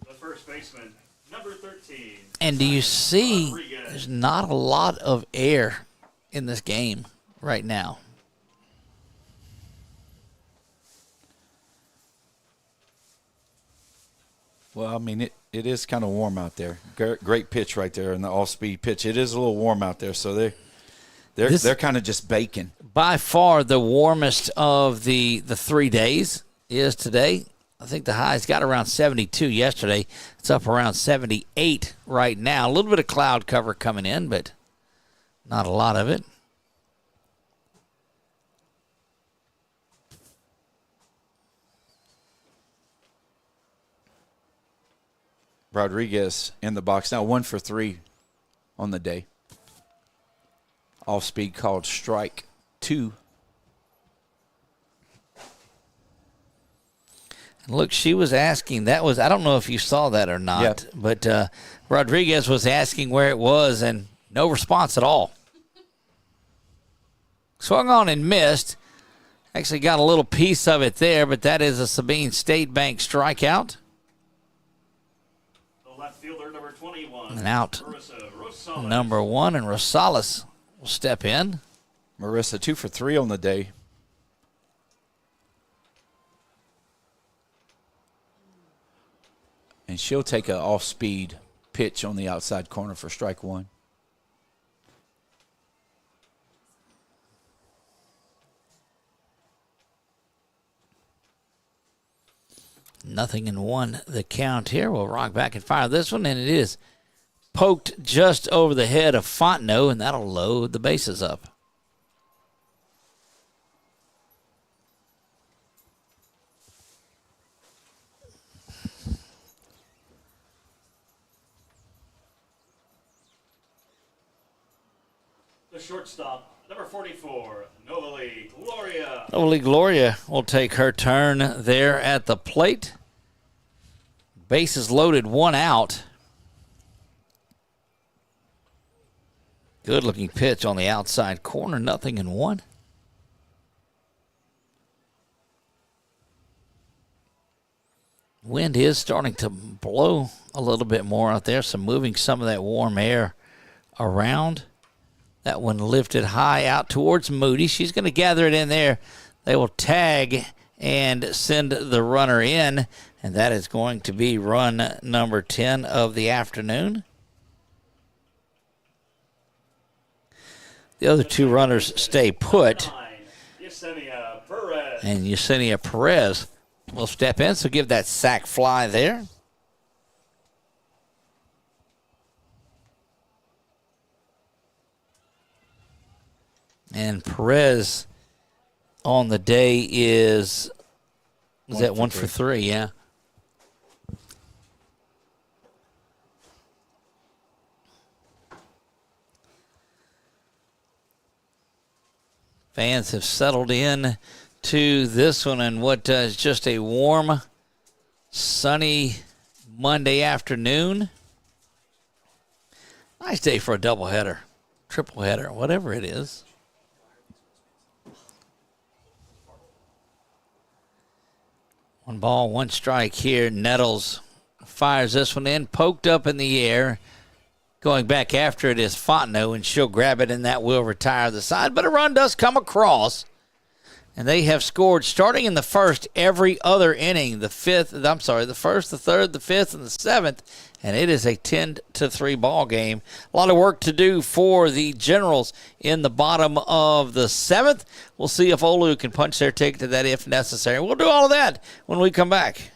The first baseman, number 13. And do you see there's not a lot of air in this game right now? Well, I mean, it is kind of warm out there. Great pitch right there in the off-speed pitch. It is a little warm out there, so they're kind of just baking. By far the warmest of the 3 days is today. I think the high's got around 72 yesterday. It's up around 78 right now. A little bit of cloud cover coming in, but not a lot of it. Rodriguez in the box now, 1 for 3 on the day. Off speed called strike 2. And look, she was asking, that was, I don't know if you saw that or not, Yep. but Rodriguez was asking where it was and no response at all. Swung on and missed. Actually got a little piece of it there, but that is a Sabine State Bank strikeout. The left fielder, number 21. And out Marissa Rosales. number 1, and Rosales will step in. Marissa 2 for 3 on the day. And she'll take an off-speed pitch on the outside corner for strike 1. Nothing in 1 the count here. We'll rock back and fire this one, and it is poked just over the head of Fontenot, and that'll load the bases up. The shortstop, number 44, Novali Gloria. Novali Gloria will take her turn there at the plate. Bases loaded, 1 out. Good looking pitch on the outside corner, nothing in 1. Wind is starting to blow a little bit more out there, so moving some of that warm air around. That one lifted high out towards Moody. She's going to gather it in there. They will tag and send the runner in, and that is going to be run number 10 of the afternoon. The other two runners stay put. And Yesenia Perez will step in, so give that sac fly there. And Perez on the day is that 1 for 3, yeah. Fans have settled in to this one and what is just a warm, sunny Monday afternoon. Nice day for a doubleheader, triple header, whatever it is. One ball, one strike here. Nettles fires this one in, poked up in the air. Going back after it is Fontenot, and she'll grab it, and that will retire the side. But a run does come across, and they have scored starting in the first every other inning. The first, the third, the fifth, and the seventh, and it is a 10-3 ball game. A lot of work to do for the Generals in the bottom of the seventh. We'll see if Olu can punch their ticket to that if necessary. We'll do all of that when we come back.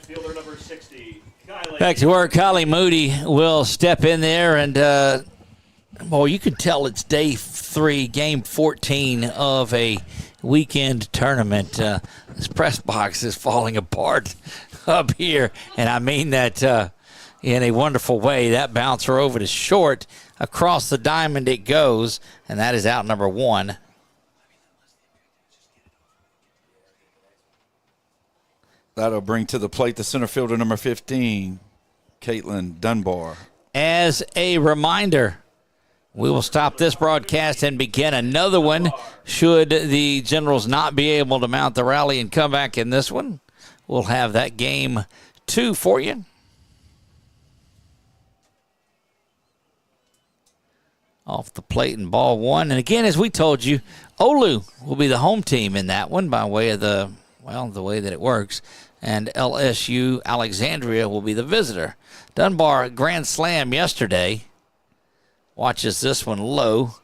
Fielder number 60, Kylie. Back to work. Kylie Moody will step in there, and you can tell it's day 3, game 14 of a weekend tournament. This press box is falling apart up here, and I mean that in a wonderful way. That bouncer over to short. Across the diamond it goes, and that is out number 1. That'll bring to the plate the center fielder, number 15, Caitlin Dunbar. As a reminder, we will stop this broadcast and begin another one should the Generals not be able to mount the rally and come back in this one. We'll have that game 2 for you. Off the plate and ball 1. And again, as we told you, Olu will be the home team in that one by way of the way that it works. And LSU Alexandria will be the visitor. Dunbar grand slam yesterday. Watches this one low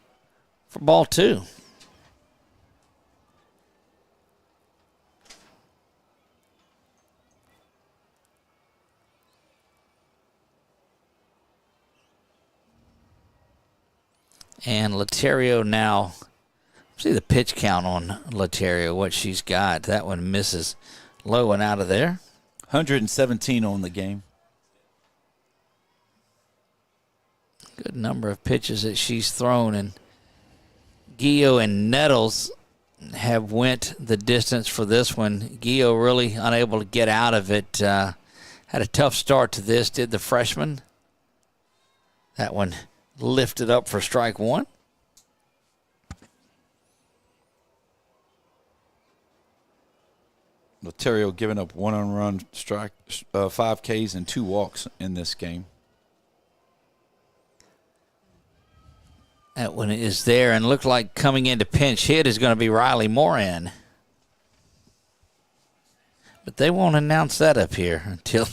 for ball 2. And Laterio now, see the pitch count on Laterio, what she's got. That one misses low and out of there. 117 on the game. Good number of pitches that she's thrown, and Gio and Nettles have went the distance for this one. Gio really unable to get out of it. Had a tough start to this, did the freshman. That one lifted up for strike 1. Laterio giving up 1 run strike, 5 Ks and 2 walks in this game. That one is there, and looked like coming in to pinch hit is going to be Riley Moran. But they won't announce that up here until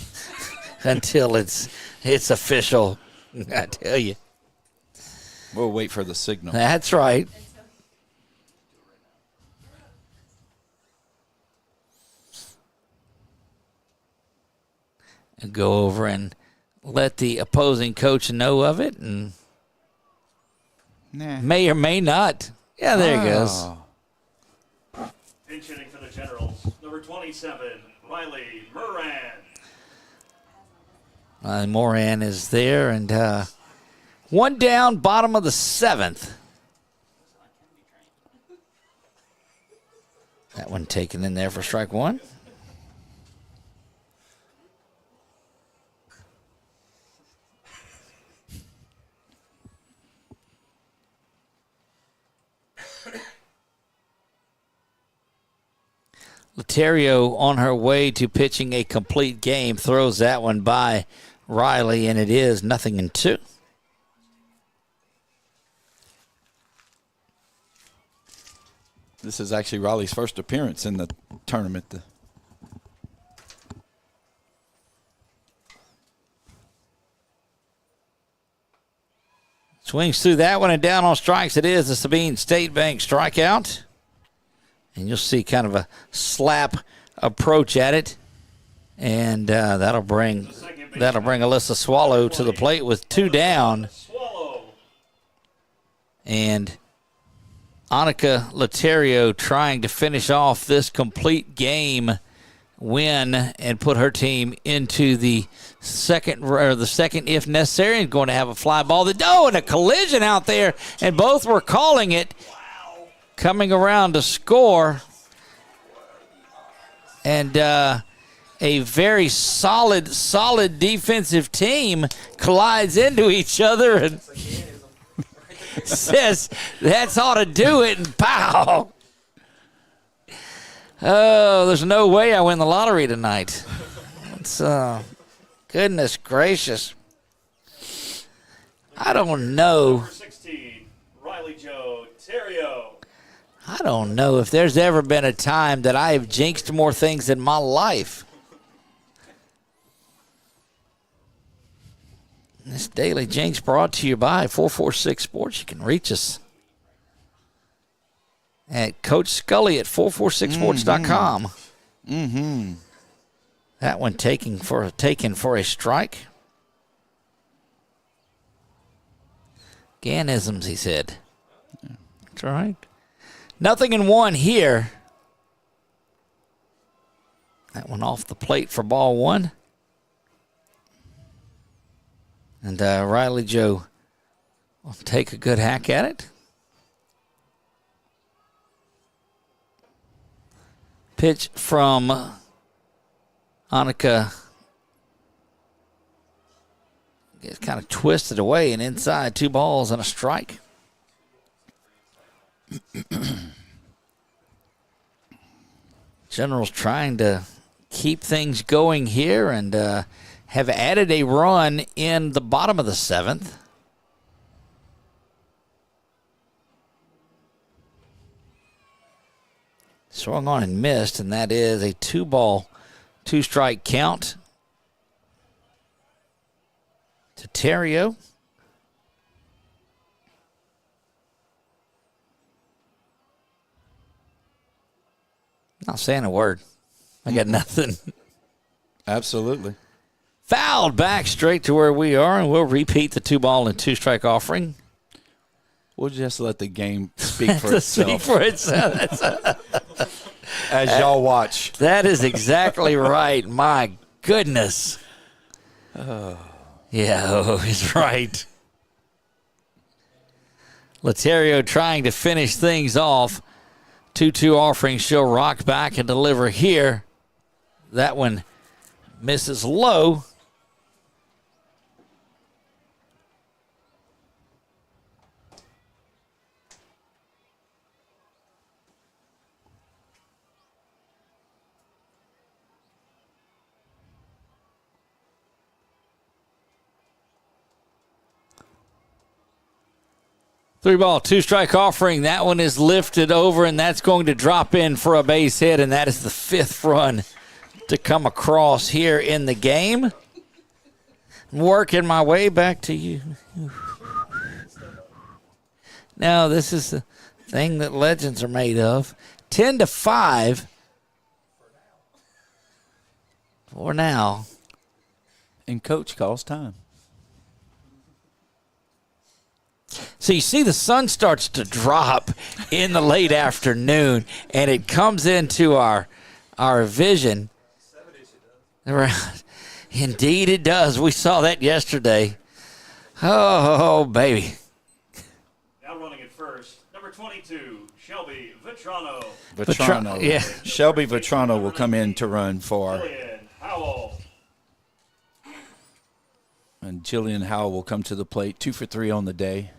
it's official. I tell you. We'll wait for the signal. That's right. And go over and let the opposing coach know of it, and may or may not. Yeah, there he goes. Pinch hitting for the Generals, number 27, Riley Moran. Moran is there, and one down, bottom of the 7th. That one taken in there for strike one. Laterio on her way to pitching a complete game throws that one by Riley, and it is 0-2. This is actually Riley's first appearance in the tournament. Swings through that one and down on strikes. It is the Sabine State Bank strikeout. And you'll see kind of a slap approach at it. And that'll bring Alyssa Swallow to the plate with 2 down. And Annika Laterio trying to finish off this complete game win and put her team into the second if necessary, and going to have a fly ball. And a collision out there, and both were calling it. Coming around to score, and a very solid defensive team collides into each other and says, that's ought to do it, and pow. Oh, there's no way I win the lottery tonight. It's, goodness gracious. I don't know. Number 16, Riley Joe Terrio. I don't know if there's ever been a time that I have jinxed more things in my life. This Daily Jinx brought to you by 446 Sports. You can reach us at Coach Scully at 446sports.com. Mm-hmm. That one taken for a strike. Ganisms, he said. That's right. 0-1 here. That one off the plate for ball one. And Riley Joe will take a good hack at it. Pitch from Annika. Gets kind of twisted away and inside, 2 balls and a strike. Generals trying to keep things going here and have added a run in the bottom of the 7th. Swung on and missed, and that is a 2-ball, 2-strike count to Terrio. Not saying a word. I got nothing. Absolutely. Fouled back straight to where we are, and we'll repeat the 2-ball and 2-strike offering. We'll just let the game speak for itself. Speak for itself. As y'all watch. That is exactly right. My goodness. Yeah, he's right. Laterio trying to finish things off. 2-2 offering. She'll rock back and deliver here. That one misses low. 3-ball, 2-strike offering. That one is lifted over, and that's going to drop in for a base hit, and that is the 5th run to come across here in the game. Working my way back to you. Now, this is the thing that legends are made of. 10-5 for now. And coach calls time. So you see the sun starts to drop in the late afternoon, and it comes into our vision. Indeed it does. We saw that yesterday. Oh, baby. Now running at first, number 22, Shelby Vetrano. Vetrano. Yeah. Shelby Vetrano will come in to run for. Jillian Howell. And Jillian Howell will come to the plate. 2 for 3 on the day.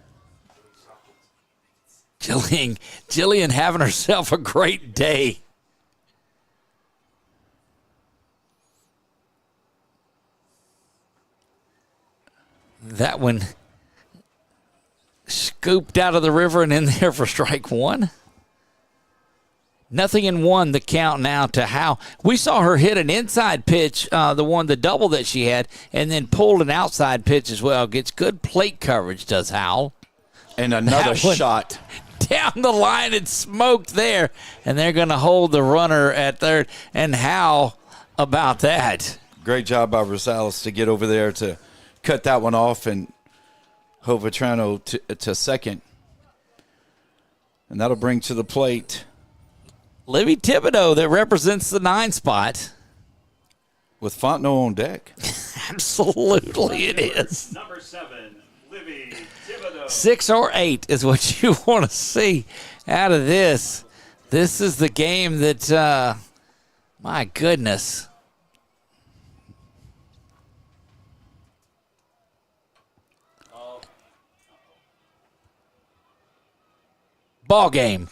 Jillian having herself a great day. That one scooped out of the river and in there for strike 1. 0-1 the count now to Howell. We saw her hit an inside pitch, the double that she had, and then pulled an outside pitch as well. Gets good plate coverage, does Howell. And another shot. Down the line and smoked there, and they're going to hold the runner at third. And how about that? Great job by Rosales to get over there to cut that one off and hold Vetrano to second. And that'll bring to the plate Libby Thibodeau that represents the 9 spot. with Fontenot on deck. Absolutely it is. Number 7, Libby Thibodeau. 6 or 8 is what you want to see out of this. This is the game that, my goodness. Ball game.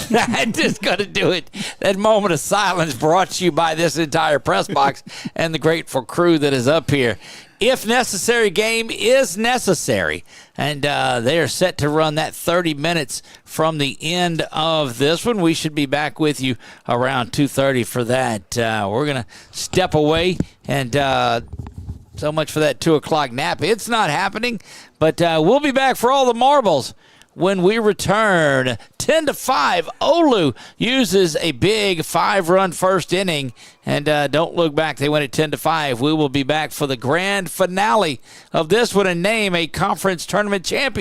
That is going to do it. That moment of silence brought to you by this entire press box and the grateful crew that is up here. If necessary, game is necessary. And they are set to run that 30 minutes from the end of this one. We should be back with you around 2:30 for that. We're going to step away, and so much for that 2 o'clock nap. It's not happening, but we'll be back for all the marbles when we return. 10-5, Olu uses a big 5-run first inning, and don't look back. They win at 10-5. We will be back for the grand finale of this one and name a conference tournament champion.